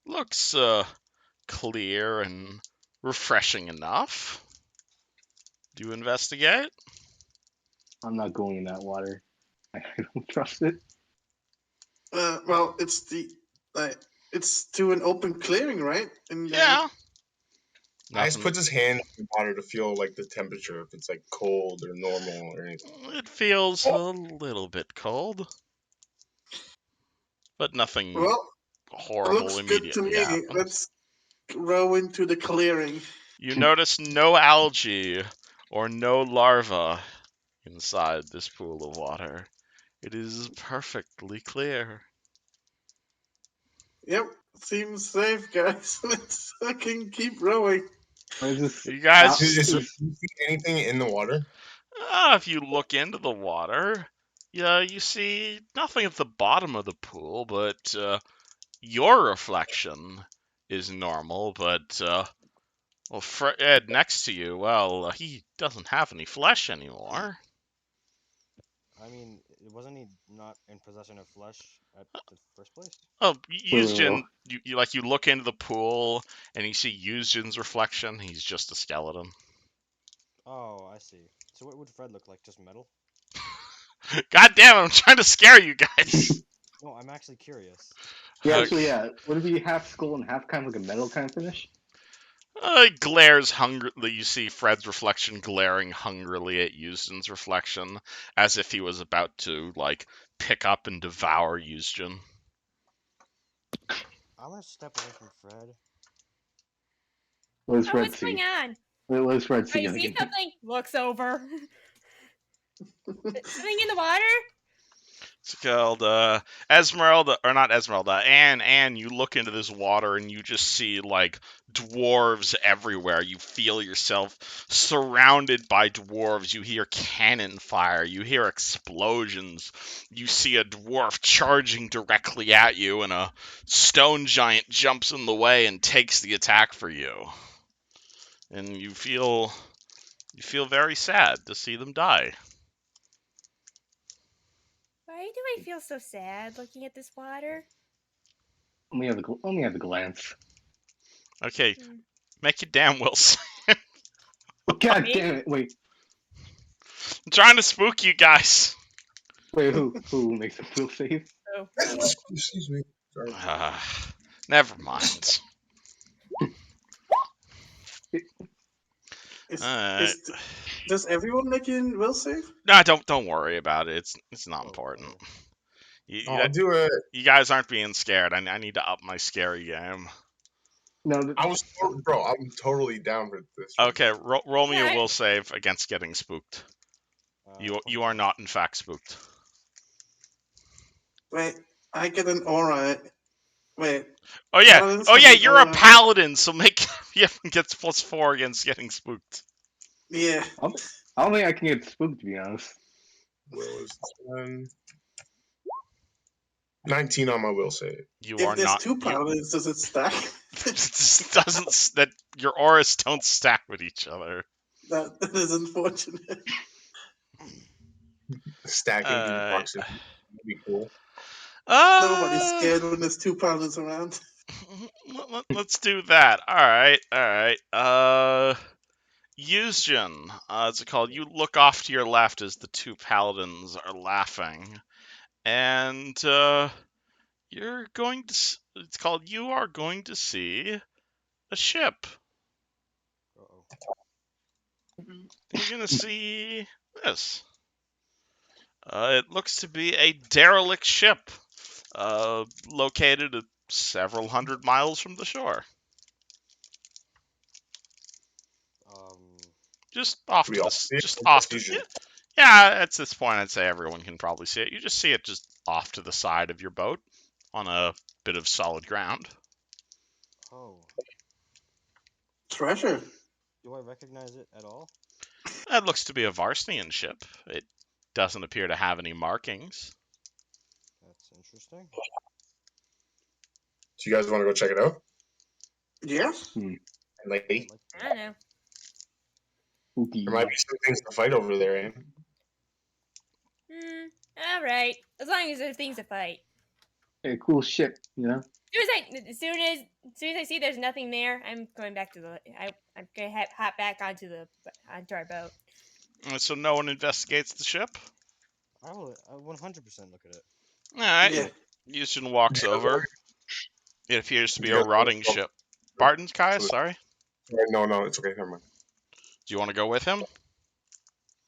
Looks, clear and refreshing enough. Do you investigate? I'm not going in that water. I don't trust it. Well, it's to an open clearing, right? And Yeah. Ice Nothing. puts his hand in the water to feel like the temperature, if it's like cold or normal or anything. It feels a little bit cold, but nothing well, it horrible looks good to immediately me. happens. Let's row into the clearing. You notice no algae or no larvae inside this pool of water. It is perfectly clear. Yep, seems safe, guys. Let's fucking keep rowing. What is this? You guys, Do you see anything in the water? if you look into the water, yeah, you see nothing at the bottom of the pool, but your reflection is normal. But well, Fred next to you, well, he doesn't have any flesh anymore. I mean, wasn't he not in possession of flesh at the first place? Oh, Whoa. you look into the pool and you see Yuzjin's reflection. He's just a skeleton. Oh, I see. So what would Fred look like? Just metal? God damn it! I'm trying to scare you guys. No, I'm actually curious. Yeah, actually, yeah. Would it be half skull and half kind of like a metal kind of finish? Glares hungrily. You see Fred's reflection glaring hungrily at Euston's reflection, as if he was about to like pick up and devour Euston. I'm gonna step away from Fred. What does Oh, Fred what's going see? on? What does Fred Oh, see you see again? something? Looks over. Something in the water? It's called Esmeralda, or not Esmeralda, Anne, you look into this water and you just see like dwarves everywhere. You feel yourself surrounded by dwarves. You hear cannon fire. You hear explosions. You see a dwarf charging directly at you, and a stone giant jumps in the way and takes the attack for you. And you feel very sad to see them die. Why do I feel so sad looking at this water? Only have the glance. Okay, Hmm. make your damn will save. Oh, God Me? damn it! Wait, I'm trying to spook you guys. who makes a will save? Oh. Excuse me. Sorry. Never mind. Is, Alright. is does everyone make a will save? No, don't worry about it. It's not important. Oh. I'll do it. You guys aren't being scared. I need to up my scary game. No, Bro, I'm totally down for this. right Okay, roll me a Yeah, will save against getting spooked. You are 25. not in fact spooked. Wait, I get an aura. Wait, Oh yeah, paladins have an you're a aura. paladin, so make you gets +4 against getting spooked. Yeah. I don't think I can get spooked, to be honest. Will is this one. 19 on my will save. You If are there's not. two paladins, does it stack? This doesn't that your auras don't stack with each other. that is unfortunate. Stacking through proximity would be cool. Nobody's scared when there's two paladins around. Let's do that. All right. Yusjin, it's called. You look off to your left as the two paladins are laughing, and you're going to. It's called. You are going to see a ship. Uh-oh. You're gonna see this. It looks to be a derelict ship, located several hundred miles from the shore. Just off Do to we all the, see it? just Or off just to, Fusion? yeah. At this point, I'd say everyone can probably see it. You just see it just off to the side of your boat on a bit of solid ground. Oh. Treasure. Do I recognize it at all? It looks to be a Varsnian ship. It doesn't appear to have any markings. That's interesting. So you guys want to go check it out? Yes. Lady, I don't know. Spooky. there might be some things to fight over there, eh? All right. As long as there's things to fight. A cool ship, you know? As soon as I see there's nothing there, I'm going back to the. I'm gonna hop back onto our boat. So no one investigates the ship. I will 100% look at it. All right. Yeah. Yushin walks over. It appears to be a Yeah. rotting ship. Barton's Kaya, sorry. No, it's okay. Never mind. Do you want to go with him?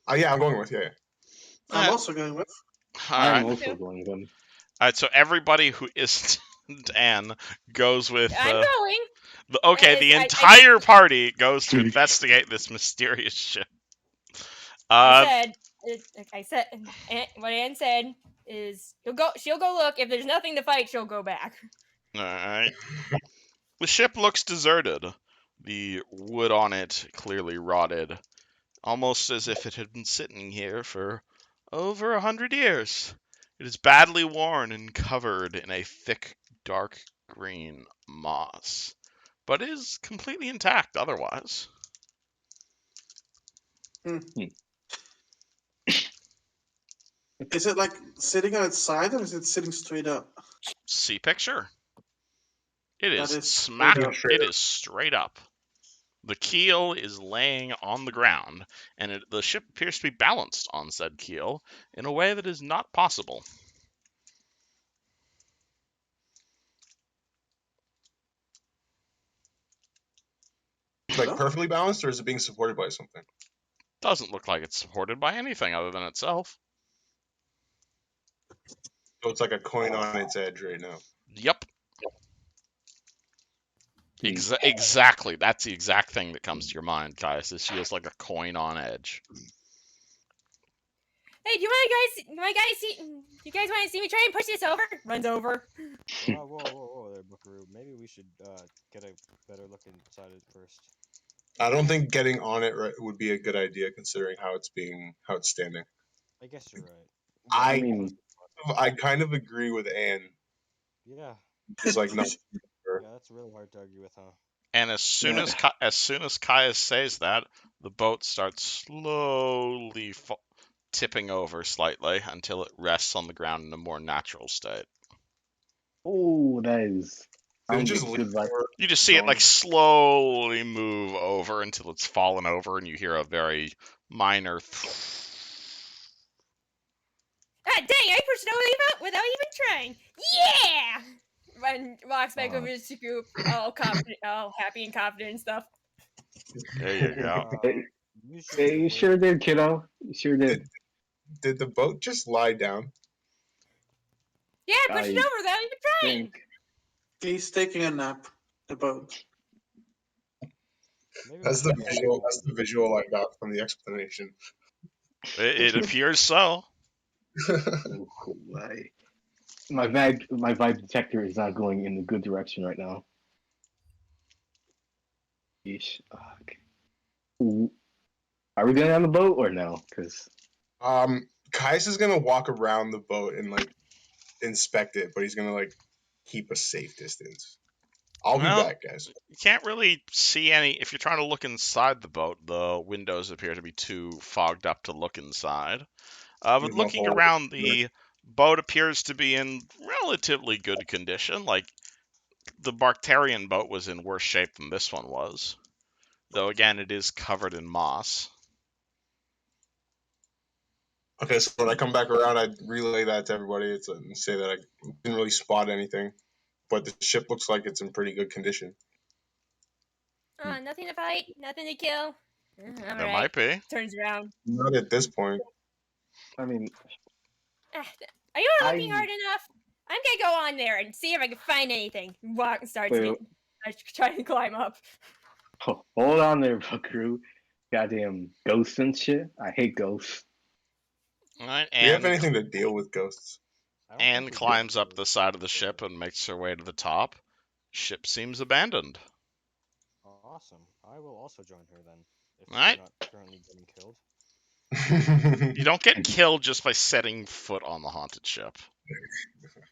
Oh yeah, I'm going with yeah. I'm Yeah. also going with. All I'm right. also going with them. All right. So everybody who isn't Anne goes with. I'm going. The I- entire party goes to investigate this mysterious ship. I said, what Anne said is she'll go look. If there's nothing to fight, she'll go back. All right. The ship looks deserted. The wood on it clearly rotted, almost as if it had been sitting here for over 100 years. It is badly worn and covered in a thick, dark green moss, but is completely intact otherwise. Is it like sitting on its side or is it sitting straight up? See picture. It is That is smack. straight up. It is straight up. The keel is laying on the ground, and the ship appears to be balanced on said keel in a way that is not possible. like No? perfectly balanced, or is it being supported by something? Doesn't look like it's supported by anything other than itself. So it's like a coin on its edge right now. Yep. Exactly. That's the exact thing that comes to your mind, Caius. Is she is like a coin on edge. Hey, do you guys want to see me try and push this over? Runs over. Whoa there, Buckaroo. Maybe we should get a better look inside it first. I don't think getting on it would be a good idea considering how it's standing. I guess you're right. I I mean, I kind of agree with Anne. Yeah, It's like no. yeah, that's really hard to argue with, huh? And as soon as Caius says that, the boat starts slowly tipping over slightly until it rests on the ground in a more natural state. oh, that is. I Did it don't just get lean good vibes. forward? You just see it like slowly move over until it's fallen over, and you hear a very minor. Ah, dang! I pushed it over without even trying. Yeah. Run walks back over to the group, all confident, all happy and confident and stuff. There you go. Hey, you sure did, kiddo. You sure did. Did the boat just lie down? Yeah, I pushed it over without even trying. Think. He's taking a nap. The boat. That's the visual. That's the visual I got from the explanation. It appears so. Ooh, my vibe detector is not going in the good direction right now. Yeesh. Okay. Ooh. Are we going on the boat or no? Because Kais is gonna walk around the boat and like inspect it, but he's gonna like keep a safe distance. I'll be Well, back, guys. You can't really see any. If you're trying to look inside the boat, the windows appear to be too fogged up to look inside. But There's no looking hole. around, the boat appears to be in relatively good condition. Like the Barktarian boat was in worse shape than this one was, though again it is covered in moss. Okay, so when I come back around, I relay that to everybody. And say that I didn't really spot anything, but the ship looks like it's in pretty good condition. Nothing to fight, nothing to kill. There might be. Turns around. Not at this point. I mean, Are you not looking hard enough? I'm gonna go on there and see if I can find anything. Walk and starts trying to climb up. Hold on there, Buckaroo. Goddamn ghosts and shit. I hate ghosts. All right, Do you have anything to deal with ghosts? Anne climbs up the side of the ship and makes her way to the top. Ship seems abandoned. Awesome. I will also join her then. If Alright. she's not currently getting killed. You don't get killed just by setting foot on the haunted ship.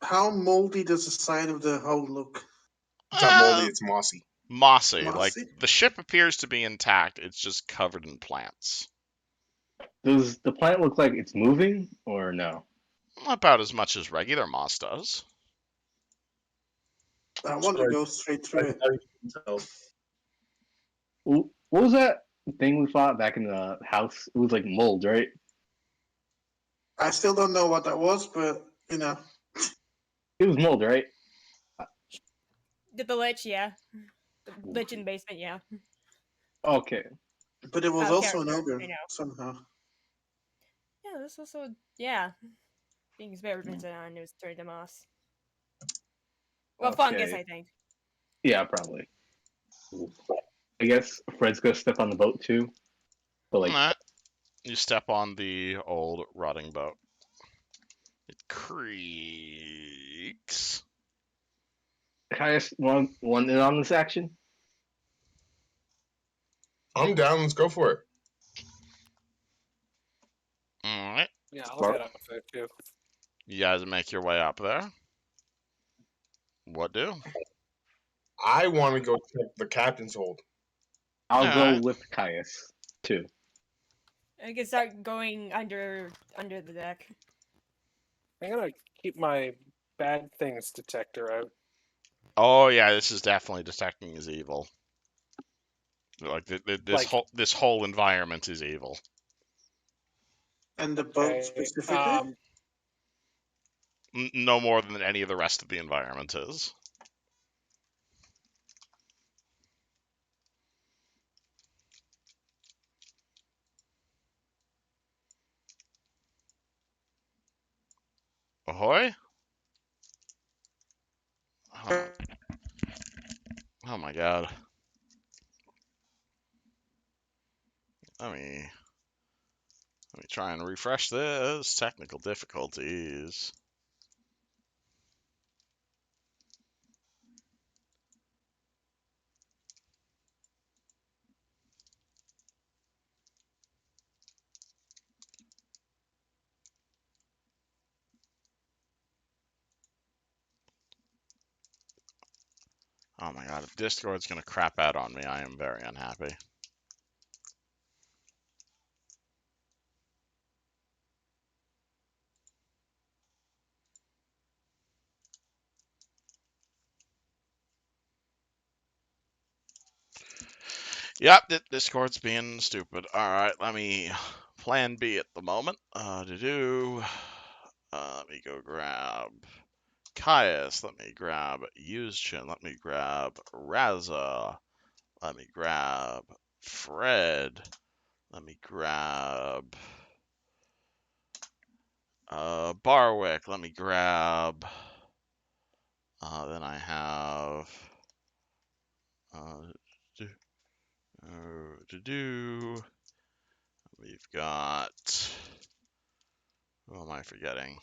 How moldy does the side of the hull look? It's not moldy, it's mossy. Mossy. Like Mossy? the ship appears to be intact. It's just covered in plants. Does the plant look like it's moving or no? About as much as regular moss does. I want to go straight through it. What was that thing we fought back in the house? It was like mold, right? I still don't know what that was, but you know. It was mold, right? The lich, yeah. The lich in the basement, yeah. Okay. But it was Oh, also an character, ogre I know. somehow. Yeah, this also, yeah. Being experiments on, it was turned to moss. Well, fungus, I think. Yeah, probably. I guess Fred's gonna step on the boat too. But like, Alright. You step on the old rotting boat. It creaks. Caius, want in on this action? I'm down. Let's go for it. Alright. Yeah, I'll head up there too. You guys make your way up there. What do? I want to go check the captain's hold. I'll go with Caius too. I can start going under the deck. I'm gonna keep my bad things detector out. Oh yeah, this is definitely detecting as evil. Like this whole environment is evil. And the boat specifically? No more than any of the rest of the environment is. Ahoy? Oh my god. Let me try and refresh this. Technical difficulties. Oh my god, if Discord's gonna crap out on me, I am very unhappy. Yep, Discord's being stupid. Alright, let me plan B at the moment. Let me go grab Caius. Let me grab Usechin. Let me grab Raza. Let me grab Fred. Let me grab Barwick. Let me grab. Then I have. We've got. Who am I forgetting?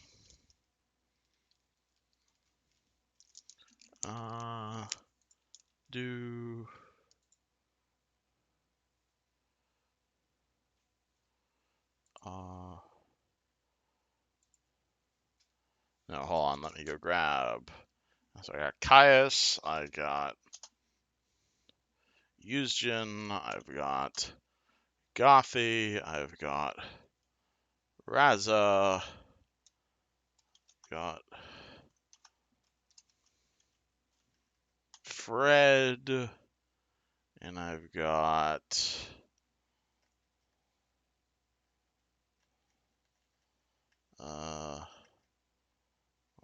No, hold on. Let me go grab. So I got Caius. I got Usegen. I've got Gothy. I've got Raza. Got Fred. And I've got.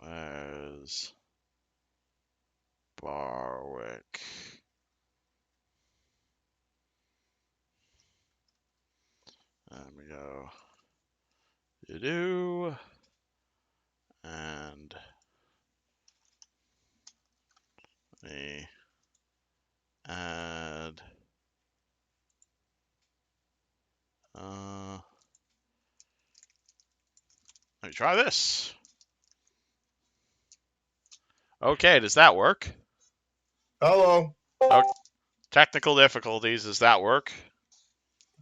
Where's Barwick? There we go. And me add. Let me try this. Okay, does that work? Hello. Oh, technical difficulties. Does that work?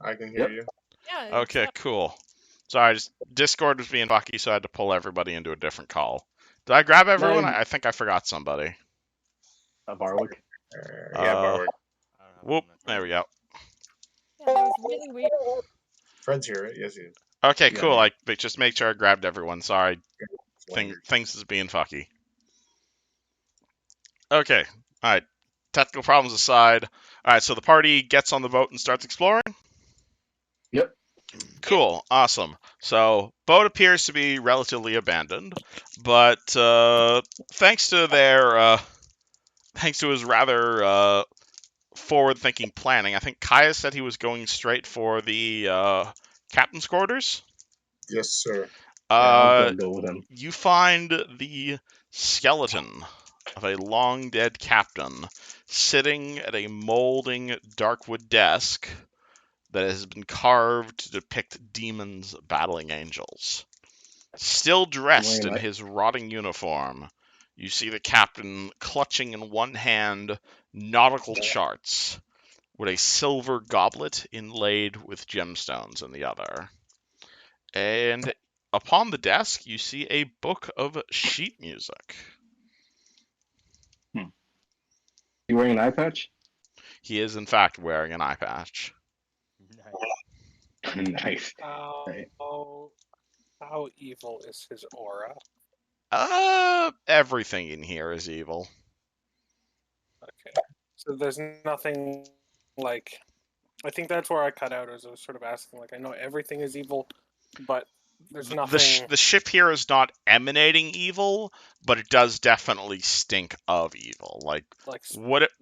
I can hear Yep. you. Yeah. Okay, cool. Sorry, Discord was being fucky, so I had to pull everybody into a different call. Did I grab everyone? I think I forgot somebody. Barwick. Yeah, Barwick. I don't have Whoop, one. there we go. Yeah, that was really weird. Fred's here, right? Yes, he is. Okay, Yeah, cool. yeah. Just make sure I grabbed everyone. Sorry, Language. things is being fucky. Okay, all right. Technical problems aside. All right, so the party gets on the boat and starts exploring. Yep. Cool, awesome. So boat appears to be relatively abandoned, but thanks to his rather forward-thinking planning, I think Kaya said he was going straight for the captain's quarters. Yes, sir. Yeah, I was Uh, gonna go with him. you find the skeleton of a long-dead captain sitting at a molding darkwood desk that has been carved to depict demons battling angels. Still dressed in his rotting uniform, you see the captain clutching in one hand nautical charts, with a silver goblet inlaid with gemstones in the other. And upon the desk, you see a book of sheet music. You wearing an eye patch? He is, in fact, wearing an eye patch. Nice. Nice. How, Right. how evil is his aura? Everything in here is evil. Okay. So there's nothing like. I think that's where I cut out as I was sort of asking. Like, I know everything is evil, but there's nothing. The ship here is not emanating evil, but it does definitely stink of evil. Like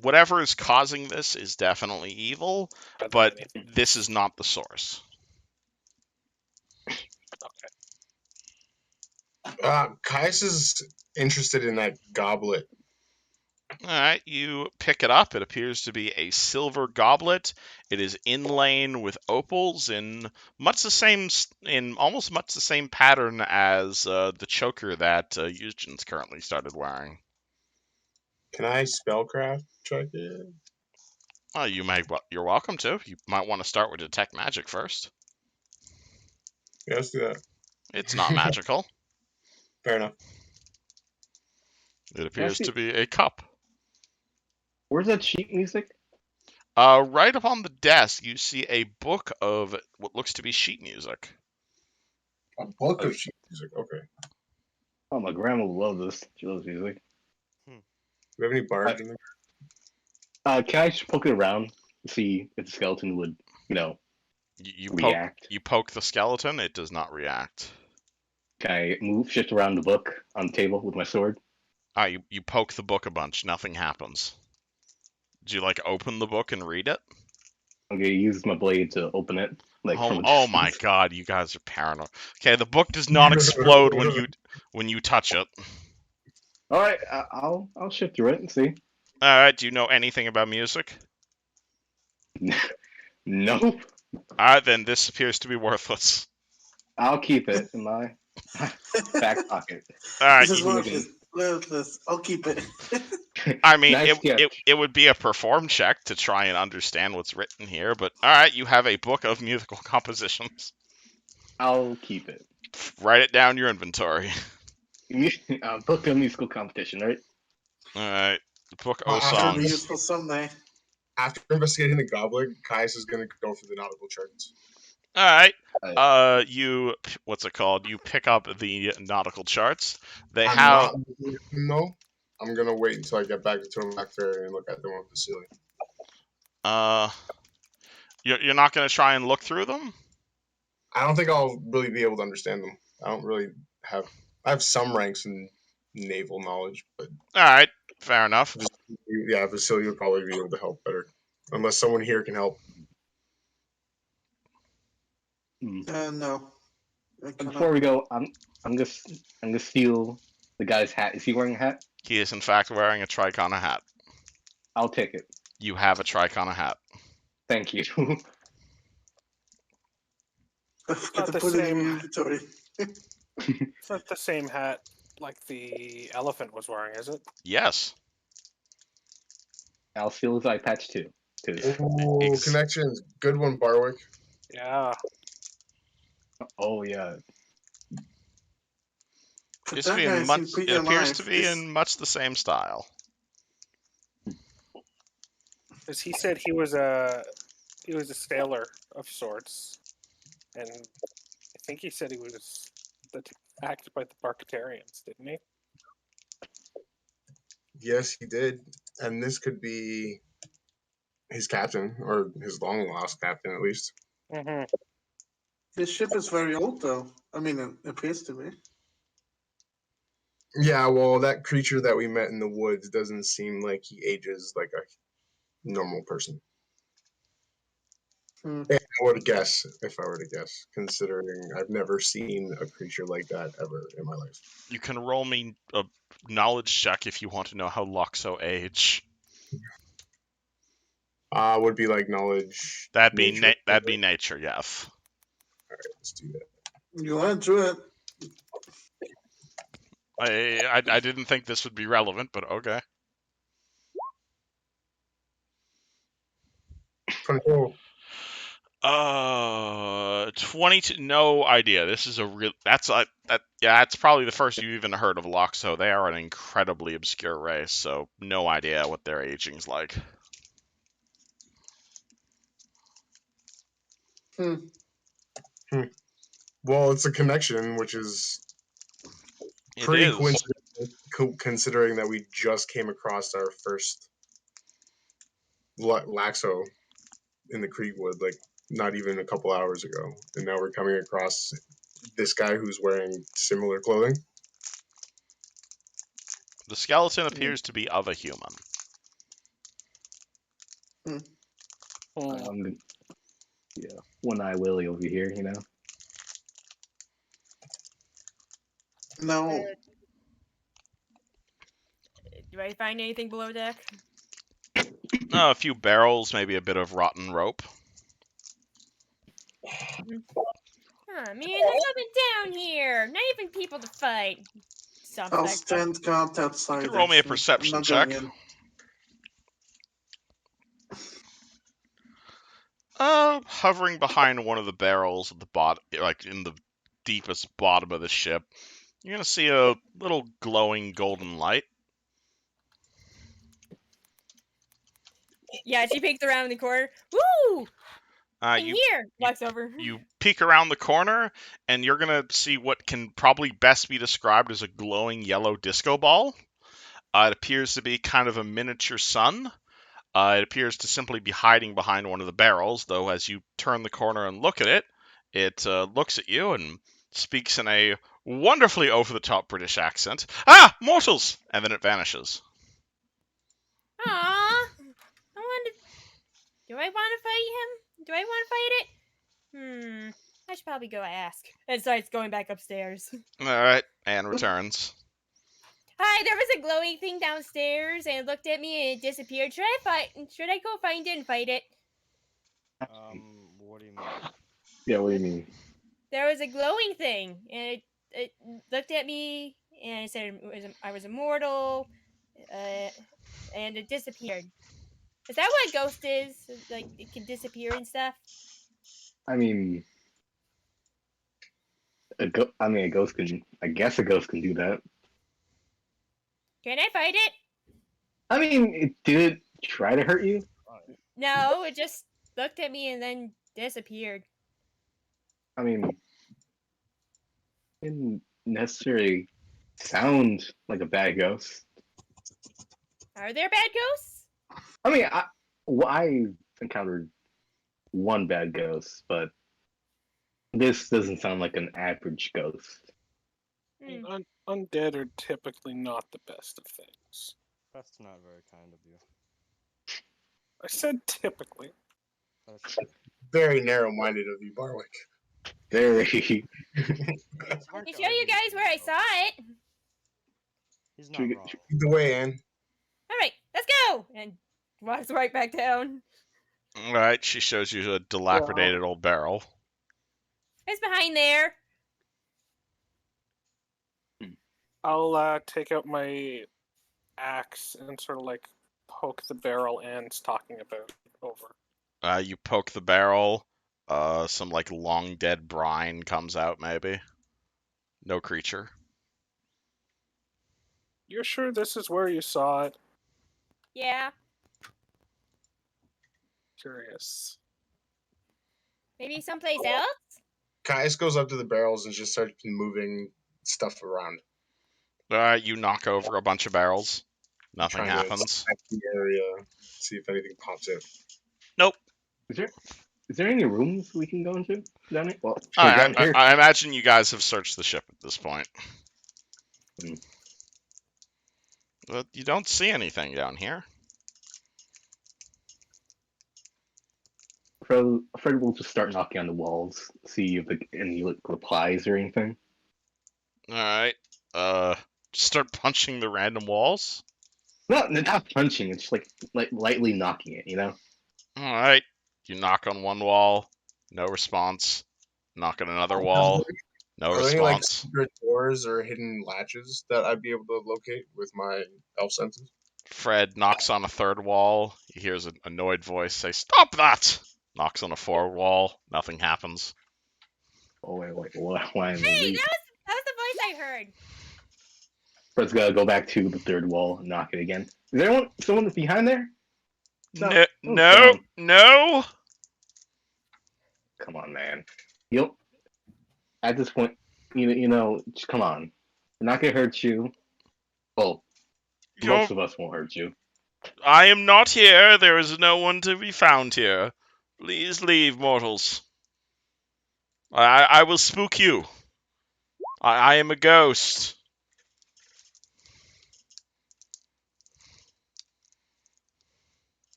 whatever is causing this is definitely evil, but anything. this is not the source. Okay. Caius is interested in that goblet. All right, you pick it up. It appears to be a silver goblet. It is inlaid with opals in almost much the same pattern as the choker that Eugen's currently started wearing. Can I spellcraft check it? You're welcome to. You might want to start with detect magic first. Yeah, let's do that. It's not magical. Fair enough. It appears to be a cup. Where's that sheet music? Right up on the desk, you see a book of what looks to be sheet music. A book of sheet music. Okay. Oh, my grandma will love this. She loves music. Do we have any bards in there? Can I just poke it around to see if the skeleton would, react? You poke the skeleton, it does not react. Can I shift around the book on the table with my sword? You poke the book a bunch, nothing happens. Do you open the book and read it? I'm gonna use my blade to open it. Oh my god, you guys are paranoid. Okay, the book does not explode when you touch it. All right, I'll shift through it and see. All right, do you know anything about music? Nope. All right, then this appears to be worthless. I'll keep it in my back pocket. All right, This is worthless. I'll keep it. I mean, Nice it would be a perform check to try and understand what's written here, but all right, you have a book of musical compositions. I'll keep it. Write it down in your inventory. Book of musical competition, right? All right, the book of It'll be songs. useful someday. After investigating the goblet, Caius is going to go through the nautical charts. All right. What's it called? You pick up the nautical charts. They I'm have. not looking at them, though. I'm going to wait until I get back to Tomac Ferry and look at them off the ceiling. You're not going to try and look through them? I don't think I'll really be able to understand them. I don't really have. I have some ranks in naval knowledge, but All right, fair enough. yeah, Vasily would probably be able to help better, unless someone here can help. No. Before we go, I'm gonna steal the guy's hat. Is he wearing a hat? He is in fact wearing a Tricona hat. I'll take it. You have a Tricona hat. Thank you. I forget Not to the put it in same. your inventory. It's not the same hat like the elephant was wearing, is it? Yes. I'll steal his eye patch too. Ooh, connections. Good one, Barwick. Yeah. Oh yeah. But that guy seems pretty It appears alive. to be in much the same style. Because he said he was a sailor of sorts, and I think he said he was attacked by the Barkatarians, didn't he? Yes, he did. And this could be his captain, or his long lost captain at least. Mm-hmm. This ship is very old, though. I mean, it appears to be. Yeah, well, that creature that we met in the woods doesn't seem like he ages like a normal person. If I were to guess, considering I've never seen a creature like that ever in my life. You can roll me a knowledge check if you want to know how Loxo age. Would be like knowledge. That'd be nature, yes. All right, let's do that. You want to do it? I didn't think this would be relevant, but okay. 24. 22. No idea. This is a real. That's probably the first you even heard of Loxo. They are an incredibly obscure race, so no idea what their aging's like. Well, it's a connection, which is It pretty is. coincidental, considering that we just came across our first Laxo in the Creekwood, like not even a couple hours ago, and now we're coming across this guy who's wearing similar clothing. The skeleton appears to be of a human. Yeah, one eye Willie over here, you know. No. Do I find anything below deck? A few barrels, maybe a bit of rotten rope. Huh, man, there's nothing down here. Not even people to fight. Something I'll like that. stand guard You outside. can roll me a actually. I'm perception not going check. in. Hovering behind one of the barrels at the bottom, like in the deepest bottom of the ship, you're gonna see a little glowing golden light. Yeah, she peeks around the corner. Woo! In You here! Walks over. you peek around the corner, and you're gonna see what can probably best be described as a glowing yellow disco ball. It appears to be kind of a miniature sun. It appears to simply be hiding behind one of the barrels, though as you turn the corner and look at it, it looks at you and speaks in a wonderfully over-the-top British accent. Ah, mortals! And then it vanishes. Aww. I wanted. Do I want to fight him? Do I want to fight it? I should probably go ask. And starts going back upstairs. All right, and returns. Hi, there was a glowing thing downstairs and it looked at me and it disappeared. Should I go find it and fight it? What do you mean? Yeah, what do you mean? There was a glowing thing and it looked at me and it said I was immortal, and it disappeared. Is that what a ghost is? Like it can disappear and stuff? I mean, a ghost can. I guess a ghost can do that. Can I fight it? I mean, did it try to hurt you? No, it just looked at me and then disappeared. I mean, it didn't necessarily sound like a bad ghost. Are there bad ghosts? I mean, I encountered one bad ghost, but this doesn't sound like an average ghost. Undead are typically not the best of things. That's not very kind of you. I said typically. That's true. Very narrow-minded of you, Barwick. Very. It's I hard can to show you argue guys with where I him, though. saw it. He's not Should we- wrong. Either way, Anne. All right, let's go. And walks right back down. All right, she shows you a dilapidated old barrel. It's behind there. I'll take out my axe and sort of like poke the barrel Anne's talking about over. You poke the barrel. Some like long dead brine comes out, maybe. No creature. You're sure this is where you saw it? Yeah, Curious. maybe someplace else. Caius goes up to the barrels and just starts moving stuff around. You knock over a bunch of barrels. Nothing Trying to happens. inspect the area, see if anything pops out. Nope. Is there any rooms we can go into down here? Well, I, down here. I imagine you guys have searched the ship at this point. But you don't see anything down here. Fred will just start knocking on the walls, see if any replies or anything. Alright. Just start punching the random walls. Not punching. It's like lightly knocking it. You know. Alright. You knock on one wall. No response. Knock on another wall. No Are there any like response. secret doors or hidden latches that I'd be able to locate with my elf senses? Fred knocks on a third wall. He hears an annoyed voice say, "Stop that!" Knocks on a fourth wall. Nothing happens. Oh wait, why am I Hey, leaving? that was the voice I heard. Fred's gotta go back to the third wall and knock it again. Is there someone behind there? No. No. No. Come on, man. At this point, you know, just come on. We're not gonna hurt you. Well, most of us won't hurt you. I am not here. There is no one to be found here. Please leave, mortals. I will spook you. I am a ghost.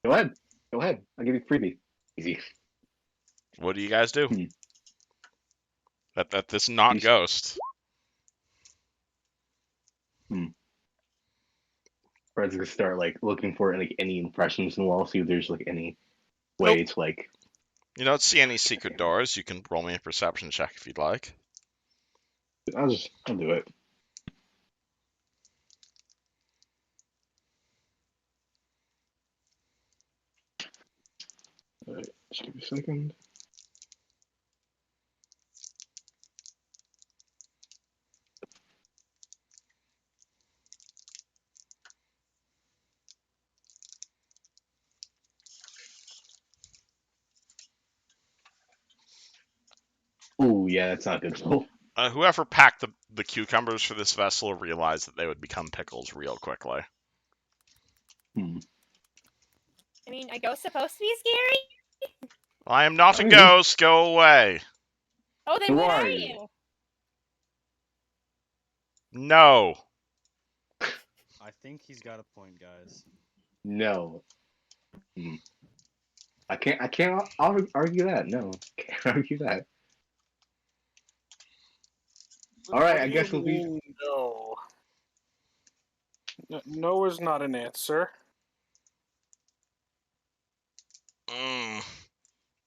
Go ahead. I'll give you freebie. Easy. What do you guys do? That this not You- ghost. Fred's gonna start like looking for like any impressions in the wall, see if there's like any Nope. way to like. You don't see any secret doors. You can roll me a perception check if you'd like. I'll do it. Alright, just give me a second. Oh yeah, that's not good. Whoever packed the cucumbers for this vessel realized that they would become pickles real quickly. I mean, a ghost supposed to be scary? I am not a Mhm. ghost. Go away. Oh, then Who what are are you? you? No. I think he's got a point, guys. No. I can't argue that. No, can't argue that. All right, What I do guess you we'll be. mean, no. No is not an answer.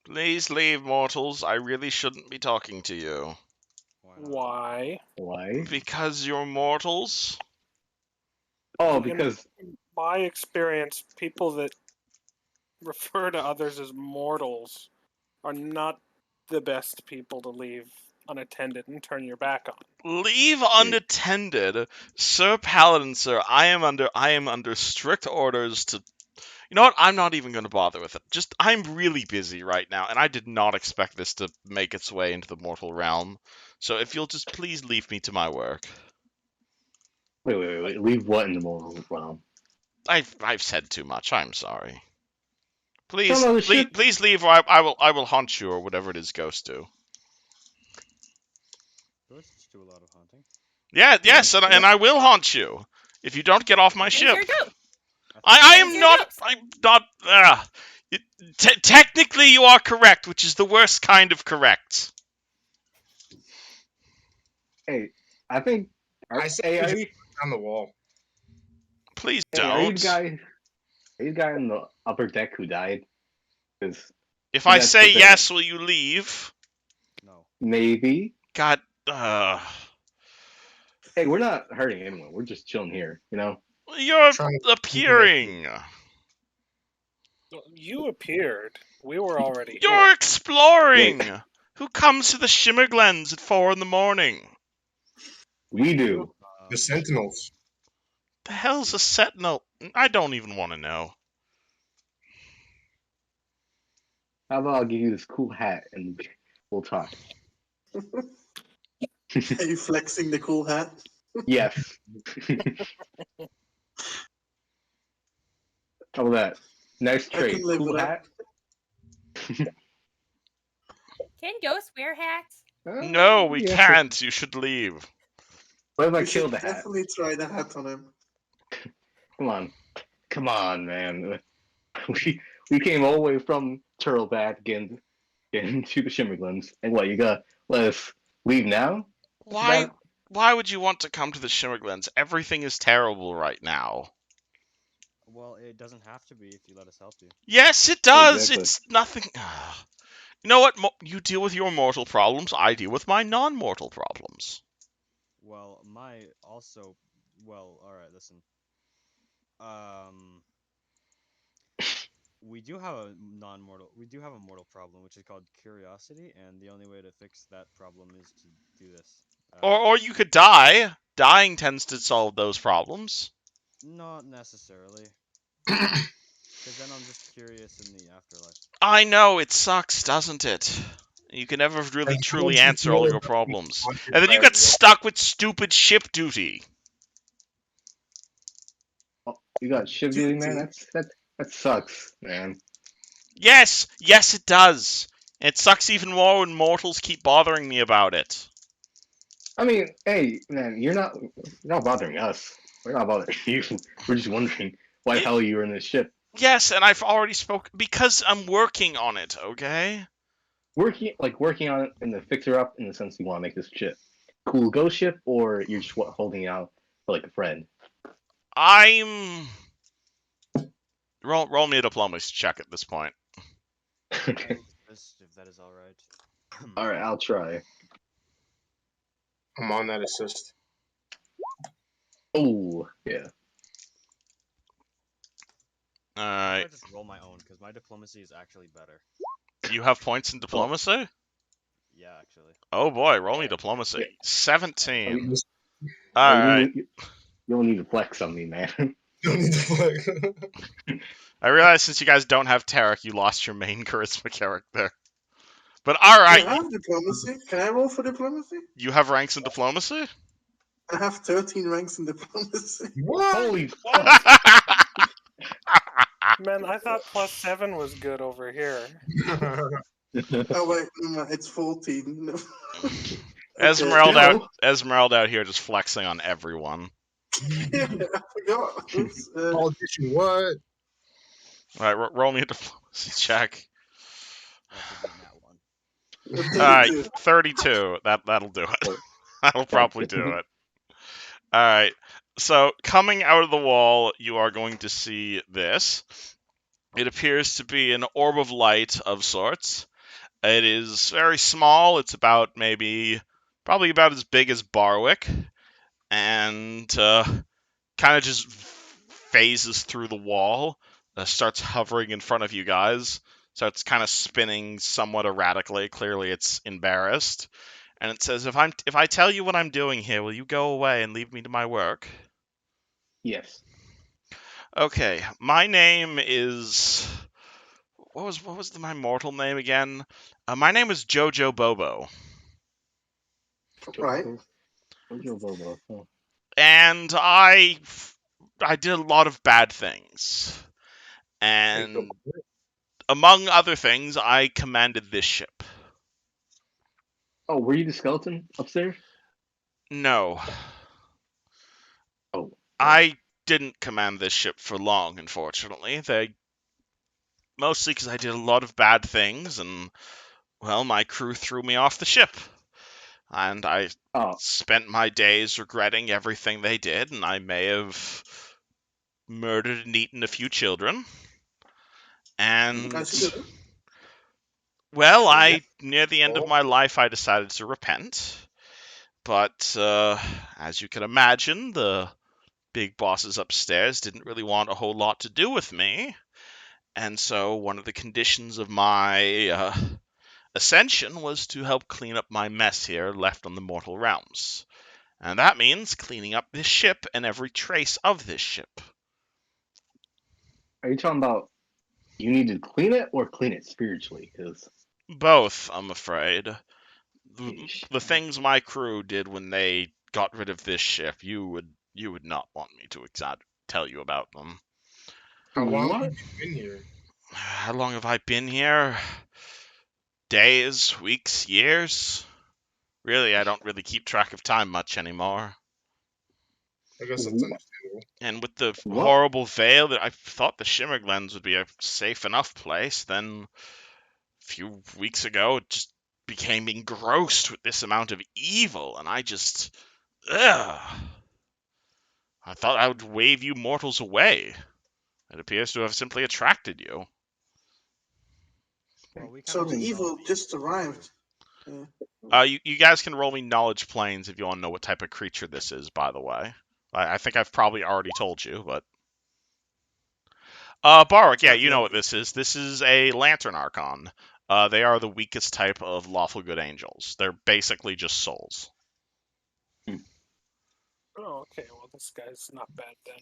Please leave, mortals. I really shouldn't be talking to you. Why not? Why? Why? Because you're mortals? Oh, In because my experience, people that refer to others as mortals are not the best people to leave unattended and turn your back on. Leave unattended? Sir Paladin, sir, I am under strict orders to... You know what? I'm not even going to bother with it. I'm really busy right now, and I did not expect this to make its way into the mortal realm. So if you'll just please leave me to my work. wait. Leave what in the mortal realm? I've said too much. I'm sorry. Some Please, other ship. please leave, or I will haunt you, or whatever it is ghosts do. Ghosts do a lot of hunting. Yes, and I will haunt you if you don't get off my He's ship. your ghost. I He's am your not. ghost. I'm not. Technically, you are correct, which is the worst kind of correct. Hey, I think. I said Hey, we are just you? on the wall. Please Hey, are you don't. the guy? Are you the guy on the upper deck who died? Because If I that's say the thing. yes, will you leave? No. Maybe. God. Hey, we're not hurting anyone. We're just chilling here. You know. You're Trying appearing. You appeared. We were already You're here. exploring. Who comes to the Shimmer Glens at 4 a.m? We do. the Sentinels. The hell's a sentinel? I don't even want to know. How about I'll give you this cool hat and we'll talk. Are you flexing the cool hat? Yes. How about that? Nice I trade. can live Cool with that. hat. Can ghosts wear hats? No, we Yeah, can't. You should leave. What if I We kill should the hat? definitely try the hat on him. Come on, man. We came all the way from Turtleback again to the Shimmerglens, and what you got? Let us leave now? Why would you want to come to the Shimmer Glens? Everything is terrible right now. Well, it doesn't have to be if you let us help you. Yes, it does. Exactly. It's nothing. You know what? You deal with your mortal problems. I deal with my non-mortal problems. Well, all right, listen. We do have a mortal problem, which is called curiosity, and the only way to fix that problem is to do this. Or you could die. Dying tends to solve those problems. Not necessarily, because then I'm just curious in the afterlife. I know, it sucks, doesn't it? You can never really truly answer all your problems. And then you get stuck with stupid ship duty. Oh, you got ship duty, man. That sucks, man. Yes, it does. It sucks even more when mortals keep bothering me about it. I mean, hey, man, you're not bothering us. We're not bothering you. We're just wondering why the hell you were in this ship. Yes, and I've already spoken because I'm working on it, okay? working on it in the fixer up in the sense you want to make this ship cool ghost ship, or you're just holding it out for like a friend. I'm roll me a diplomacy check at this point. Okay. If that is all right. All right, I'll try. I'm on that assist. Oh yeah. All How about right, I just roll my own because my diplomacy is actually better. you have points in diplomacy. Yeah, actually. Oh boy, roll me Yeah. diplomacy. I 17. mean, All right. you don't need to flex on me, man. Don't need to flex. I realize since you guys don't have Tarek, you lost your main charisma character. But all Yeah, right, I have diplomacy. Can I roll for diplomacy? you have ranks in diplomacy. I have 13 ranks in diplomacy. What? Holy fuck! Man, I thought +7 was good over here. Oh wait, no, it's 14. No. Okay. Esmeralda out here just flexing on everyone. Yeah, I forgot. Oops. Politician, what? All right, roll me a diplomacy check. That's a good nat one. All right, 32. 32. That'll do it. Oh, That'll probably do it. All right. So coming out of the wall, you are going to see this. It appears to be an orb of light of sorts. It is very small. It's about probably about as big as Barwick, and kind of just phases through the wall, starts hovering in front of you guys, starts kind of spinning somewhat erratically. Clearly, it's embarrassed, and it says, "If I tell you what I'm doing here, will you go away and leave me to my work?" Yes. Okay, my name is what was my mortal name again? My name is Jojo Bobo, Right. Jojo Bobo. Oh. and I did a lot of bad things, and among other things, I commanded this ship. Oh, were you the skeleton upstairs? No, Oh. I didn't command this ship for long, unfortunately. Mostly because I did a lot of bad things, and well, my crew threw me off the ship, and I Oh. spent my days regretting everything they did, and I may have murdered and eaten a few children. And As you do. well, Yeah. near the end of my life, I decided to repent. But as you can imagine, the big bosses upstairs didn't really want a whole lot to do with me. And so one of the conditions of my ascension was to help clean up my mess here left on the mortal realms. And that means cleaning up this ship and every trace of this ship. Are you talking about you need to clean it or clean it spiritually? Because Both, I'm afraid. The things my crew did when they got rid of this ship, you would not want me to tell you about them. How long What? have you been here? How long have I been here? Days, weeks, years? Really, I don't really keep track of time much anymore. I guess that's understandable. And with the What? horrible veil, that I thought the Shimmerglens would be a safe enough place, then a few weeks ago it just became engrossed with this amount of evil, and I just... Ugh. I thought I would wave you mortals away. It appears to have simply attracted you. Well, we kind So of the just saw evil the just evil arrived. too. Yeah. You guys can roll me knowledge planes if you want to know what type of creature this is, by the way. I think I've probably already told you, but... Barak, yeah, you know what this is. This is a Lantern Archon. They are the weakest type of lawful good angels. They're basically just souls. Oh, okay. Well, this guy's not bad then.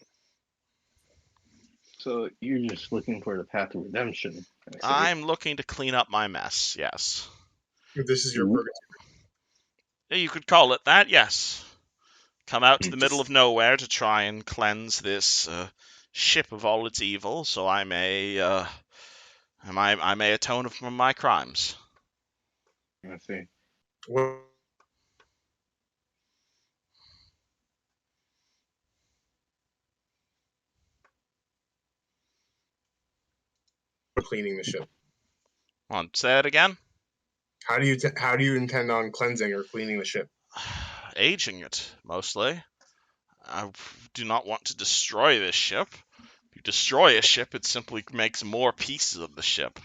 So you're just looking for the path to redemption. I see. I'm looking to clean up my mess, yes. This is your Ooh. purgatory. Yeah, you could call it that, yes. Come out to the middle Just- of nowhere to try and cleanse this ship of all its evil, so I may atone for my crimes. I see. What cleaning the ship? Say it again? How do you intend on cleansing or cleaning the ship? Aging it, mostly. I do not want to destroy this ship. If you destroy a ship, it simply makes more pieces of the ship.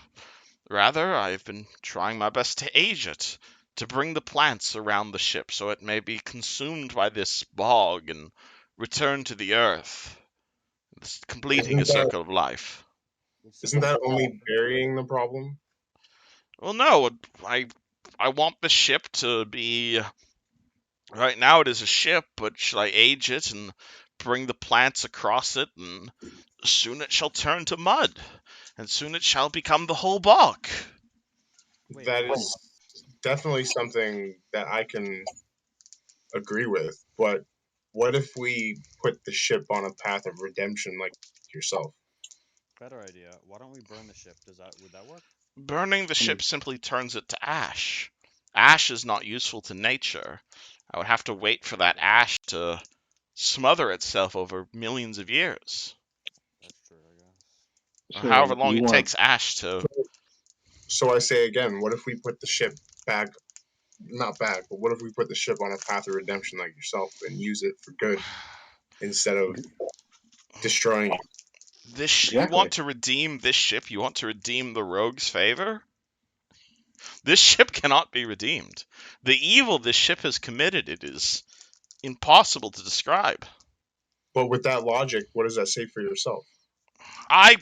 Rather, I've been trying my best to age it, to bring the plants around the ship so it may be consumed by this bog and return to the earth, completing a Isn't that circle of life. Which isn't doesn't that sound only burying the problem? Well, no, I want the ship to be. Right now, it is a ship, but should I age it and bring the plants across it, and soon it shall turn to mud, and soon it shall become the whole bog. Wait, That wait. is definitely something that I can agree with. But what if we put the ship on a path of redemption, like yourself? Better idea. Why don't we burn the ship? Would that work? Burning the I mean, ship simply turns it to ash. Ash is not useful to nature. I would have to wait for that ash to smother itself over millions of years, That's true, I guess. or so however long you it want takes ash to. So I say again, what if we put the ship back? Not back, but what if we put the ship on a path of redemption, like yourself, and use it for good instead of destroying it? You want exactly? to redeem this ship? You want to redeem the rogue's favor? This ship cannot be redeemed. The evil this ship has committed, it is impossible to describe. But with that logic, what does that say for yourself? I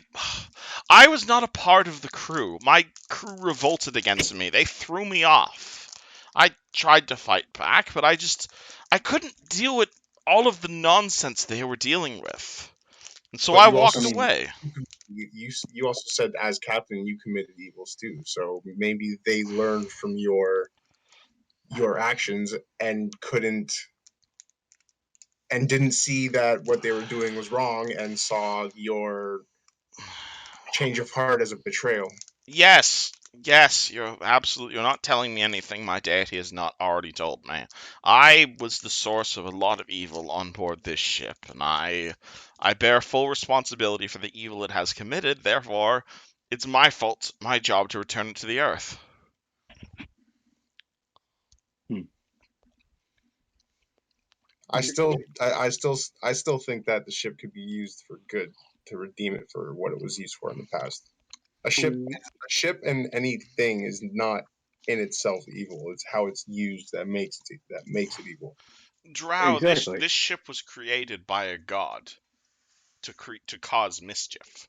I was not a part of the crew. My crew revolted against me. They threw me off. I tried to fight back, but I couldn't deal with all of the nonsense they were dealing with. And so But I you I also walked mean, away. you also said as captain you committed evils too. So maybe they learned from your actions and didn't see that what they were doing was wrong and saw your change of heart as a betrayal. Yes, yes, you're not telling me anything my deity has not already told me. I was the source of a lot of evil on board this ship, and I bear full responsibility for the evil it has committed. Therefore, it's my fault, my job to return it to the earth. hmm. I still think that the ship could be used for good to redeem it for what it was used for in the past. A ship and anything is not in itself evil. It's how it's used that makes it evil. Drow, Exactly. this ship was created by a god to cause mischief.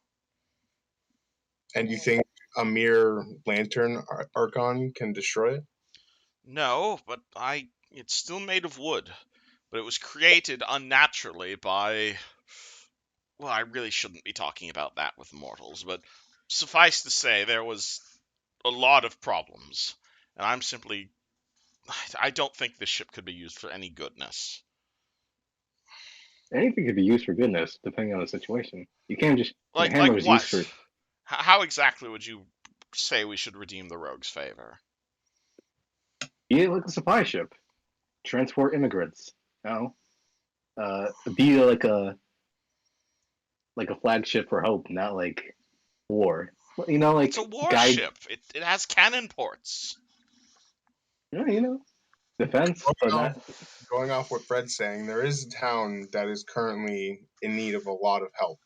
And you think a mere lantern archon can destroy it? No, but it's still made of wood, but it was created unnaturally by. Well, I really shouldn't be talking about that with mortals, but suffice to say, there was a lot of problems, and I'm simply. I don't think this ship could be used for any goodness. Anything could be used for goodness, depending on the situation. You can't just Like hammer is used what? for How exactly would you say we should redeem the rogue's favor? be like a supply ship, transport immigrants. You know, be like a flagship for hope, not like war. You know, It's a like guide. warship. It has cannon ports. You know, defense, but Going not off, going off what Fred's saying, there is a town that is currently in need of a lot of help,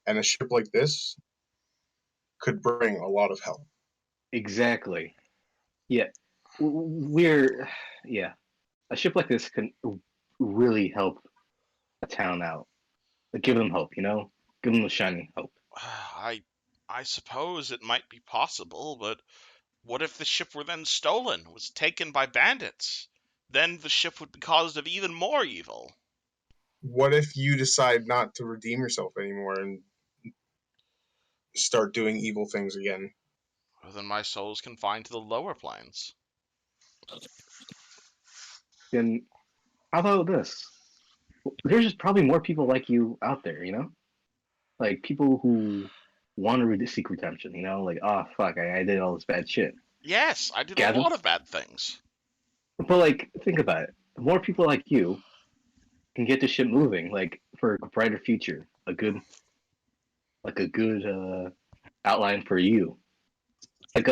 and a ship like this could bring a lot of help. exactly. Yeah, we're yeah. A ship like this can really help a town out. Like, give them hope. You know, give them a shining hope. I suppose it might be possible, but what if the ship were then stolen, was taken by bandits? Then the ship would be caused of even more evil. What if you decide not to redeem yourself anymore and start doing evil things again? Well, then my soul is confined to the lower planes. Then how about this? There's just probably more people like you out there. You know, like people who want to seek redemption. You know, like oh fuck, I did all this bad shit. Yes, I did a Gather, lot of bad things. but like think about it. The more people like you can get the ship moving, like for a brighter future, a good outline for you. Like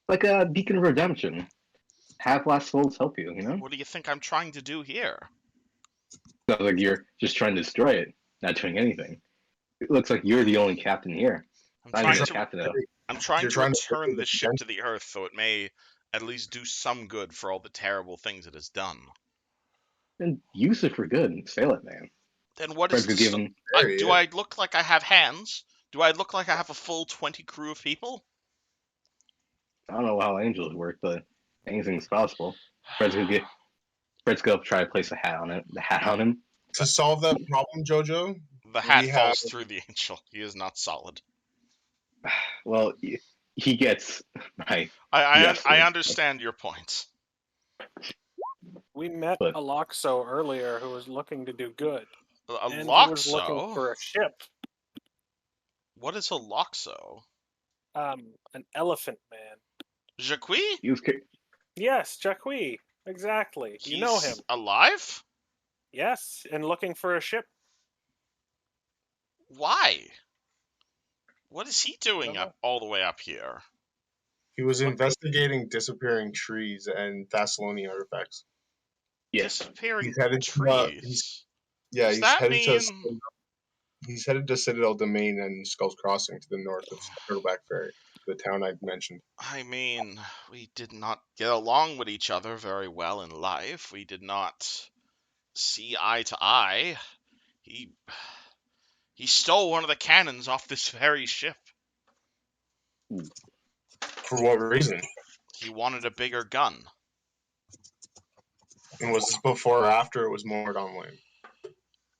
like a beacon of redemption. Have lost souls help you, you know? What do you think I'm trying to do here? Sounds like you're just trying to destroy it, not doing anything. It looks like you're the only captain here. I'm Not trying even a to captain though. I'm trying You're to trying to return avoid the this ship to the Earth so it may at least do some good for all the terrible things it has done. Then use it for good and sail it, man. Then what is Fred's the gonna give him. do I look like I have hands? Do I look like I have a full 20 crew of people? I don't know how angels work, but anything's possible. Fred's gonna try to place the hat on him. To solve that problem, Jojo, The hat we falls have through the angel. He is not solid. Well, he gets my I yes. understand your point. We met But- Aloxo earlier who was looking to do good. A And he was looking Loxo? for a ship. What is a Loxo? An elephant man. Jacques? He was Yes, Jacques. Exactly. You know him. He's alive? Yes, and looking for a ship. Why? What is he doing Dunno. up all the way up here? he was investigating disappearing trees and Thessalonian artifacts. yes. Disappearing He's headed to, trees. Yeah, Does he's that headed mean to he's headed to Citadel Domain and Skull's Crossing to the north of Turtleback Ferry, the town I mentioned. I mean, we did not get along with each other very well in life. We did not see eye to eye. He stole one of the cannons off this very ship. For what reason? He wanted a bigger gun. And was this before or after it was moored on land?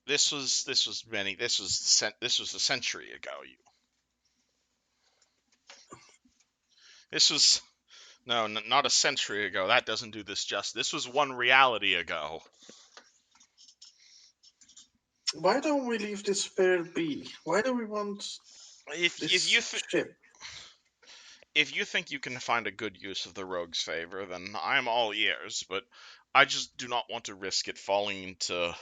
This was a century ago. This was no, not a century ago. That doesn't do this justice. This was one reality ago. Why don't we leave this spirit be? Why do we want If this you ship? if you think you can find a good use of the rogue's favor, then I'm all ears. But I just do not want to risk it falling into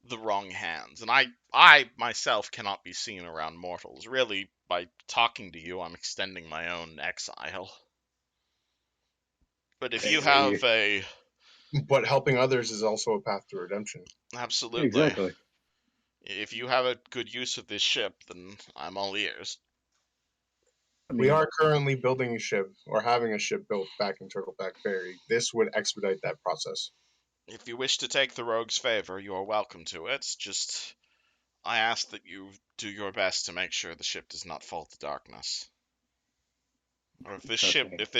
the wrong hands. And I myself cannot be seen around mortals. Really, by talking to you, I'm extending my own exile. But if you have a But helping others is also a path to redemption. absolutely, Exactly. if you have a good use of this ship, then I'm all ears. I mean, We are currently building a ship, or having a ship built back in Turtleback Ferry. This would expedite that process. If you wish to take the rogue's favor, you are welcome to it. Just, I ask that you do your best to make sure the ship does not fall to darkness. Or if this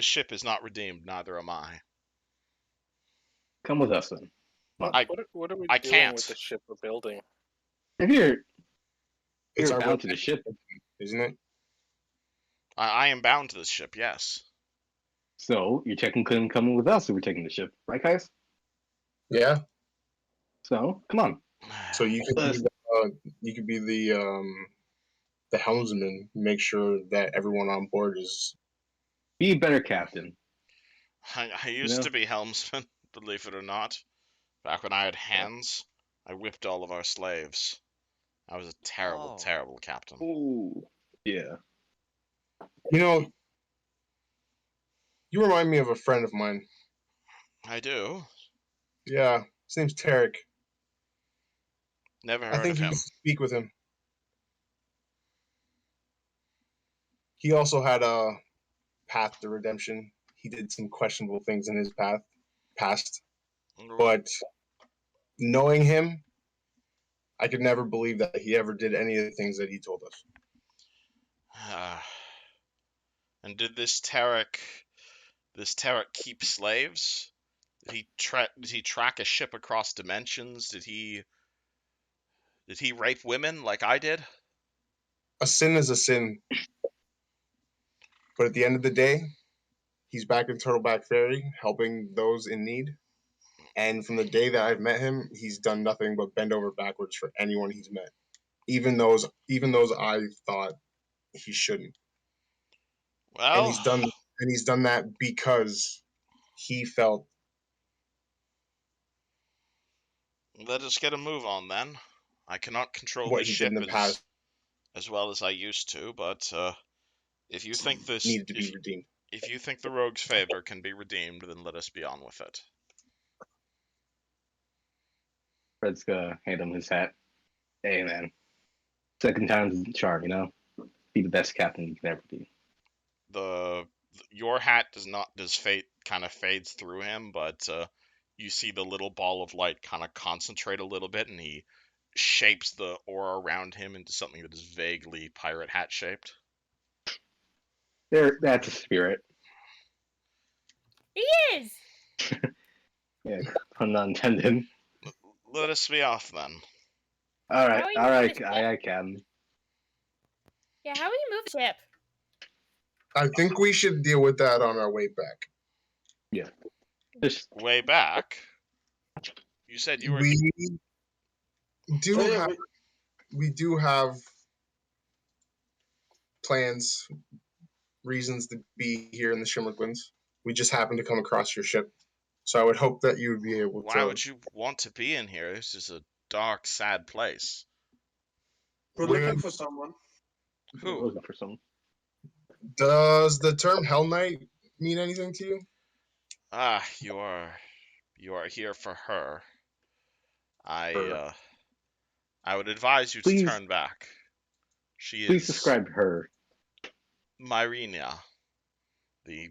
ship is not redeemed, neither am I. come with us then. What, I- what are we I doing can't. with the ship we're building? If you're It's our bound to the ship, isn't it? I am bound to this ship, yes. so you're technically coming with us if we're taking the ship, right, guys? Yeah. So come on. So you could be the helmsman. Make sure that everyone on board is. Be a better captain. I used know? to be helmsman, believe it or not. Back when I had hands, I whipped all of our slaves. I was a terrible, Oh. terrible captain. Ooh, yeah. You know, you remind me of a friend of mine. I do. Yeah, his name's Tarek. Never I heard think of you him. should speak with him. He also had a path to redemption. He did some questionable things in his past, but knowing him, I could never believe that he ever did any of the things that he told us. And did this Tarek keep slaves? Did he track a ship across dimensions? Did he rape women like I did? A sin is a sin, but at the end of the day, he's back in Turtleback Ferry, helping those in need. And from the day that I've met him, he's done nothing but bend over backwards for anyone he's met, even those I thought he shouldn't. Well, And he's done that because he felt. let us get a move on then. I cannot control What this he did ship in the past as well as I used to, but if you think this needed to be redeemed. If you think the rogue's favor can be redeemed, then let us be on with it. Fred's gonna hand him his hat. Hey, man. Second time's the charm, you know? Be the best captain you can ever be. Your hat does fate kind of fades through him, but you see the little ball of light kind of concentrate a little bit, and he shapes the aura around him into something that is vaguely pirate hat shaped. That's a spirit. He is. Yeah, pun not intended. Let us be off then. All right, How are you all moving right, the ship? aye, Captain. Yeah, how will you move the ship? I think we should deal with that on our way back. Just Way back, you said you were. We do So, yeah, have we do have plans, reasons to be here in the Shimmerglands. We just happened to come across your ship, so I would hope that you would be able Why to. would you want to be in here? This is a dark, sad place. we're We're- looking for someone. Who? looking for some. Does the term Hell Knight mean anything to you? Ah, you are here for her. Her. I would advise you to Please, turn back. She please is describe her. Myrina, the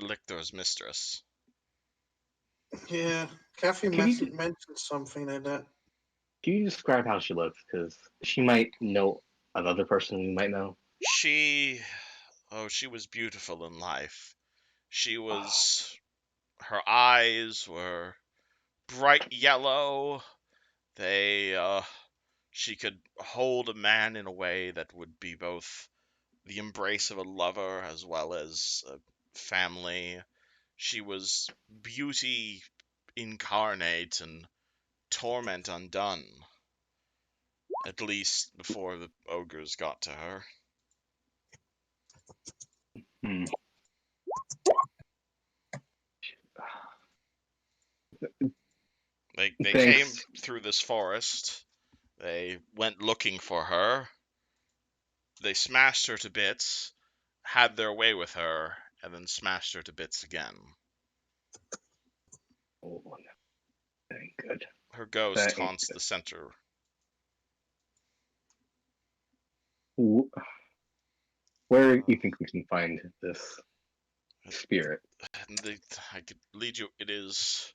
lictor's mistress. Yeah, Kathy Can you- mentioned something like that. Can you describe how she looks? Because she might know another person we might know. She was beautiful in life. Her eyes were bright yellow. She could hold a man in a way that would be both the embrace of a lover as well as a family. She was beauty incarnate and torment undone. At least before the ogres got to her. Hmm. They came Thanks. through this forest. They went looking for her. They smashed her to bits, had their way with her, and then smashed her to bits again. Oh, no. That ain't good. Her ghost That ain't haunts good. the center. Where do you think we can find this spirit? I could lead you. It is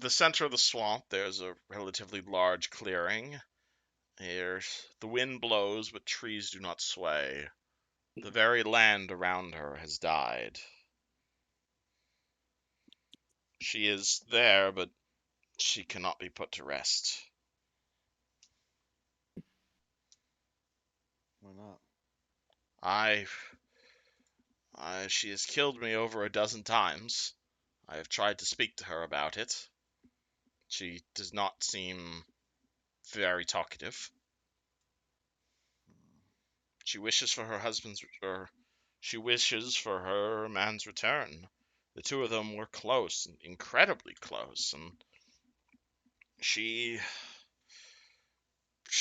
the center of the swamp. There's a relatively large clearing. The wind blows, but trees do not sway. The very land around her has died. She is there, but she cannot be put to rest. Why not? She has killed me over a dozen times. I have tried to speak to her about it. She does not seem very talkative. She wishes for she wishes for her man's return. The two of them were close, incredibly close, and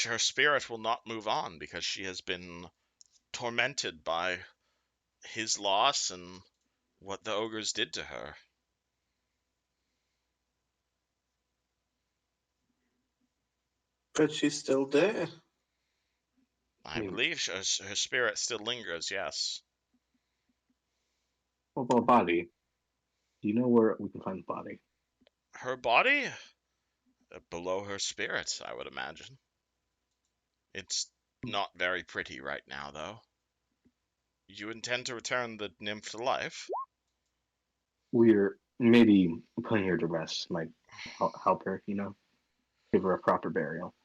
her spirit will not move on because she has been tormented by his loss and what the ogres did to her. But she's still there. I believe her spirit still lingers, yes. What about body? Do you know where we can find the body? Her body? Below her spirit, I would imagine. It's not very pretty right now, though. You intend to return the nymph to life? We're maybe putting her to rest might help her, you know? Give her a proper burial.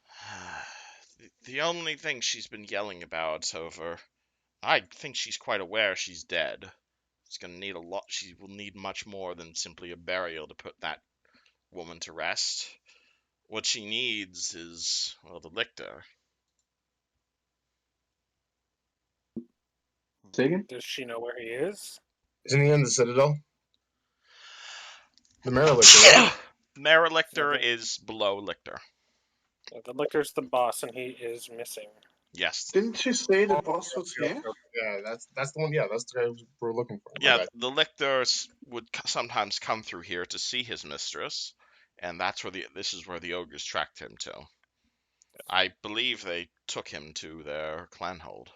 The only thing she's been yelling about over... I think she's quite aware she's dead. It's gonna need a lot. She will need much more than simply a burial to put that woman to rest. What she needs is, well, the lictor. Say again? Does she know where he is? Isn't he in the Citadel? The Marelictor, right? Marelictor Okay. is below Lictor. The lictor's the boss, and he is missing. Yes. Didn't you say the boss was here? Yeah, that's the one. Yeah, that's the guy we're looking for. My Yeah, bad. the lictors would sometimes come through here to see his mistress, and this is where the ogres tracked him to. I believe they took him to their clan hold.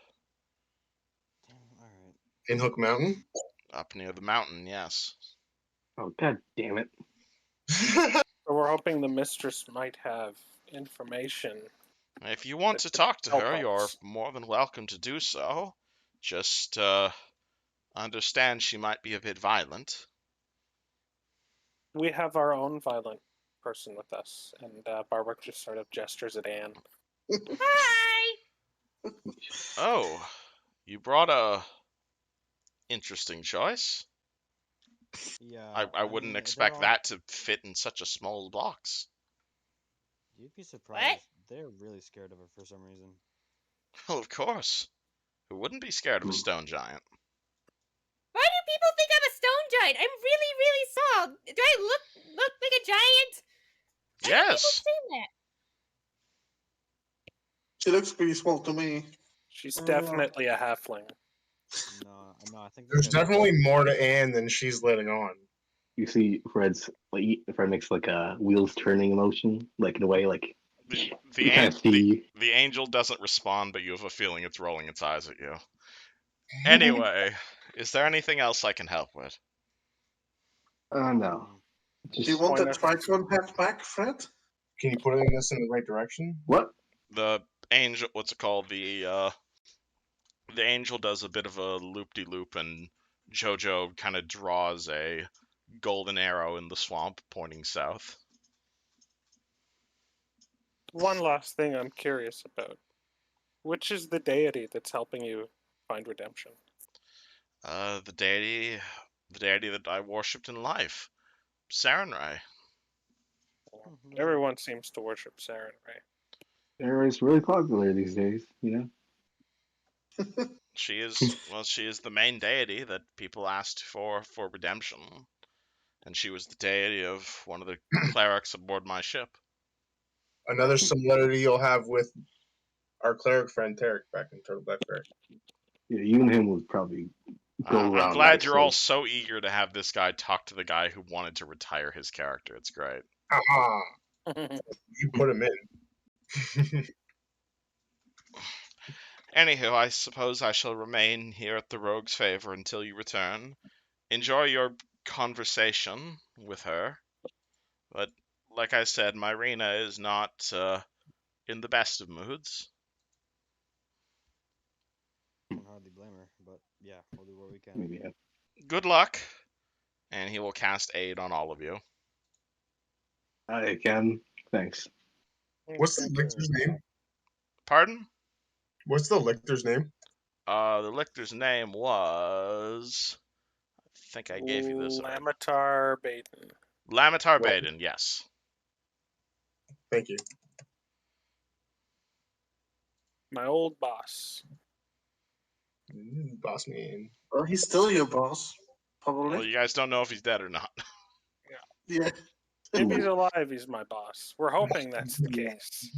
All right. In Hook Mountain. Up near the mountain, yes. Oh god damn it! So we're hoping the mistress might have information. If you want That to could talk to help her, you're us. more than welcome to do so. Just understand she might be a bit violent. We have our own violent person with us, and Barwick just sort of gestures at Anne. Hi. Oh, you brought a interesting choice. Yeah. I wouldn't mean, they're expect all. that to fit in such a small box. You'd be surprised. They're really scared of her for some reason. Well, of course. Who wouldn't be scared of a stone giant? Why do people think I'm a stone giant? I'm really, really small. Do I look like a giant? Why do people Yes. say that? She looks pretty small to me. She's definitely a halfling. No, I think There's this guy's definitely more to Anne than she's letting on. You see Fred's Fred makes like a wheels turning motion, like in a way like The you can't see. the angel doesn't respond, but you have a feeling it's rolling its eyes at you. Anyway, is there anything else I can help with? No. Do you Just want Point that us- Triton hat back, Fred? Can you put us in the right direction? what? The angel, what's it called? The angel does a bit of a loop-de-loop, and Jojo kind of draws a golden arrow in the swamp pointing south. One last thing I'm curious about. Which is the deity that's helping you find redemption? The deity that I worshipped in life, Sarenrae. Everyone seems to worship Saren, right? It's really popular these days, you know. She is the main deity that people asked for redemption, and she was the deity of one of the clerics aboard my ship. Another similarity you'll have with our cleric friend Tarek back in Turtle Black Bear. Yeah, you and him would probably go I'm around glad you're all nicely. so eager to have this guy talk to the guy who wanted to retire his character. It's great. Haha, you put him in. Anywho, I suppose I shall remain here at the Rogue's Favor until you return. Enjoy your conversation with her. But, like I said, Myrina is not in the best of moods. I can hardly blame her, but yeah, we'll do what we can. Maybe, yeah. Good luck. And he will cast Aid on all of you. I can. Thanks. What's the lictor's name? Pardon? What's the lictor's name? The lictor's name was... I think I gave you this. Lamatar Baden. Lamatar Baden, yes. Thank you. My old boss. Boss man. Well, he's still your boss, probably. Well, you guys don't know if he's dead or not. Yeah. If he's alive, he's my boss. We're hoping that's the case.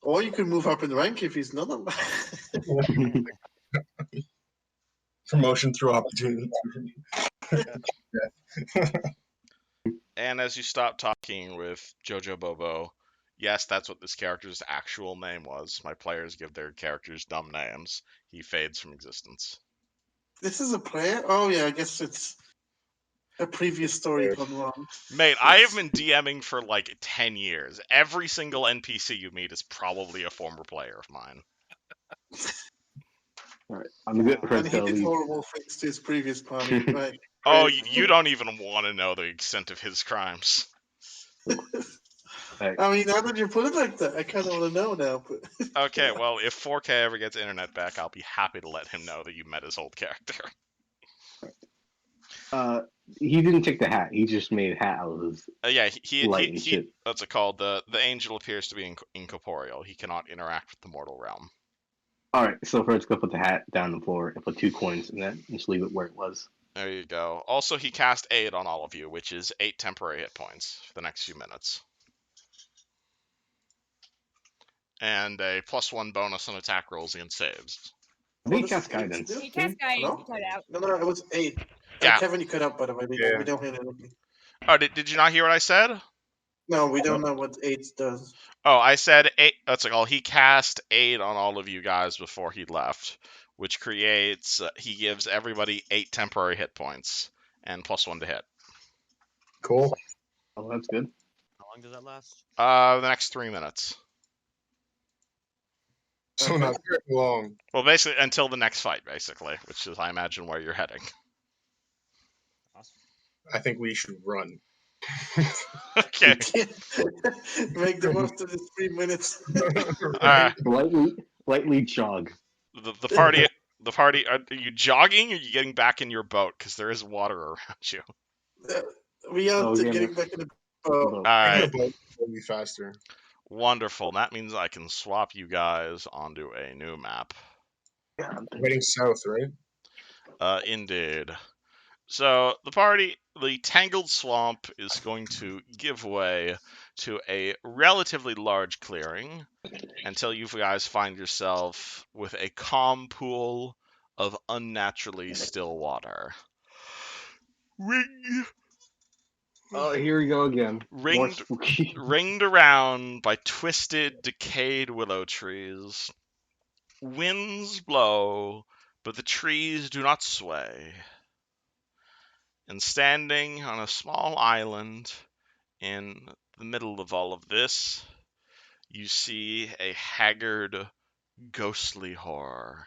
Or you could move up in rank if he's not. Promotion through opportunity. And as you stop talking with Jojo Bobo, yes, that's what this character's actual name was. My players give their characters dumb names. He fades from existence. This is a player? Oh, yeah, I guess it's a previous story gone wrong. Mate, I have been DMing for like 10 years. Every single NPC you meet is probably a former player of mine. All right, I'm good. And Fred's he gotta did leave. horrible things to his previous party. Right. Oh, Great. you don't even want to know the extent of his crimes. I mean, now that you put it like that, I kind of want to know now. But Okay, well, if 4K ever gets internet back, I'll be happy to let him know that you met his old character. He didn't take the hat. He just made hat out of his Yeah, light and shit. what's it called? The angel appears to be incorporeal. He cannot interact with the mortal realm. All right, so Fred's gonna put the hat down on the floor and put 2 coins in that, and just leave it where it was. There you go. Also, he cast Aid on all of you, which is 8 temporary hit points for the next few minutes. and a +1 bonus on attack rolls against saves. I think What cast does eight guidance. do? You cast guidance. Hello? You cut out. No, it was 8. Yeah. Kevin, you cut out, by the way. Yeah. We don't hear anything. Oh, did you not hear what I said? No, we don't know what 8 does. Oh, I said 8. That's like all. He cast 8 on all of you guys before he left, which creates. He gives everybody 8 temporary hit points and +1 to hit. Cool. Oh, that's good. How long does that last? The next 3 minutes. So not very long. Well, basically until the next fight, basically, which is, I imagine, where you're heading. Awesome. I think we should run. Okay. Make the most of the 3 minutes. Lightly jog. The party. The party. Are you jogging? Or are you getting back in your boat? Because there is water around you. We are Oh, yeah, getting back in the boat. All right. Will be faster. Wonderful. That means I can swap you guys onto a new map. Heading south, right? Indeed. So the Tangled Swamp is going to give way to a relatively large clearing until you guys find yourself with a calm pool of unnaturally still water. Oh, here we go again. More Ringed, spooky. ringed around by twisted, decayed willow trees. Winds blow, but the trees do not sway. And standing on a small island in the middle of all of this, you see a haggard, ghostly horror.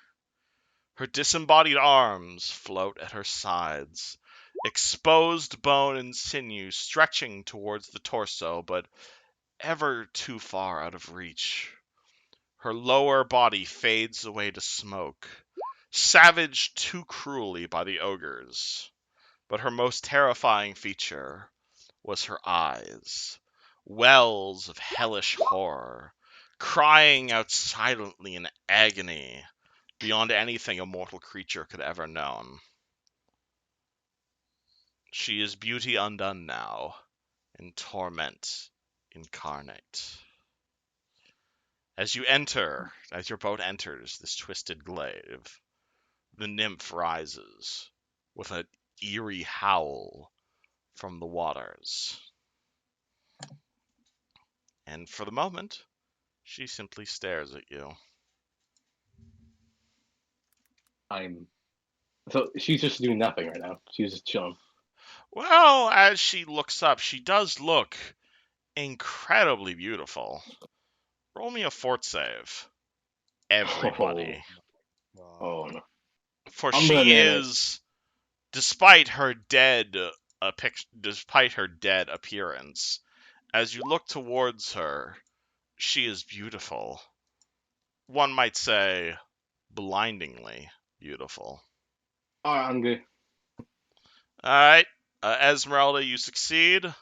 Her disembodied arms float at her sides, exposed bone and sinew stretching towards the torso, but ever too far out of reach. Her lower body fades away to smoke, savaged too cruelly by the ogres. But her most terrifying feature was her eyes, wells of hellish horror, crying out silently in agony beyond anything a mortal creature could ever known. She is beauty undone now, and torment incarnate. As your boat enters this twisted glade, the nymph rises with an eerie howl from the waters. And for the moment, she simply stares at you. So she's just doing nothing right now. She's just chilling. Well, as she looks up, she does look incredibly beautiful. Roll me a fort save. Everybody. Oh no. For I'm she running it. is, despite her dead appearance, as you look towards her, she is beautiful. One might say, blindingly beautiful. Alright, I'm good. All right, Esmeralda, you succeed. I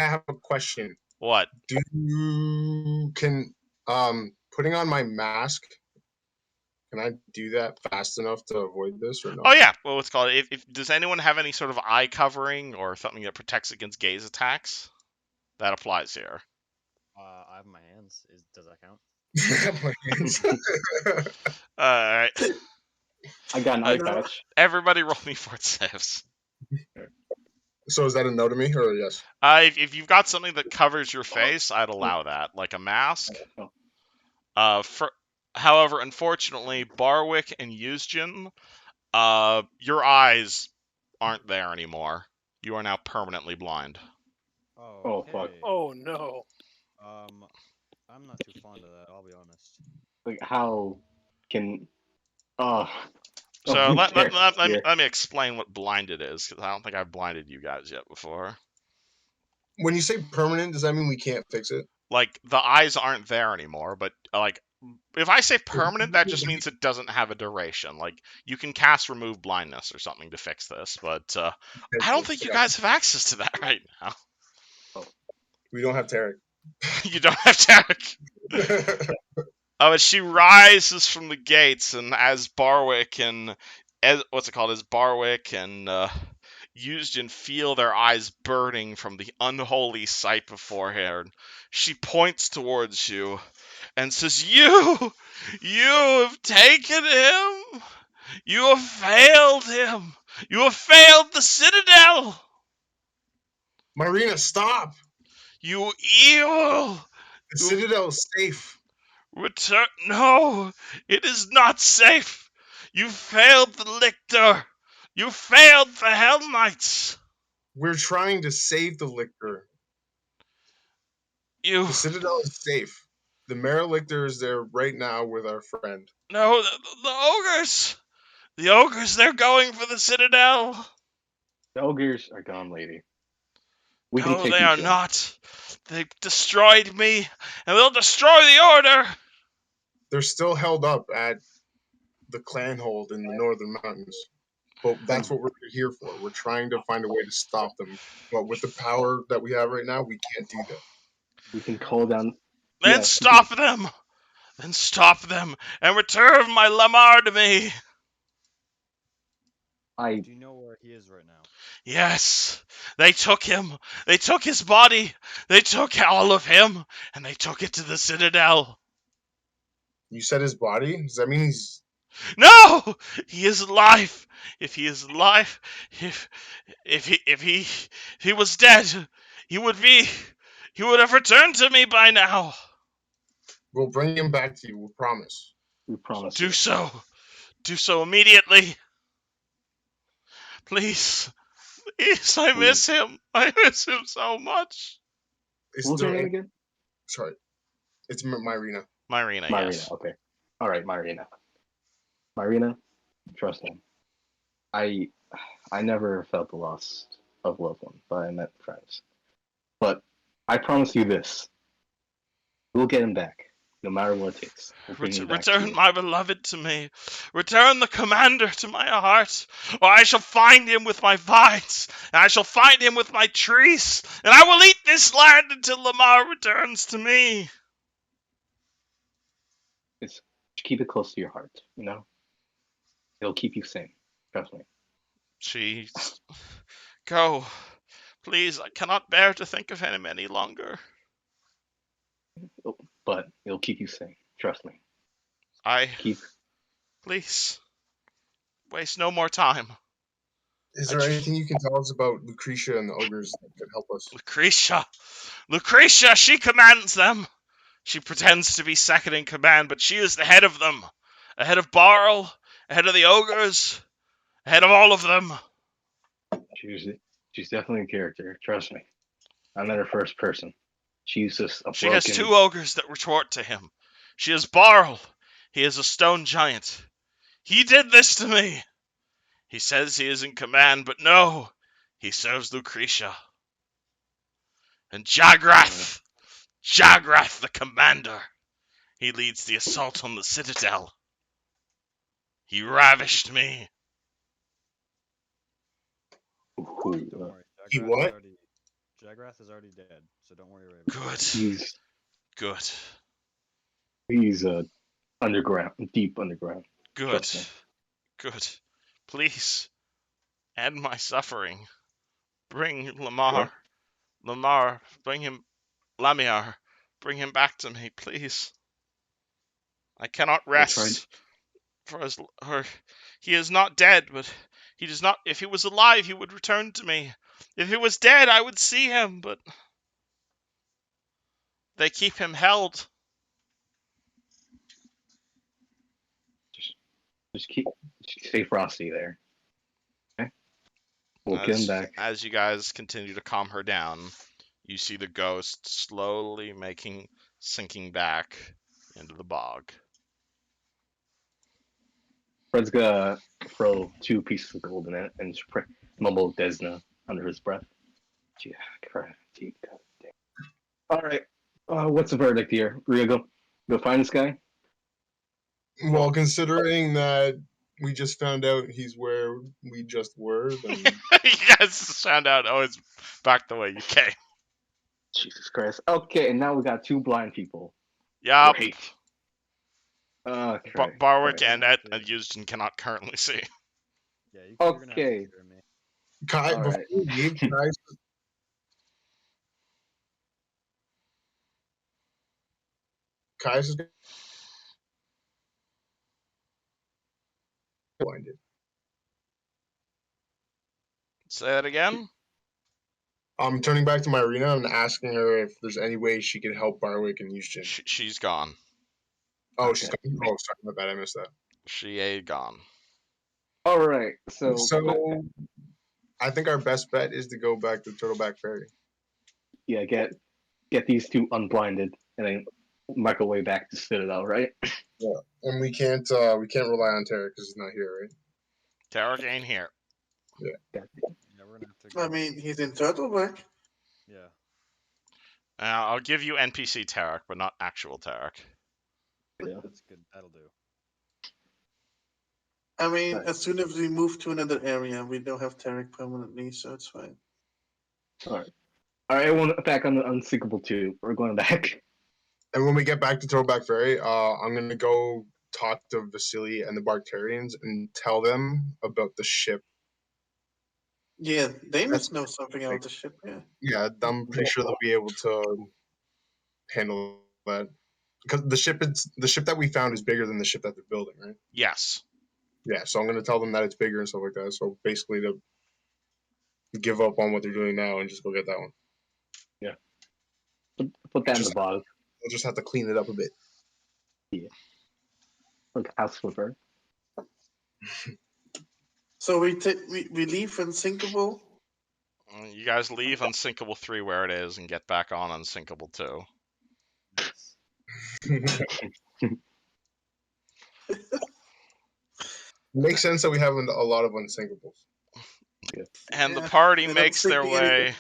have a question. What? Putting on my mask, can I do that fast enough to avoid this or no? Oh yeah. Well, what's called? If does anyone have any sort of eye covering or something that protects against gaze attacks? That applies here. I have my hands. Does that count? All right. I got an eye patch. Everybody, roll me fort saves. So is that a no to me or a yes? If you've got something that covers your face, I'd allow that, like a mask. However, unfortunately, Barwick and Yuzjin, your eyes aren't there anymore. You are now permanently blind. Oh, fuck. Oh no. I'm not too fond of that. I'll be honest. Like, how can... So who let cares? me explain what blinded is, because I don't think I've blinded you guys yet before. When you say permanent, does that mean we can't fix it? Like, the eyes aren't there anymore, but, like, if I say permanent, that just means it doesn't have a duration. Like, you can cast remove blindness or something to fix this, but I don't think you guys have access to that right now. We don't have Tarek. You don't have Tarek. But she rises from the gates, and as Barwick and Yuzjin feel their eyes burning from the unholy sight before her. She points towards you and says, You have taken him! You have failed him! You have failed the Citadel! Marina, stop! You evil! The Citadel is safe. Return. No, it is not safe. You failed the Lictor. You failed the Hell Knights. We're trying to save the Lictor. You. The Citadel is safe. The Mayor-Lictor is there right now with our friend. No, the ogres. The ogres, they're going for the Citadel. The ogres are gone, lady. We can No, take they you are to them. not. They destroyed me, and they'll destroy the Order. They're still held up at the clan hold in the northern mountains. But that's what we're here for. We're trying to find a way to stop them. But with the power that we have right now, we can't do that. We can call down. Then Yeah, stop them. Then stop them, and return my Lamar to me. Do you know where he is right now? Yes, they took him. They took his body. They took all of him, and they took it to the Citadel. You said his body? Does that mean he's... No, he is alive. If he is alive, if he was dead, he would have returned to me by now. We'll bring him back to you, we promise. We promise. Do so immediately. Please, I miss him. I miss him so much. Is What was there her name any... again? Sorry. It's Myrina. Myrina, yes. Okay. All right, Myrina. Myrina, trust me. I never felt the loss of loved one, but I met friends. But I promise you this: we'll get him back, no matter what it takes. We'll bring him back to Return you. my beloved to me. Return the commander to my heart, or I shall find him with my vines, and I shall find him with my trees, and I will eat this land until Lamar returns to me. Just keep it close to your heart, you know? It'll keep you sane. Trust me. Jeez. Go. Please, I cannot bear to think of him any longer. But it'll keep you sane. Trust me. Please. Waste no more time. Is there anything you can tell us about Lucretia and the ogres that could help us? Lucretia, she commands them. She pretends to be second in command, but she is the head of them. Ahead of Barl, ahead of the ogres, ahead of all of them. She's definitely a character. Trust me. I met her first person. She's just a She has two ogres that retort to him. She has Barl. He is a stone giant. He did this to me. He says he is in command, but no. He serves Lucretia. And Jagrath the commander. He leads the assault on the Citadel. He ravished me. Don't worry. He what? Jagrath is already dead, so don't worry about it. Good. He's underground, deep underground. Good. Please, end my suffering. Bring Lamar. What? Bring him. Lamiar, bring him back to me, please. I cannot rest. He is not dead, but he does not. If he was alive, he would return to me. If he was dead, I would see him, but they keep him held. Just stay frosty there. Okay? We'll get him back. As you guys continue to calm her down, you see the ghost slowly sinking back into the bog. Fred's gonna throw 2 pieces of gold in it and mumble Desna under his breath. All right. What's the verdict here? We're gonna go find this guy? Well, considering that we just found out he's where we just were, then... You guys found out, it's back the way you came. Jesus Christ. Okay, and now we got 2 blind people. Yup. Great. Barwick and Yuzjin cannot currently see. Yeah, you're gonna have to Okay. hear me. Kai, All before right. we leave, Kai's is blinded. Say that again. I'm turning back to my arena and asking her if there's any way she can help Barwick and Eugene. She's gone. Oh, Okay. she's gone. Oh, sorry, my bad. I missed that. She ain't gone. All right. So So I think our best bet is to go back to Turtleback Ferry. yeah, get these two unblinded and then make our way back to Citadel, right? Yeah, and we can't rely on Terra because he's not here, right? Tarek ain't here. Yeah, we're gonna have to. I mean, he's in Turtleback. Yeah. I'll give you NPC Tarek, but not actual Tarek. Yeah. That's good. That'll do. I mean, Right. as soon as we move to another area, we don't have Tarek permanently, so it's fine. All right. All right. Everyone back on the Unsinkable 2. We're going back. And when we get back to Turtleback Ferry, I'm gonna go talk to Vasily and the Barktarians and tell them about the ship. Yeah, they That's must know something about the ship. Yeah. Yeah, I'm pretty sure they'll be able to handle that because the ship that we found is bigger than the ship that they're building, right? Yes. Yeah, so I'm gonna tell them that it's bigger and stuff like that. So basically, to give up on what they're doing now and just go get that one. Yeah. Put that in the Just- bottom. We'll just have to clean it up a bit. Like house flipper. So we leave Unsinkable. You guys leave Unsinkable 3 where it is and get back on Unsinkable 2. Yes. Makes sense that we have a lot of unsinkables. And the Yeah, party they're not makes their sinking anything. way.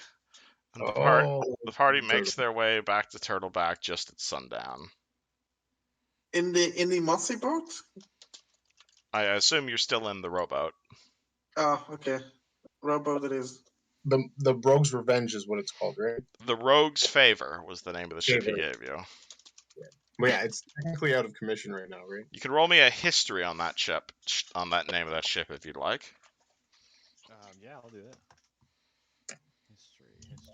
And Oh, the party makes their way back to Turtleback just at sundown. In the mossy boat. I assume you're still in the rowboat. Oh, okay. Rowboat it is. the Rogue's Revenge is what it's called, right? The Rogue's Favor was the name of the ship he Favor. gave you. Well, yeah, it's technically out of commission right now, right? You can roll me a history on that ship, on that name of that ship if you'd like. Yeah, I'll do it. History is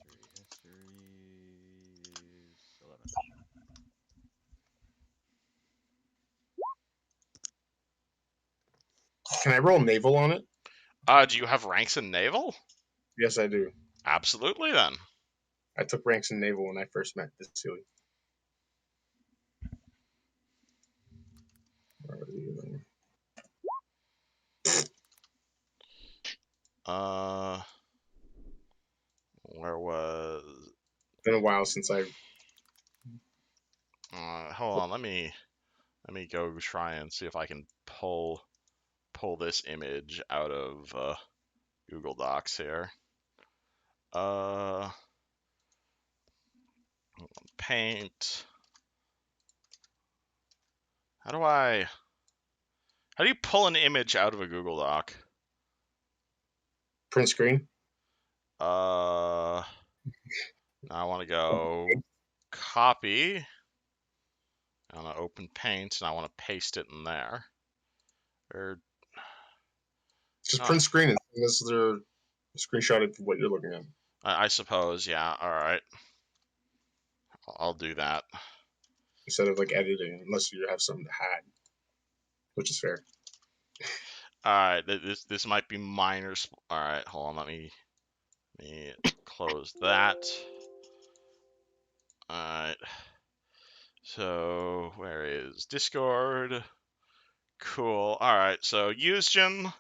11. Can I roll naval on it? Do you have ranks in naval? Yes, I do. Absolutely, then. I took ranks in naval when I first met this silly. Where was? It's been a while since I. Hold on, let me go try and see if I can pull this image out of Google Docs here. Paint. How do you pull an image out of a Google Doc? Print screen. Now I want to go copy. I want to open Paint, and I want to paste it in there. Just print screen it. Unless they're screenshotted for what you're looking at. I suppose, yeah. All right, I'll do that. Instead of like editing, unless you have something to hide, which is fair. All right, this might be minor. All right, hold on. Let me close that. All right. So where is Discord? Cool. All right. So Yuzjin.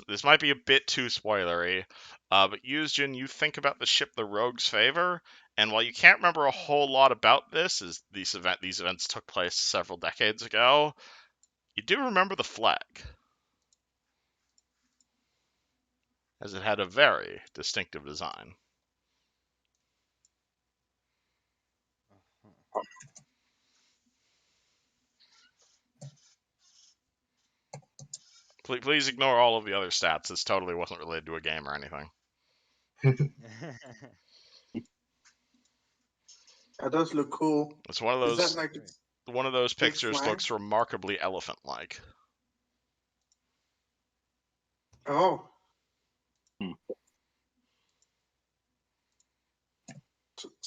This might be a bit too spoilery, but Yuzjin, you think about the ship the Rogue's Favor, and while you can't remember a whole lot about this, as these events took place several decades ago, you do remember the flag, as it had a very distinctive design. Please ignore all of the other stats. This totally wasn't related to a game or anything. That does look cool. It's one of Is those. that like One of those big pictures flag? looks remarkably elephant-like. Oh,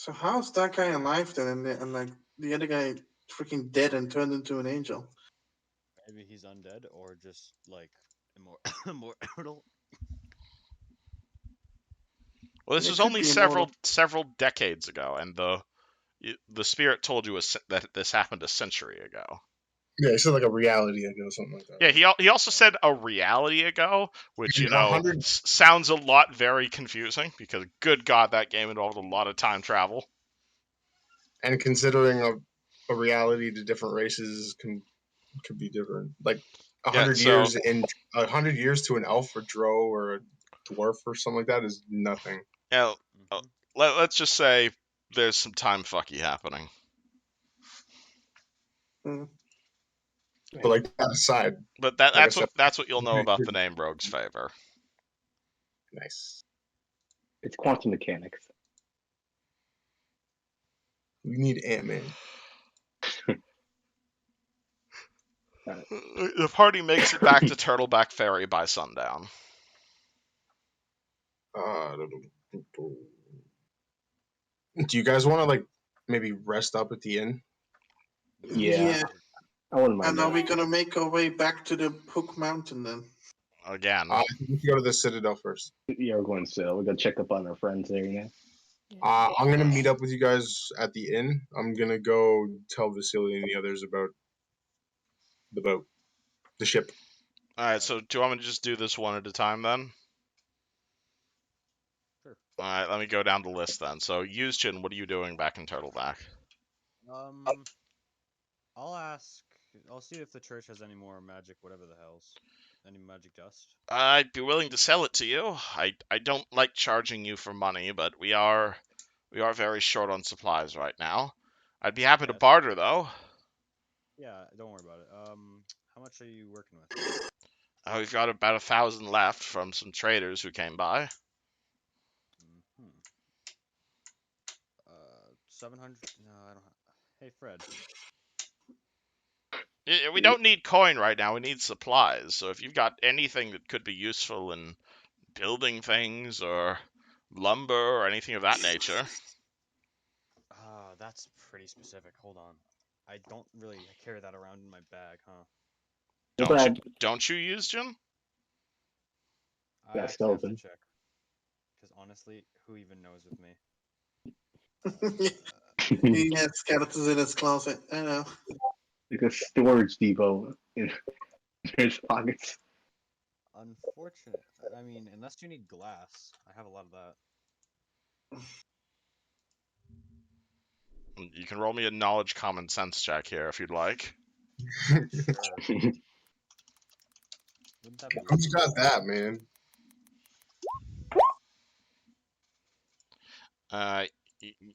So how's that guy alive then, and like the other guy freaking dead and turned into an angel? Maybe he's undead or just like immortal. Well, this It was could only be immortal. several decades ago, and the spirit told you that this happened a century ago. Yeah, he said like a reality ago, something like that. Yeah, he also said a reality ago, which And 100 sounds a lot very confusing because good God, that game involved a lot of time travel. and considering a reality to different races could be different. Like Yeah, 100 so years in 100 years to an elf or drow or a dwarf or something like that is nothing. yeah, Mhm. let's just say there's some time fucky happening. Mm. But like that aside, But like I said, that's what you'll know about the name Rogue's Favor. nice. It's quantum mechanics. We need Ant-Man. The party makes it back to Turtleback Ferry by sundown. Do you guys want to like maybe rest up at the inn? Yeah. I wouldn't mind And are that. we gonna make our way back to the Hook Mountain then? Again. I think we should go to the Citadel first. Yeah, we're going to. We're gonna check up on our friends there, you know. I'm gonna meet up with you guys at the inn. I'm gonna go tell Vasily and the others about the boat, the ship. Alright, so do you want me to just do this one at a time then? Sure. Alright, let me go down the list then. So, Yuzjin, what are you doing back in Turtleback? I'll ask. I'll see if the church has any more magic, whatever the hell's, any magic dust. I'd be willing to sell it to you. I don't like charging you for money, but we are very short on supplies right now. I'd be happy to Yes. barter though. Yeah, don't worry about it. How much are you working with? We've got about 1,000 left from some traders who came by. 700. No, I don't. Hey, Fred. We don't need coin right now. We need supplies. So if you've got anything that could be useful in building things or lumber or anything of that nature. That's pretty specific. Hold on. I don't really carry that around in my bag, huh? Don't you use Jim? I Yeah, actually have to skeleton. check. Because honestly, who even knows with me? He has skeletons in his closet. I know. Like a storage depot in his pockets. Unfortunate. I mean, unless you need glass, I have a lot of that. You can roll me a knowledge common sense check here if you'd like. Sure. Wouldn't that be Who's got that, man?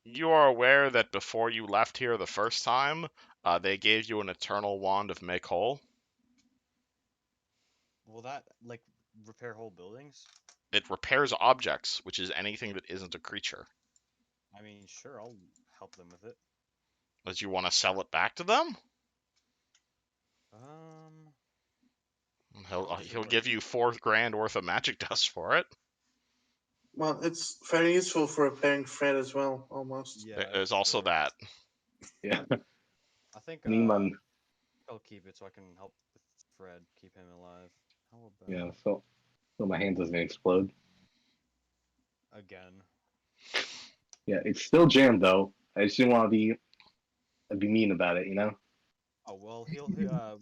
You are aware that before you left here the first time, they gave you an eternal wand of make whole. Will that like repair whole buildings? It repairs objects, which is anything that isn't a creature. I mean, sure, I'll help them with it. Does you want to sell it back to them? He'll give you 4 grand worth of magic dust for it. Well, it's very useful for repairing Fred as well, almost. Yeah. There's also that. Yeah. I think Neiman. I'll keep it so I can help with Fred, keep him alive. How about Yeah, so my hand doesn't explode. again? Yeah, it's still jammed though. I just didn't want to be mean about it, you know? Oh well,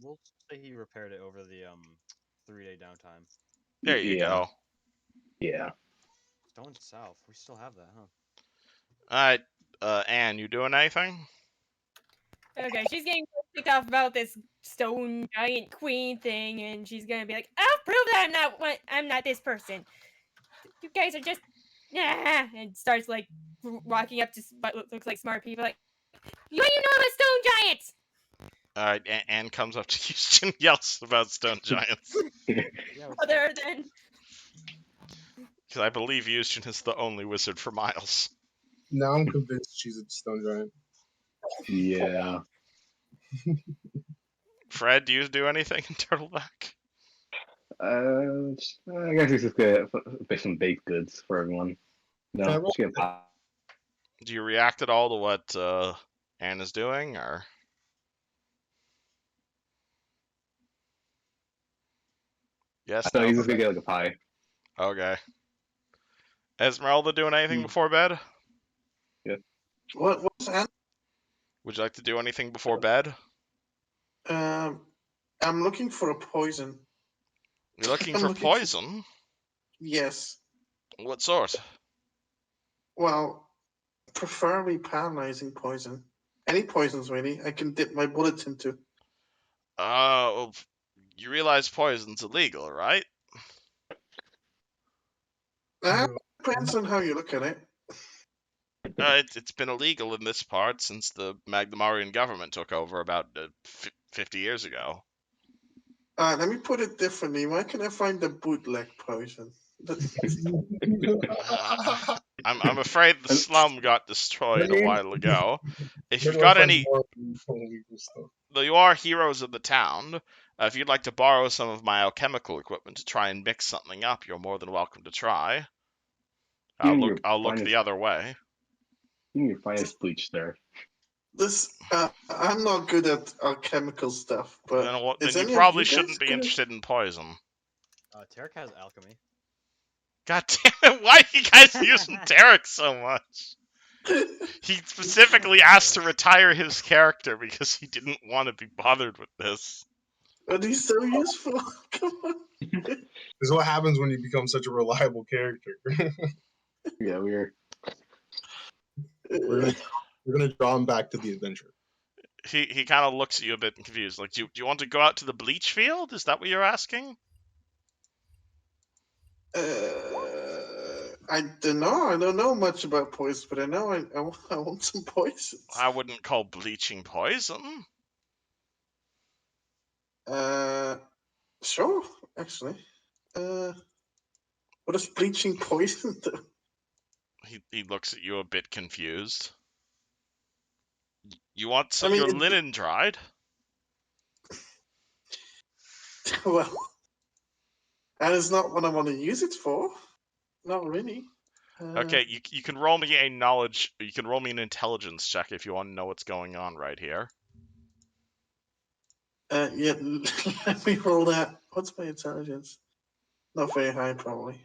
we'll say he repaired it over the 3-day downtime. There you go. Yeah. Stone South, we still have that, huh? Alright, Anne, you doing anything? Okay, she's getting kicked off about this stone giant queen thing, and she's gonna be like, "I'll prove that I'm not this person. You guys are just and starts like walking up to what looks like smart people, like, "You know I'm a stone giant." Alright, Anne comes up to Houston, yells about stone giants. Yeah. Other than Because I believe Houston is the only wizard for miles. Now I'm convinced she's a stone giant. Yeah. Fred, do you do anything in Turtleback? I guess it's just gonna make some baked goods for everyone. No, Can I roll just gonna pop. Do you react at all to what Anna's doing, or? Yes, I thought no? he was gonna get like a pie. Okay. Esmeralda doing anything before bed? What's that? Would you like to do anything before bed? I'm looking for a poison. You're looking I'm for looking for- poison? Yes. What sort? Well, preferably paralyzing poison. Any poisons, really. I can dip my bullets into. Well, you realize poison's illegal, right? That depends on how you look at it. It's been illegal in this part since the Magdamarian government took over about 50 years ago. Let me put it differently. Where can I find the bootleg poison? I'm afraid the slum got destroyed a while ago. If you've got any, though you are heroes of the town, if you'd like to borrow some of my alchemical equipment to try and mix something up, you're more than welcome to try. I'll look the other way. Give me your finest bleach there. I'm not good at alchemical stuff, but then you probably shouldn't be interested in poison. Tarek has alchemy. God damn it, why are you guys using Tarek so much? He specifically asked to retire his character because he didn't want to be bothered with this. But he's so useful. Come on. This is what happens when you become such a reliable character. Yeah, we're gonna draw him back to the adventure. He kind of looks at you a bit confused. Like, do you want to go out to the bleach field? Is that what you're asking? I don't know. I don't know much about poison, but I know I want some poisons. I wouldn't call bleaching poison. Sure, actually. What is bleaching poison do? He looks at you a bit confused. You want your linen dried? Well, that is not what I want to use it for. Not really. Okay, you can roll me a knowledge. You can roll me an intelligence check if you want to know what's going on right here. Yeah, let me roll that. What's my intelligence? Not very high, probably.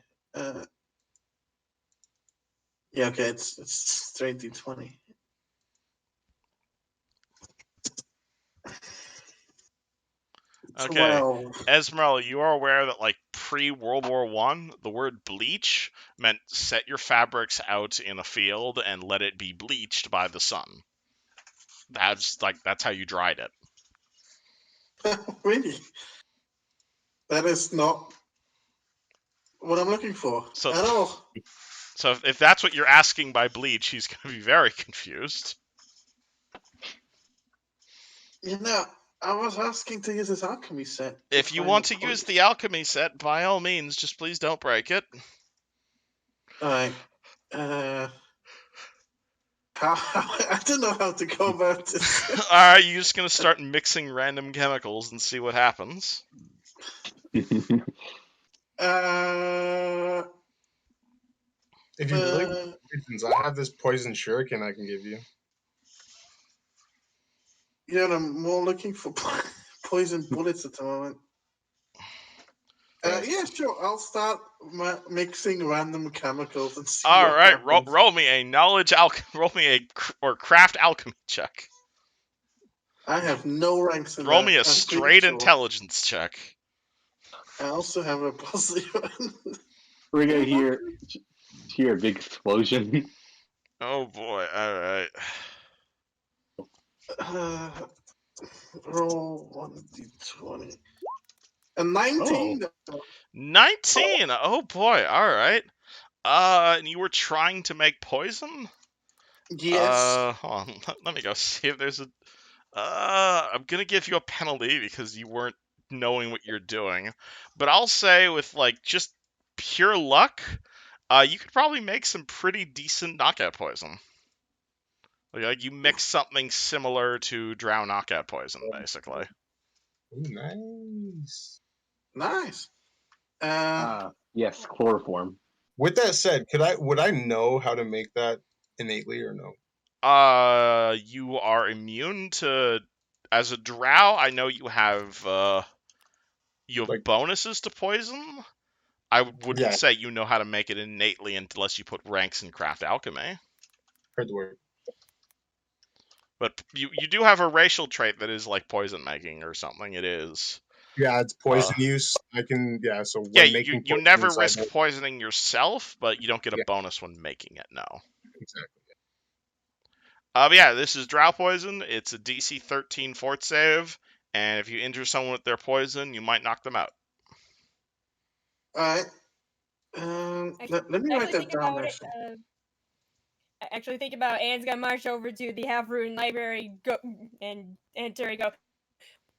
Yeah, okay, it's straight D20. Okay, 12. Esmeralda, you are aware that like pre-World War I, the word bleach meant set your fabrics out in a field and let it be bleached by the sun. That's how you dried it. Really? That is not what I'm looking for at all. So if that's what you're asking by bleach, he's going to be very confused. You know, I was asking to use this alchemy set. If you want to use the alchemy set, by all means, just please don't break it. Alright. I don't know how to go about this. Alright, you're just going to start mixing random chemicals and see what happens. If you like poisons, I have this poison shuriken I can give you. Yeah, I'm more looking for poison bullets at the moment. Yeah, sure. I'll start mixing random chemicals and see. All right, roll me a craft alchemy check. I have no ranks in Roll that. me a straight intelligence check. I also have a positive. We're gonna hear a big explosion. Oh boy! All right. Roll 1d20. A 19. Oh. 19. Oh boy! All right. And you were trying to make poison? Yes. Hold on. Let me go see if there's a. I'm gonna give you a penalty because you weren't knowing what you're doing, but I'll say with like just pure luck, you could probably make some pretty decent knockout poison. Like you mix something similar to drow knockout poison, basically. Ooh, nice. Nice. Yes, chloroform. With that said, would I know how to make that innately or no? You are immune to. As a drow, I know you have Like, bonuses to poison. I wouldn't yeah, say you know how to make it innately unless you put ranks in craft alchemy. heard the word. But you do have a racial trait that is like poison making or something. It is. Yeah, it's poison use. I can, yeah, so Yeah, when making you never poisons, I risk will, poisoning yourself, but you don't get a yeah, bonus when making it. No. exactly. But yeah, this is drow poison. It's a DC 13 fort save, and if you injure someone with their poison, you might knock them out. Alright. Let me write Actually, that think down, about it. actually. Actually, think about Anne's gonna march over to the half-ruined library, go and enter and go.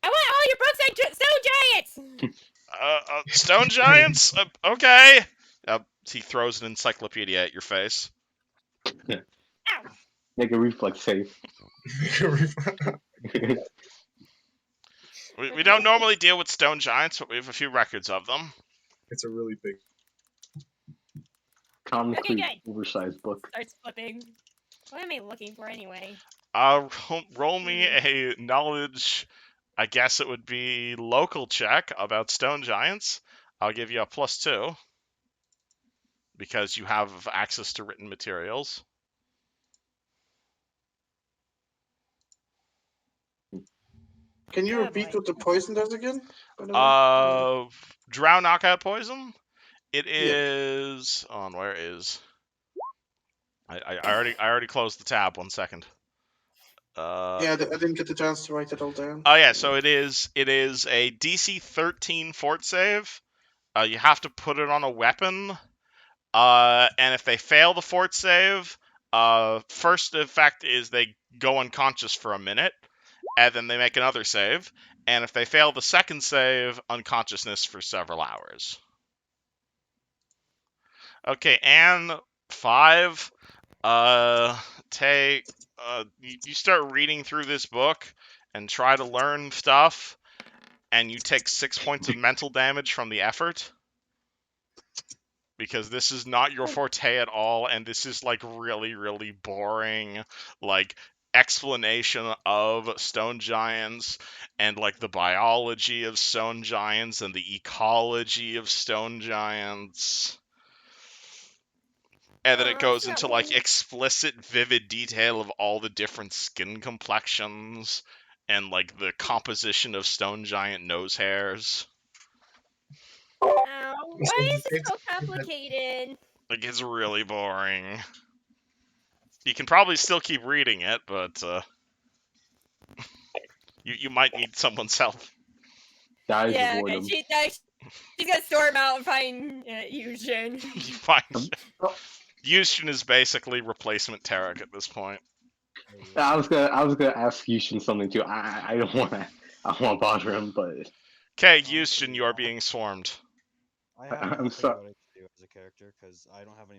I want all your books on stone giants. Stone giants? Okay. He throws an encyclopedia at your face. Ow! Make a reflex save. We don't normally deal with stone giants, but we have a few records of them. It's a really big. Concrete, Okay, good. oversized book. Starts flipping. What am I looking for anyway? Roll me a knowledge. I guess it would be local check about stone giants. I'll give you a +2 because you have access to written materials. Can you Oh, repeat boy. what the poison does again? By the way? Drow knockout poison. It Yeah. is on. Where is? I already closed the tab. 1 second. Yeah, I didn't get the chance to write it all down. Oh yeah, so it is a DC 13 fort save. You have to put it on a weapon. And if they fail the fort save, first effect is they go unconscious for a minute, and then they make another save. And if they fail the second save, unconsciousness for several hours. Okay, and 5. Take. You start reading through this book and try to learn stuff, and you take 6 points of mental damage from the effort. Because this is not your forte at all, and this is like really, really boring, like explanation of stone giants and like the biology of stone giants and the ecology of stone giants. And then it goes into like explicit, vivid detail of all the different skin complexions and like the composition of stone giant nose hairs. Ow. Why is it so complicated? Like, it's really boring. You can probably still keep reading it, but you might need someone's help. Dies of Yeah, boredom. she's gonna storm out and find Yushin. You find Yushin is basically replacement Tarek at this point. I was gonna ask Yushin something too. I don't wanna bother him, but Okay, Yushin, you are being swarmed. I have I'm nothing sorry. what I can do as a character because I don't have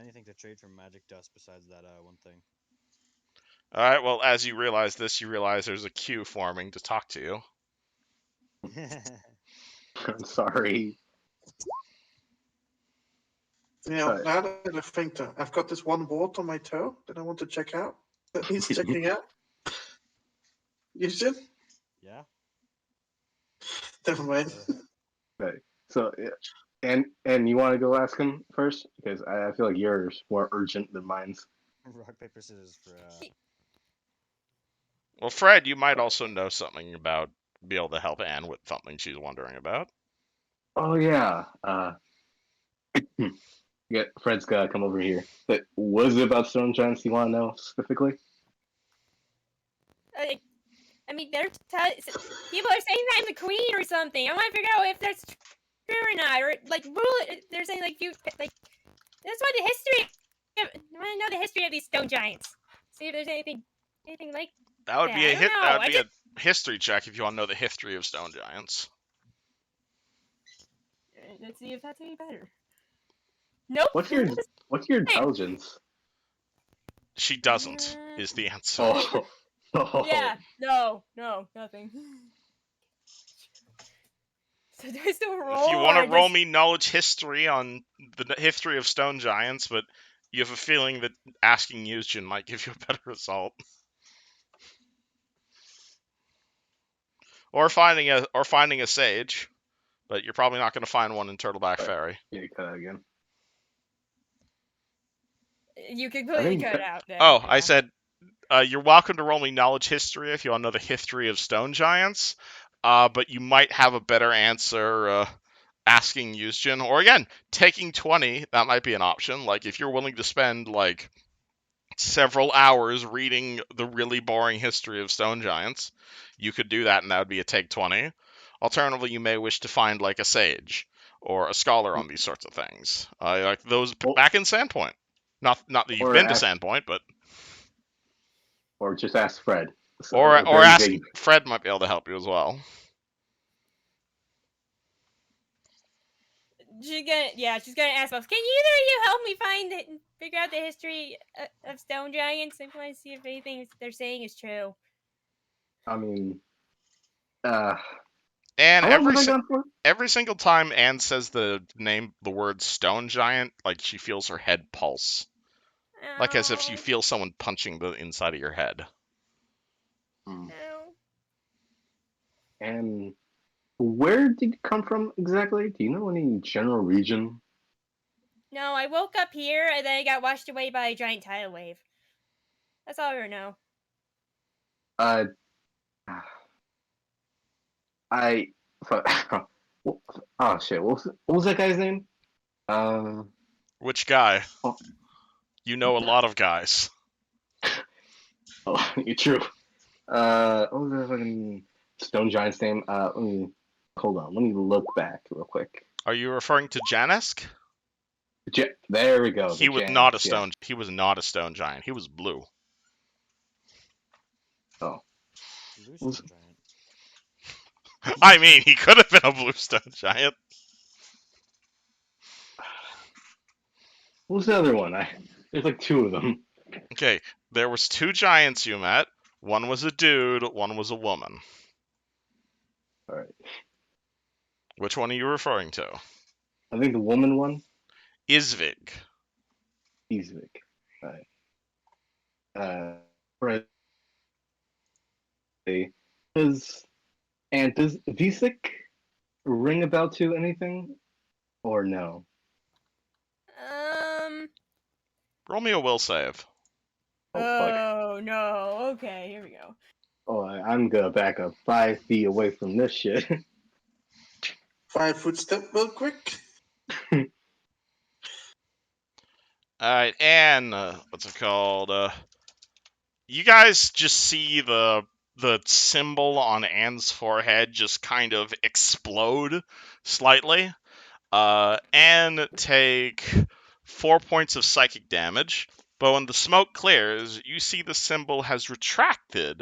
anything to trade from magic dust besides that one thing. Alright, well, as you realize this, you realize there's a queue forming to talk to you. I'm sorry. Yeah, Right. now that I think that I've got this one wart on my toe that I want to check out. That needs checking out. You should? Yeah. Never mind. Right. So, and you want to go ask him first because I feel like yours more urgent than mine's. Rock paper scissors for. Well, Fred, you might also know something about, be able to help Anne with something she's wondering about. Oh yeah. Yeah, Fred's gotta come over here. But what is it about stone giants you want to know specifically? I mean, people are saying that I'm the queen or something. I want to figure out if that's true or not, or like they're saying like that's what the history. I want to know the history of these stone giants. See if there's anything like. That would be Yeah, a history check if you want to know the history of stone giants. Let's see if that's any better. Nope. What's your intelligence? She doesn't, is the answer. Oh. Oh. Yeah. No, nothing. So do I still roll? If you want to roll me knowledge history on the history of stone giants, but You have a feeling that asking Yuzjin might give you a better result. Or finding a sage, but you're probably not going to find one in Turtleback Ferry. Yeah, cut out again. You completely think- cut out there. Oh, yeah. I said you're welcome to roll me knowledge history if you want to know the history of stone giants, but you might have a better answer asking Yuzjin, or again, taking 20, that might be an option. Like, if you're willing to spend, like, several hours reading the really boring history of stone giants, you could do that, and that would be a take 20. Alternatively, you may wish to find, like, a sage or a scholar on these sorts of things. Like those back in Sandpoint. Not that you've Or been to ask- Sandpoint, but... Or just ask Fred. So, Or very ask vague. Fred might be able to help you as well. She's gonna ask both. Can either of you help me figure out the history of stone giants? I want to see if anything they're saying is true. I mean, And how long have I gone for? every single time Anne says the word stone giant, like, she feels her head pulse. Like as if you feel someone punching the inside of your head. No. And where did you come from exactly? Do you know any general region? No, I woke up here and then I got washed away by a giant tidal wave. That's all I know. Oh shit! What was that guy's name? Which guy? Oh. You know a lot of guys. Oh, you're true. What was that fucking stone giant's name? Hold on. Let me look back real quick. Are you referring to Janesk? There we go. He was not a stone. Yeah. He was not a stone giant. He was blue. Oh. Blue stone giant. I mean, he could have been a blue stone giant. What was the other one? There's like two of them. Okay, there was two giants you met. One was a dude, one was a woman. Alright. Which one are you referring to? I think the woman one. Isvig. Right. Right. Does Visik ring a bell to anything? Or no? Roll me a will save. Oh no. Okay, here we go. Oh, I'm gonna back up 5 feet away from this shit. 5 foot step real quick. Alright, and what's it called? You guys just see the symbol on Anne's forehead just kind of explode slightly. And take 4 points of psychic damage. But when the smoke clears, you see the symbol has retracted.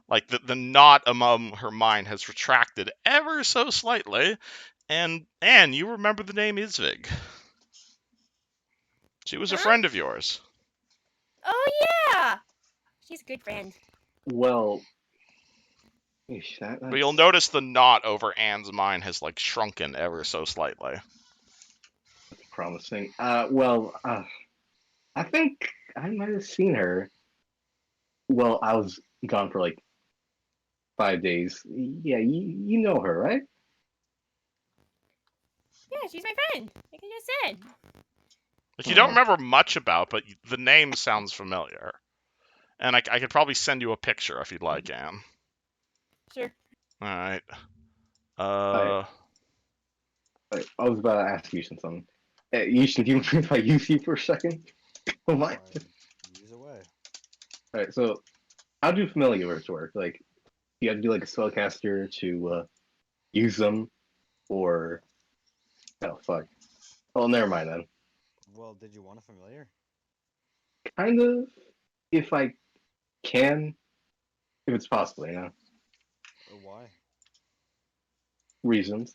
Like the knot among her mind has retracted ever so slightly. And Anne, you remember the name Isvig. She was a friend of yours. Oh yeah! She's a good friend. Well, but you'll notice the knot over Anne's mind has like shrunken ever so slightly. That's promising. I think I might have seen her. Well, I was gone for like 5 days. Yeah, you know her, right? Yeah, she's my friend. Like I just said. Like, you don't remember much about, but the name sounds familiar. And I could probably send you a picture if you'd like, Anne. Sure. Alright. I was about to ask you something. Yushin, do you mind if I use you for a second? Oh my. Use away. Alright, so how do familiars work? Like, you have to be like a spellcaster to use them, or oh fuck. Oh, never mind then. Well, did you want a familiar? Kind of, if I can, if it's possible, you know. Why? Reasons.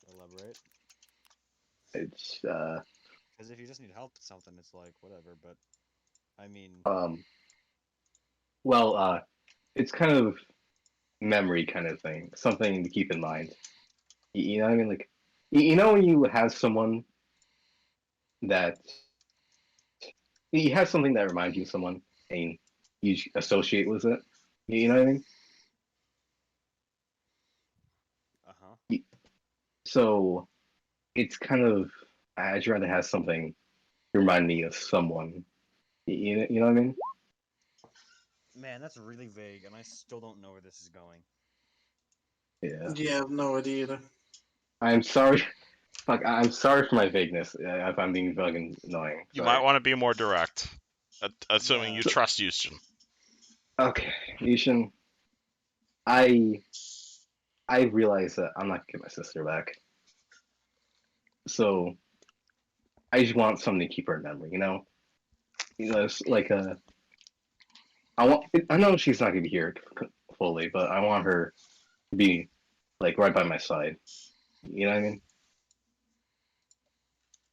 Elaborate. It's Because if you just need help with something, it's like whatever. But I mean, well, it's kind of memory kind of thing, something to keep in mind. You know what I mean? Like, you know when you have someone that you have something that reminds you of someone and you associate with it. You know what I mean? Uh-huh. So it's kind of I'd rather have something remind me of someone. You know what I mean? Man, that's really vague, and I still don't know where this is going. Yeah. Yeah, I have no idea either. I'm sorry. Fuck, I'm sorry for my vagueness. If I'm being fucking annoying. You Sorry. might want to be more direct, assuming Yeah. you trust Houston. Okay, Ishan. I I realize that I'm not gonna get my sister back. So I just want something to keep her in memory, you know? It's like I know she's not gonna be here fully, but I want her to be like right by my side. You know what I mean?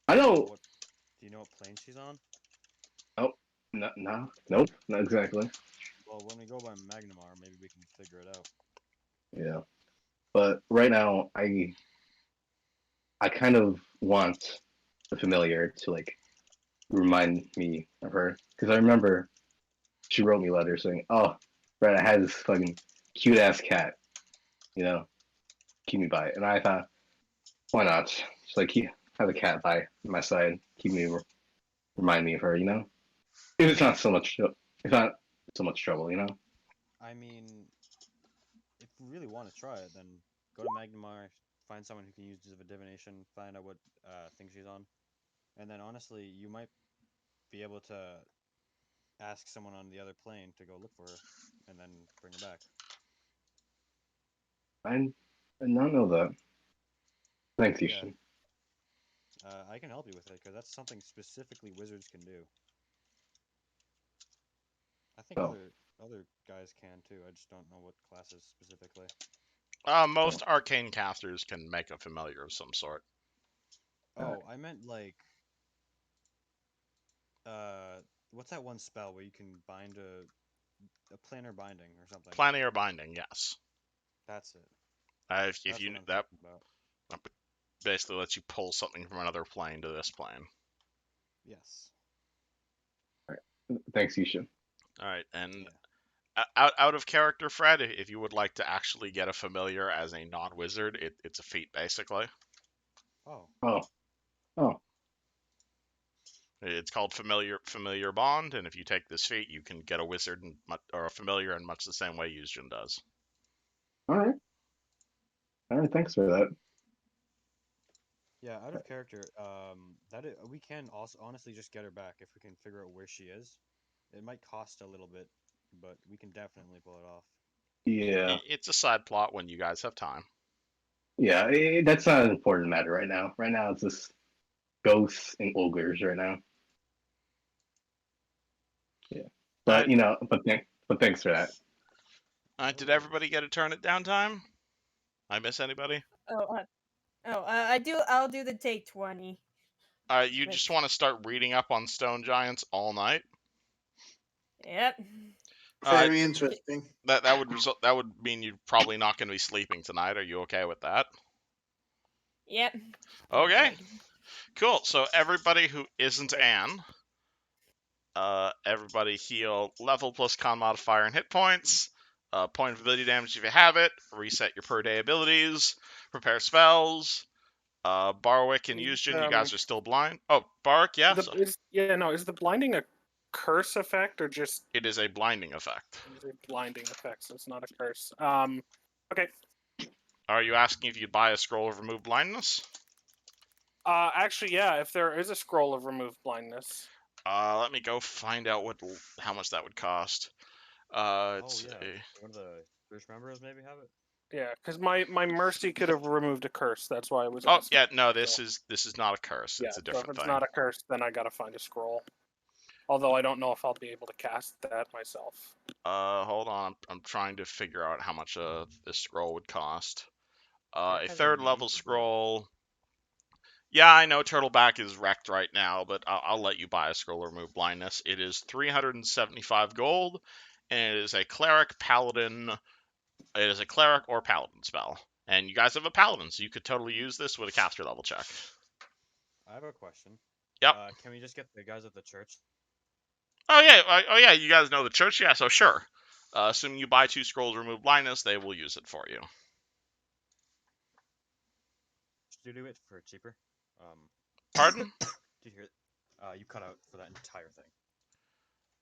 I know. What? Do you know what plane she's on? Oh, no, nope, not exactly. Well, when we go by Magnamar, maybe we can figure it out. Yeah, but right now I kind of want the familiar to like remind me of her because I remember she wrote me letters saying, "Oh, Brad, I had this fucking cute ass cat, you know, keep me by it." And I thought, why not? Just like have a cat by my side, keep me remind me of her, you know. If it's not so much, if not so much trouble, you know. I mean, if we really want to try it, then go to Magnamar, find someone who can use a divination, find out what thing she's on, and then honestly, you might be able to ask someone on the other plane to go look for her, and then bring her back. I did not know that. Thanks, Yeah, Ishin. I can help you with it because that's something specifically wizards can do. I think Oh, other guys can too. I just don't know what classes specifically. Most arcane casters can make a familiar of some sort. Oh, I meant like what's that one spell where you can bind a planar binding or something? Planar binding, yes. That's it. If That's you what I'm that talking about. basically lets you pull something from another plane to this plane. Yes. thanks, Ishin. All right, and Yeah. out of character, Fred, if you would like to actually get a familiar as a non-wizard, it's a feat basically. Oh. Oh, oh, It's called familiar bond, and if you take this feat, you can get a wizard or a familiar in much the same way Yuzjin does. all right. Thanks for that. Yeah, out of character, we can also honestly just get her back if we can figure out where she is. It might cost a little bit, but we can definitely pull it off. Yeah, It's a side plot when you guys have time. yeah. That's not an important matter right now. Right now, it's just ghosts and ogres right now. Yeah, but you know, but thanks for that. Did everybody get a turn at downtime? I miss anybody? I'll do the take 20. You Wait. just want to start reading up on stone giants all night? Yep. Very interesting. That would mean you're probably not going to be sleeping tonight. Are you okay with that? Yep. Okay. Good. Cool. So everybody who isn't Wait. Anne, everybody heal level plus con modifier and hit points. Point of ability damage if you have it. Reset your per day abilities. Prepare spells. Barwick and Is, Yuzjin, you guys are still blind. Oh, Barwick, yes. is the blinding a curse effect or just It is a blinding effect. it is a blinding effect, so it's not a curse. Okay. Are you asking if you'd buy a scroll of remove blindness? Actually, yeah. If there is a scroll of remove blindness. Let me go find out how much that would cost. It's Oh yeah. One of the first members maybe have it. Yeah, because my mercy could have removed a curse. That's why I was. Oh asking. yeah, no, this So, is not a curse. yeah, It's a so if different it's thing. not a curse, then I gotta find a scroll. Although I don't know if I'll be able to cast that myself. Hold on. I'm trying to figure out how much this scroll would cost. It A has third level invisibility. scroll. Yeah, I know Turtleback is wrecked right now, but I'll let you buy a scroll to remove blindness. It is 375 gold, and it is a cleric, paladin. It is a cleric or paladin spell, and you guys have a paladin, so you could totally use this with a caster level check. I have a question. Yep. Can we just get the guys at the church? Oh yeah, you guys know the church, yeah. So sure. Assuming you buy 2 scrolls, remove blindness, they will use it for you. Should we do it for cheaper? Pardon? Did you hear? You cut out for that entire thing.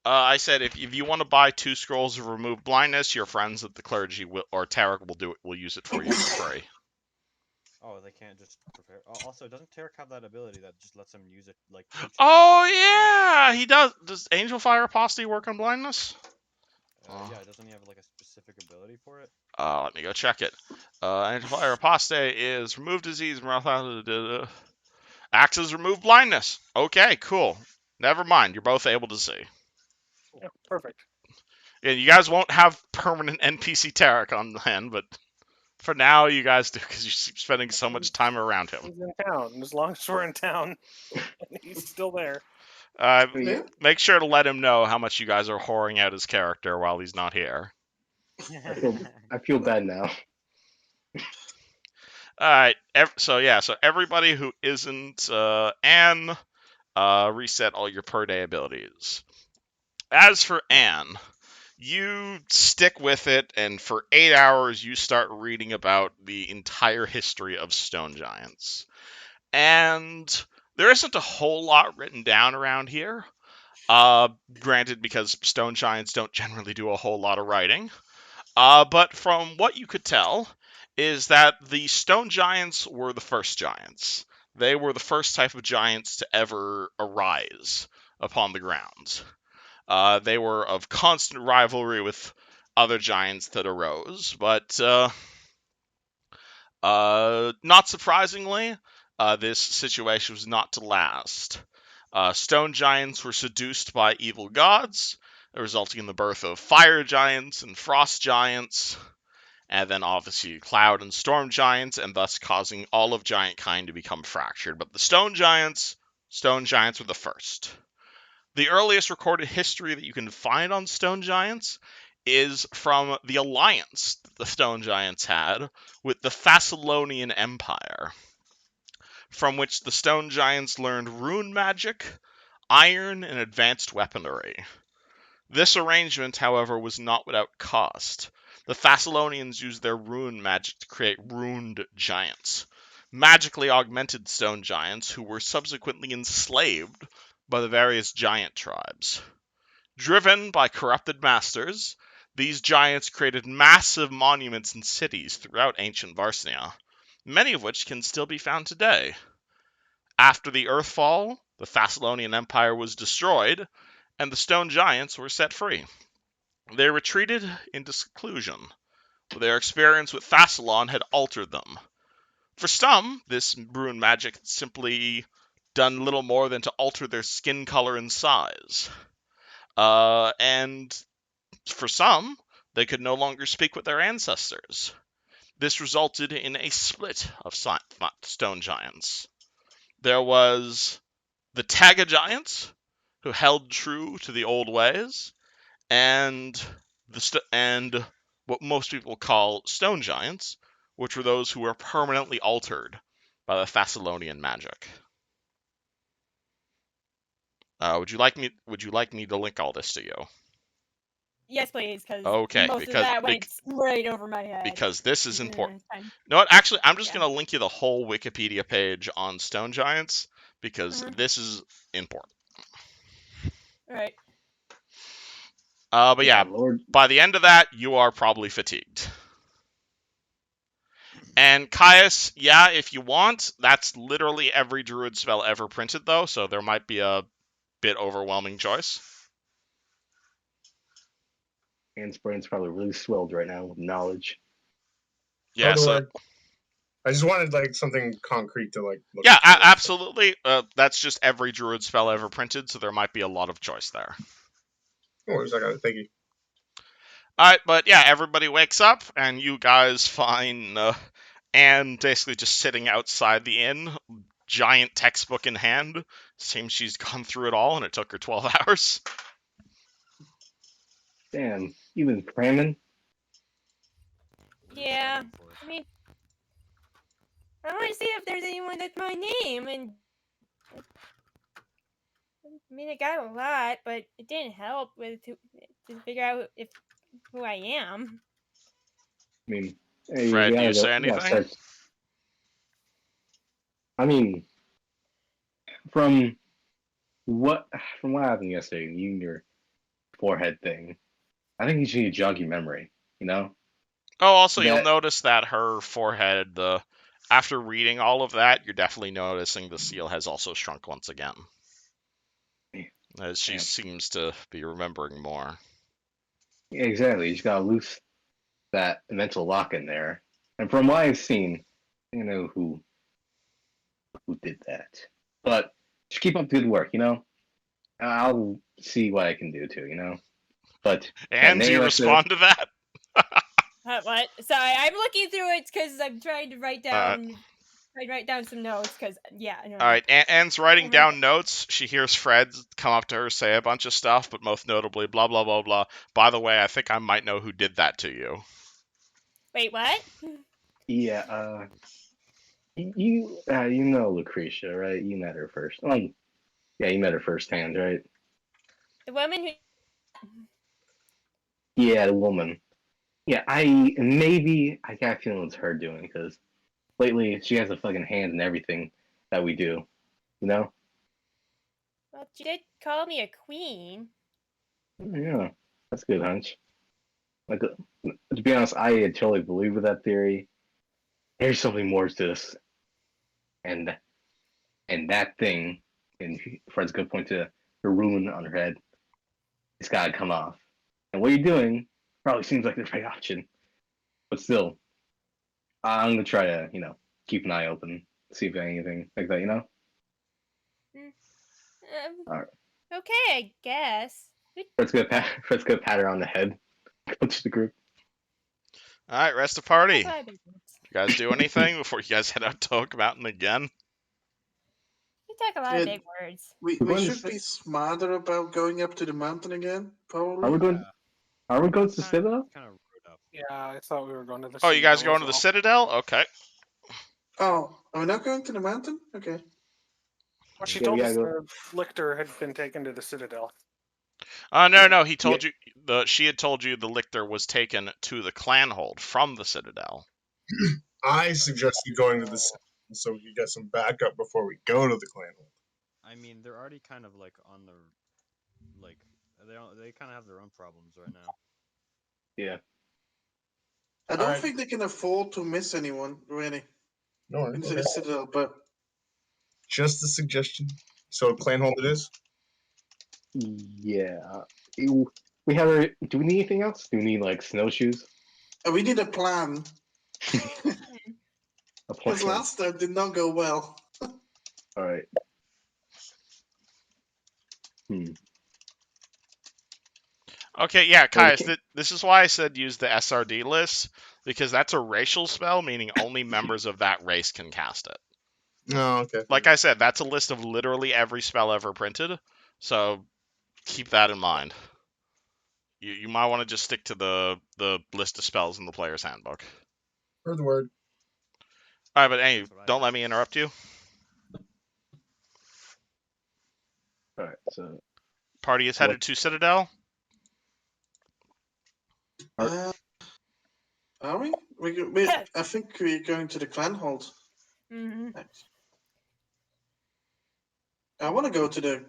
I said if you want to buy 2 scrolls of remove blindness, your friends at the clergy or Tarek will use it for you for free. Oh, they can't just prepare. Also, doesn't Tarek have that ability that just lets him use it like 2 channels? Oh yeah, he does. Does Angel Fire Apostasy work on blindness? Yeah, doesn't he have like a specific ability for it? Let me go check it. Angel Fire Apostasy is remove disease, acts as remove blindness. Okay, cool. Never mind, you're both able to see. Yeah, perfect. And you guys won't have permanent NPC Tarek on hand, but for now you guys do because you keep spending so much time around him. He's in town, and as long as we're in town, and he's still there. Yeah. Make sure to let him know how much you guys are whoring out his character while he's not here. I feel bad now. Alright, so everybody who isn't Anne, reset all your per day abilities. As for Anne, you stick with it, and for 8 hours you start reading about the entire history of stone giants. And there isn't a whole lot written down around here. Granted, because stone giants don't generally do a whole lot of writing. But from what you could tell, is that the stone giants were the first giants. They were the first type of giants to ever arise upon the ground. They were of constant rivalry with other giants that arose, but not surprisingly, this situation was not to last. Stone giants were seduced by evil gods, resulting in the birth of fire giants and frost giants, and then obviously cloud and storm giants, and thus causing all of giant kind to become fractured. But the stone giants were the first. The earliest recorded history that you can find on stone giants is from the alliance that the stone giants had with the Thessalonian Empire, from which the stone giants learned rune magic, iron, and advanced weaponry. This arrangement, however, was not without cost. The Thessalonians used their rune magic to create runed giants, magically augmented stone giants who were subsequently enslaved by the various giant tribes. Driven by corrupted masters, these giants created massive monuments and cities throughout ancient Varsnia, many of which can still be found today. After the Earthfall, the Thessalonian Empire was destroyed, and the stone giants were set free. They retreated into seclusion, where their experience with Thassalon had altered them. For some, this rune magic had simply done little more than to alter their skin color and size. And for some, they could no longer speak with their ancestors. This resulted in a split of stone giants. There was the Taga giants, who held true to the old ways, and what most people call stone giants, which were those who were permanently altered by the Thessalonian magic. Would you like me to link all this to you? Yes, please, because Okay, most of that went right over my head. Because this is important. You know what? Actually, I'm just going to link you the whole Wikipedia page on stone giants, because this is important. Right. But yeah, Lord. by the end of that, you are probably fatigued. And Caius, yeah, if you want, that's literally every druid spell ever printed, though, so there might be a bit overwhelming choice. Anne's brain's probably really swelled right now with knowledge. Yeah, so I just wanted like something concrete to like look yeah, at. absolutely. That's just every druid spell ever printed, so there might be a lot of choice there. No worries, I got it. Thank you. Alright, but yeah, everybody wakes up, and you guys find Anne basically just sitting outside the inn, giant textbook in hand. Seems she's gone through it all, and it took her 12 hours. Damn, you've been cramming? Yeah, I mean, I want to see if there's anyone that's my name, and I mean, I got a lot, but it didn't help with to figure out who I am. I mean, hey, Fred, do you say we gotta anything? start. I mean, from what happened yesterday, you and your forehead thing, I think you should jog your memory. You know Oh, also, you'll that. notice that her forehead, after reading all of that, you're definitely noticing the seal has also shrunk once again. As she Damn. seems to be remembering more. Yeah, exactly. You just gotta loose that mental lock in there. And from what I've seen, you know who did that. But just keep up the good work. I'll see what I can do too. But And do you nail it to respond to that? What? Sorry, I'm looking through it because I'm trying to write down. I write down some notes because All right, Anne's writing down notes. She hears Fred come up to her, say a bunch of stuff, but most notably, blah blah blah blah. By the way, I think I might know who did that to you. Wait, what? Yeah. You know Lucretia, right? You met her first. Yeah, you met her firsthand, right? The woman who. Yeah, the woman. Yeah, I got a feeling it's her doing because lately she has a fucking hand in everything that we do. You know? Well, she did call me a queen. Yeah, that's a good hunch. Like, to be honest, I totally believe with that theory. There's something more to this, and that thing, and Fred's gonna point to the ruin on her head. It's gotta come off. And what you're doing probably seems like the right option, but still, I'm gonna try to, keep an eye open, see if anything like that, All right. Okay, I guess. Fred's gonna pat her on the head. Go to the group. All right, rest of party. That's You guys do anything before you guys head out to Oak Mountain again? You talk a lot of big words. We should be smarter about going up to the mountain again, probably. Are we going? Are we going to Citadel? Kind of rude up. Yeah, I thought we were going to the. Oh, you guys Citadel going as to the well. Citadel? Okay. Oh, are we not going to the mountain? Okay. Well, she Yeah, told we us gotta the lictor had been taken to the Citadel. No. He told you she had told you the lictor was taken to the clan hold from the Citadel. I suggested going to the city so we could get some backup before we go to the clan hold. I mean, they're already kind of like on the like they kind of have their own problems right now. Yeah. I don't Alright. think they can afford to miss anyone, really, No, into the Citadel, but just a suggestion. So clan hold it is. Yeah. We have. Do we need anything else? Do we need like snowshoes? we need a plan. A Because plan. last time did not go well. All right. Okay, yeah, Caius, this is why I said use the SRD list, because that's a racial spell, meaning only members of that race can cast it. Oh, okay. Like I said, that's a list of literally every spell ever printed, so keep that in mind. You might want to just stick to the list of spells in the player's handbook. Heard the word. Alright, but anyway, don't let me interrupt you. All right. So Party is headed to Citadel. Are we? I think we're going to the clan hold. Mm-hmm. I want to go to the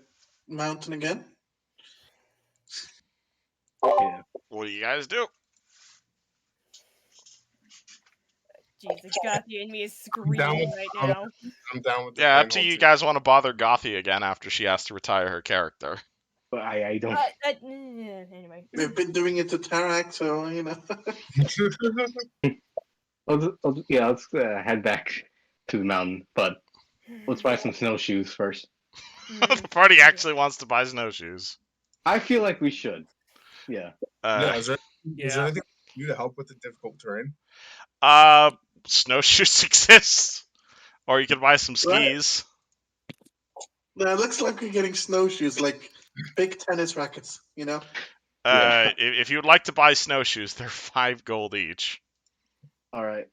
mountain again. yeah. What do you guys do? Jesus, Gothy and me is screaming right now. I'm down with the Yeah, clan up to hold you too. guys want to bother Gothy again after she has to retire her character. But I don't. Anyway. We've been doing it to Tarak, so Let's head back to the mountain, but let's buy some snowshoes first. The party actually wants to buy snowshoes. I feel like we should. Yeah. Yeah, is there Yeah. anything you to help with the difficult terrain? Snowshoes exist, or you can buy some skis. It looks like we're getting snowshoes, like big tennis rackets, Yeah. If you would like to buy snowshoes, they're 5 gold each. All right.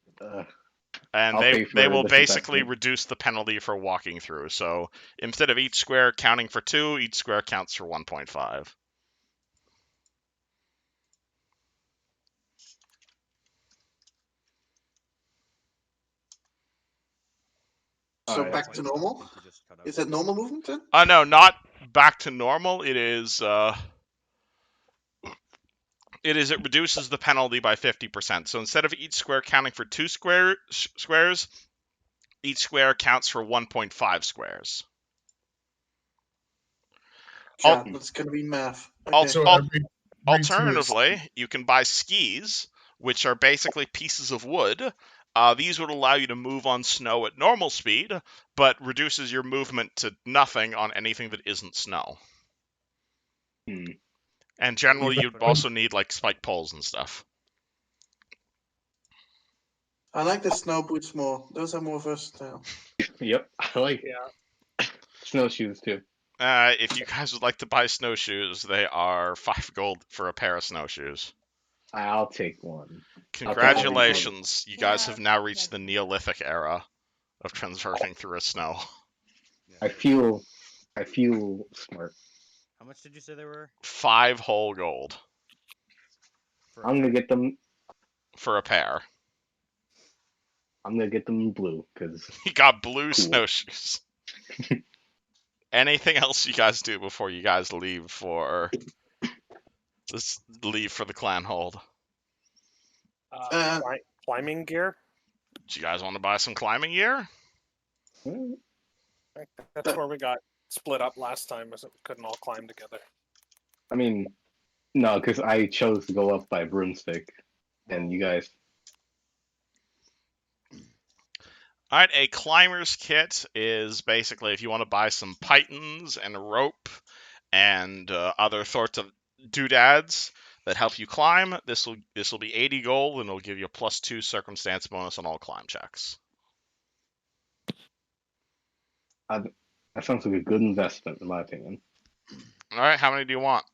And I'll pay they for will this basically investment. reduce the penalty for walking through. So instead of each square counting for 2, each square counts for 1.5. Oh, So Alright. back to normal? I think you just cut out. Is that normal movement then? No, not back to normal. It reduces the penalty by 50%. So instead of each square counting for 2 squares, each square counts for 1.5 squares. God, that's gonna be math. Okay. Also, So every 2 is alternatively, you can buy skis, which are basically pieces of wood. These would allow you to move on snow at normal speed, but reduces your movement to nothing on anything that isn't snow. Hmm. And generally, You you'd put also need like spike poles and stuff. I like the snow boots more. Those are more versatile. Yep, I like Yeah. snowshoes too. If you guys would like to buy snowshoes, they are 5 gold for a pair of snowshoes. I'll take one. Congratulations, you guys Yeah, have now reached yeah. the Neolithic era of transverting through a snow. Yeah. I feel smart. How much did you say they were? 5 whole gold For a I'm gonna pair? get them. for a pair. I'm gonna get them blue because You got blue Cool. snowshoes. Anything else you guys do before you guys leave for the clan hold? Climbing gear. Do you guys want to buy some climbing gear? That's where we got split up last time, was it we couldn't all climb together. I mean, no, because I chose to go up by broomstick, and you guys. All right, a climber's kit is basically if you want to buy some pythons and a rope and other sorts of doodads that help you climb. This will be 80 gold and it'll give you a +2 circumstance bonus on all climb checks. That sounds like a good investment, in my opinion. All right, how many do you want?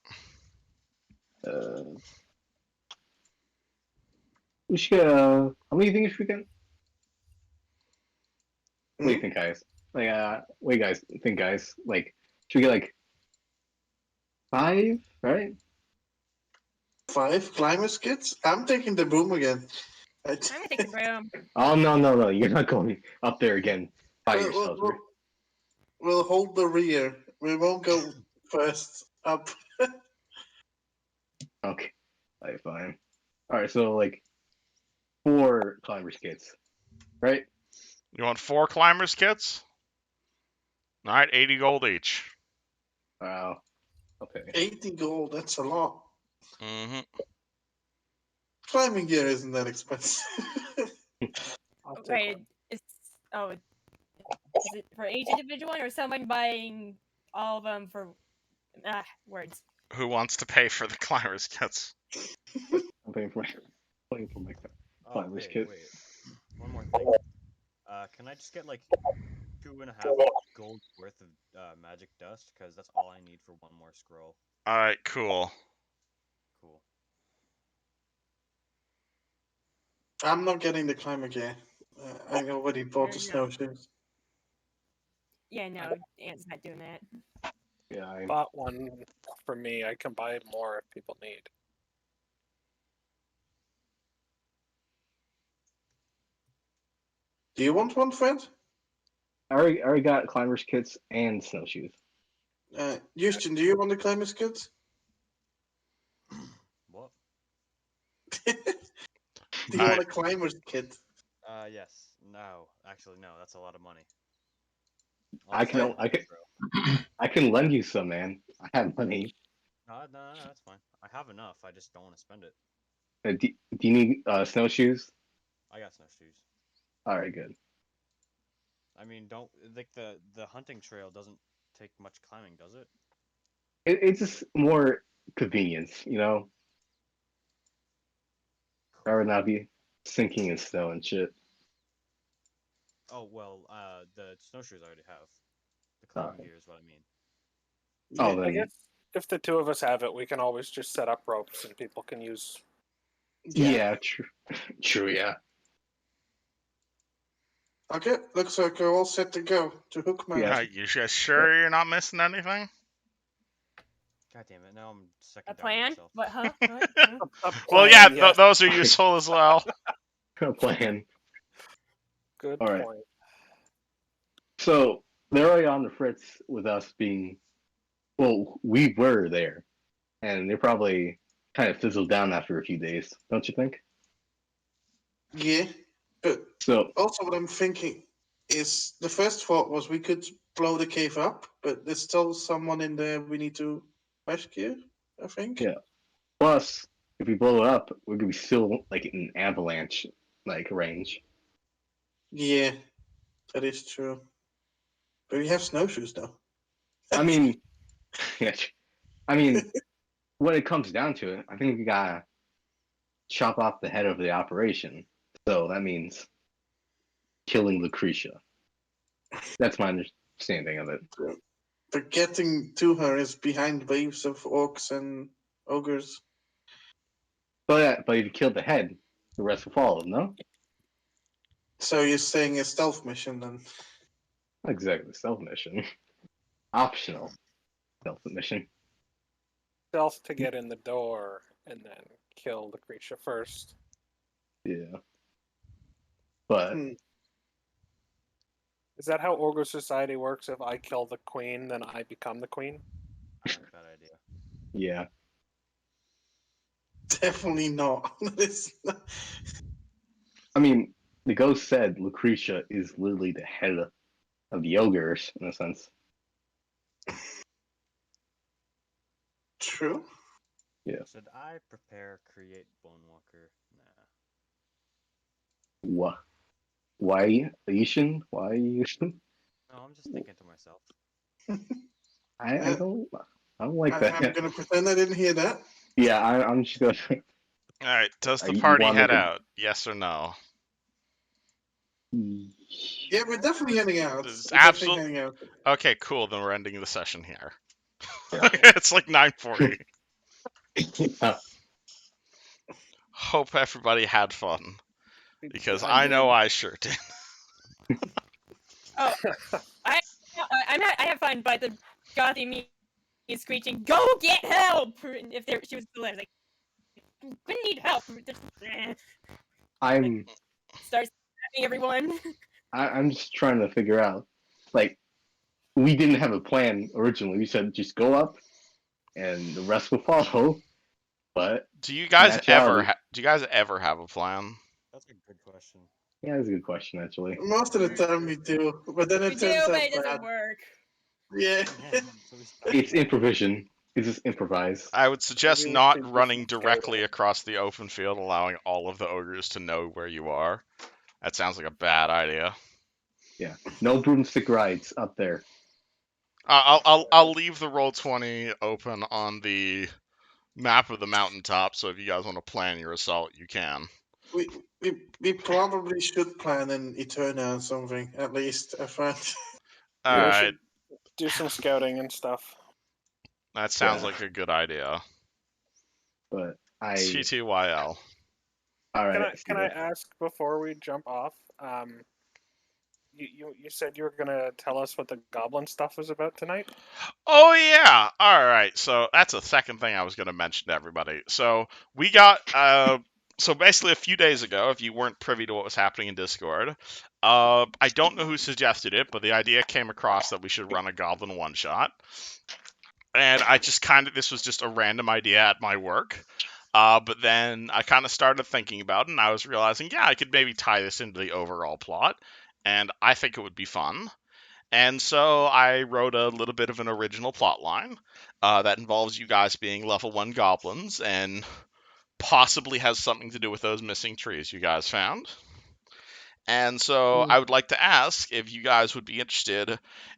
We should get. How many things should we get? What do you think, guys? Like, what do you guys think, guys? Like, should we get like 5, right? 5 climber skits? I'm taking the boom again. I'm gonna take the broom. Oh no! You're not going up there again by yourself. We'll hold the rear. We won't go first up. Okay, fine. All right, so like 4 climber skits, right? You want 4 climbers kits? All right, 80 gold each. Wow. Okay. 80 gold, that's a lot. Mm-hmm. Climbing gear isn't that expensive. I'll take Right. one. Is it for each individual or someone buying all of them for words? Who wants to pay for the climbers kits? I'm paying for my Oh, climbers hey, kit. wait. One more thing. Can I just get like 2.5 gold worth of magic dust? Because that's all I need for one more scroll. All right, cool. Cool. I'm not getting the climber gear. I already bought the No. snowshoes. Yeah, no, Ant's not doing that. Yeah, I Bought one for me. I can buy more if people need. Do you want one, friend? already got climbers kits and snowshoes. Houston, do you want the climber skits? What? Do you want a climber's kit? Yes. No. Actually, no. That's a lot of money. I can lend you some, man. I have money. No, that's fine. I have enough. I just don't want to spend it. Do you need snowshoes? I got snowshoes. All right, good. I mean, don't like the hunting trail doesn't take much climbing, does it? It's just more convenience, you know. Rather not be sinking in snow and shit. Oh well, the snowshoes I already have. The climbing Alright. gear is what I mean. Oh, Yeah. I then guess if the 2 of us have it, we can always just set up ropes and people can use. yeah, true, yeah. Okay, looks like we're all set to go to Hook Mountain. Yeah. You guys sure you're not missing anything? God damn it! Now I'm A second plan? myself. What? Huh? What? Huh? A Well, plan, yeah, yes. those are useful as well. A plan. Good All right. point. So they're already on the fritz with us being. Well, we were there, and they probably kind of fizzled down after a few days, don't you think? Yeah, but So also what I'm thinking is the first thought was we could blow the cave up, but there's still someone in there we need to rescue. I think. Yeah. plus, if we blow it up, we're gonna be still like in avalanche like range. Yeah, that is true. But we have snowshoes though. I mean, yeah. I mean, when it comes down to it, I think we gotta chop off the head of the operation. So that means killing Lucretia. That's my understanding of it. But getting to her is behind waves of orcs and ogres. But if you kill the head, the rest will follow. No, So you're saying a stealth mission then? not exactly stealth mission. Optional stealth mission. Stealth to get in the door and then kill the creature first. Yeah. But Hmm. Is that how Ogre Society works? If I kill the queen, then I become the queen? I like that idea. yeah, Definitely not. It's not. I mean, the ghost said Lucretia is literally the head of the ogres in a sense. True. Should I prepare, create Bonewalker? Nah. What? Why, Asian? Why you? No, I'm just thinking to myself. I don't like I'm that. gonna pretend I didn't hear that. Yeah, I'm just gonna. All right, does the You party wanna head go- out? Yes or no? Yeah, we're definitely heading out. It's We're definitely heading out. Okay, cool. Then we're ending the session here. Yeah. It's like 9:40. Hope everybody had fun because I know I sure did. Oh, I have fun, but the gothy me is screeching, "Go get help!" If she was still there, like, we need help. I'm Starts stabbing everyone. I'm just trying to figure out, like, we didn't have a plan originally. We said just go up, and the rest will follow. But Do you guys Naturality. ever have a plan? That's a good question. yeah, that's a good question actually. Most of the time we do, but then We it do, turns but out it doesn't bad. work. Yeah. So we start It's with- improvisation. It's just improvise. I would suggest Maybe we not should do running some directly scouting. across the open field, allowing all of the ogres to know where you are. That sounds like a bad idea. Yeah, no broomstick rides up there. I'll leave the Roll20 open on the map of the mountaintop, so if you guys want to plan your assault, you can. We probably should plan an Eterna or something, at least, I find. All We right, should do some scouting and stuff. that sounds Yeah. like a good idea. But I TTYL. all Can right. I ask before we jump off? You said you were gonna tell us what the goblin stuff was about tonight. Oh yeah. All right. So that's a second thing I was going to mention to everybody. So we got so basically a few days ago, if you weren't privy to what was happening in Discord, I don't know who suggested it, but the idea came across that we should run a goblin one shot. And I just this was just a random idea at my work. But then I kind of started thinking about it, and I was realizing, yeah, I could maybe tie this into the overall plot, and I think it would be fun. And so I wrote a little bit of an original plot line that involves you guys being level 1 goblins and possibly has something to do with those missing trees you guys found. And so I would like to ask if you guys would be interested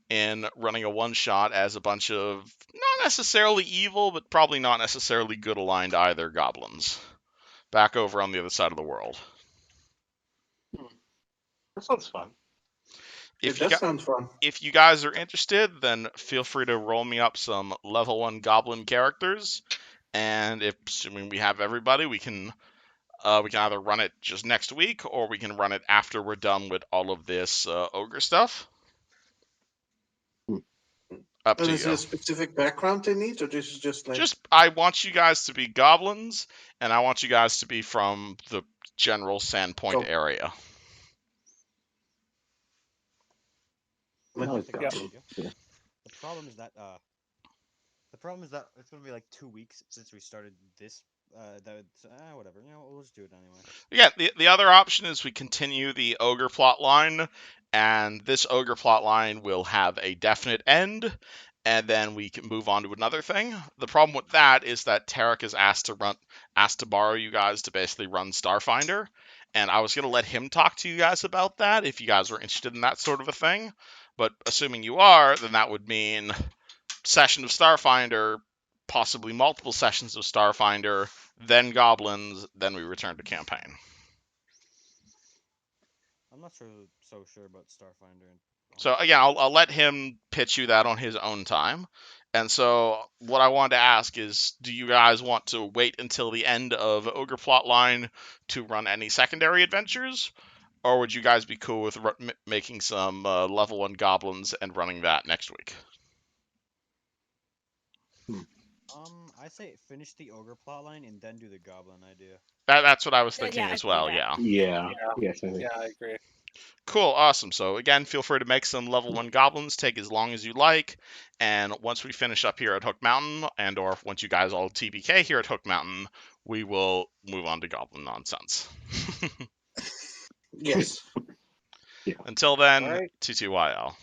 in running a one-shot as a bunch of not necessarily evil, but probably not necessarily good aligned either goblins back over on the other side of the world. That sounds fun. If It you does sound fun. If you guys are interested, then feel free to roll me up some level 1 goblin characters. And if assuming we have everybody, we can We can either run it just next week, or we can run it after we're done with all of this ogre stuff. Up And to is there you. a specific background they need, or this is just like? I want you guys to be goblins, and I want you guys to be from the general Sandpoint Oh. area. I No, think it's that's a Yeah. good goblin. idea. Yeah. The problem is that it's gonna be like 2 weeks since we started this. Whatever. We'll just do it anyway. Yeah, the other option is we continue the ogre plot line, and this ogre plot line will have a definite end, and then we can move on to another thing. The problem with that is that Tarek is asked to borrow you guys to basically run Starfinder, and I was gonna let him talk to you guys about that if you guys were interested in that sort of a thing. But assuming you are, then that would mean session of Starfinder, possibly multiple sessions of Starfinder, then goblins, then we return to campaign. I'm not so sure about Starfinder. So again, I'll let him pitch you that on his own time. And so what I wanted to ask is, do you guys want to wait until the end of Ogre Plotline to run any secondary adventures? Or would you guys be cool with making some level 1 goblins and running that next week? I say finish the ogre plotline and then do the goblin idea. That's what I was Yeah, thinking I as can do well, that. yeah. Yeah. Yeah. Yes, I think. Yeah, I agree. Cool, awesome. So again, feel free to make some level 1 goblins, take as long as you like, and once we finish up here at Hook Mountain, and or once you guys all TBK here at Hook Mountain, we will move on to goblin nonsense. Yes. Until then, Alright. TTYL.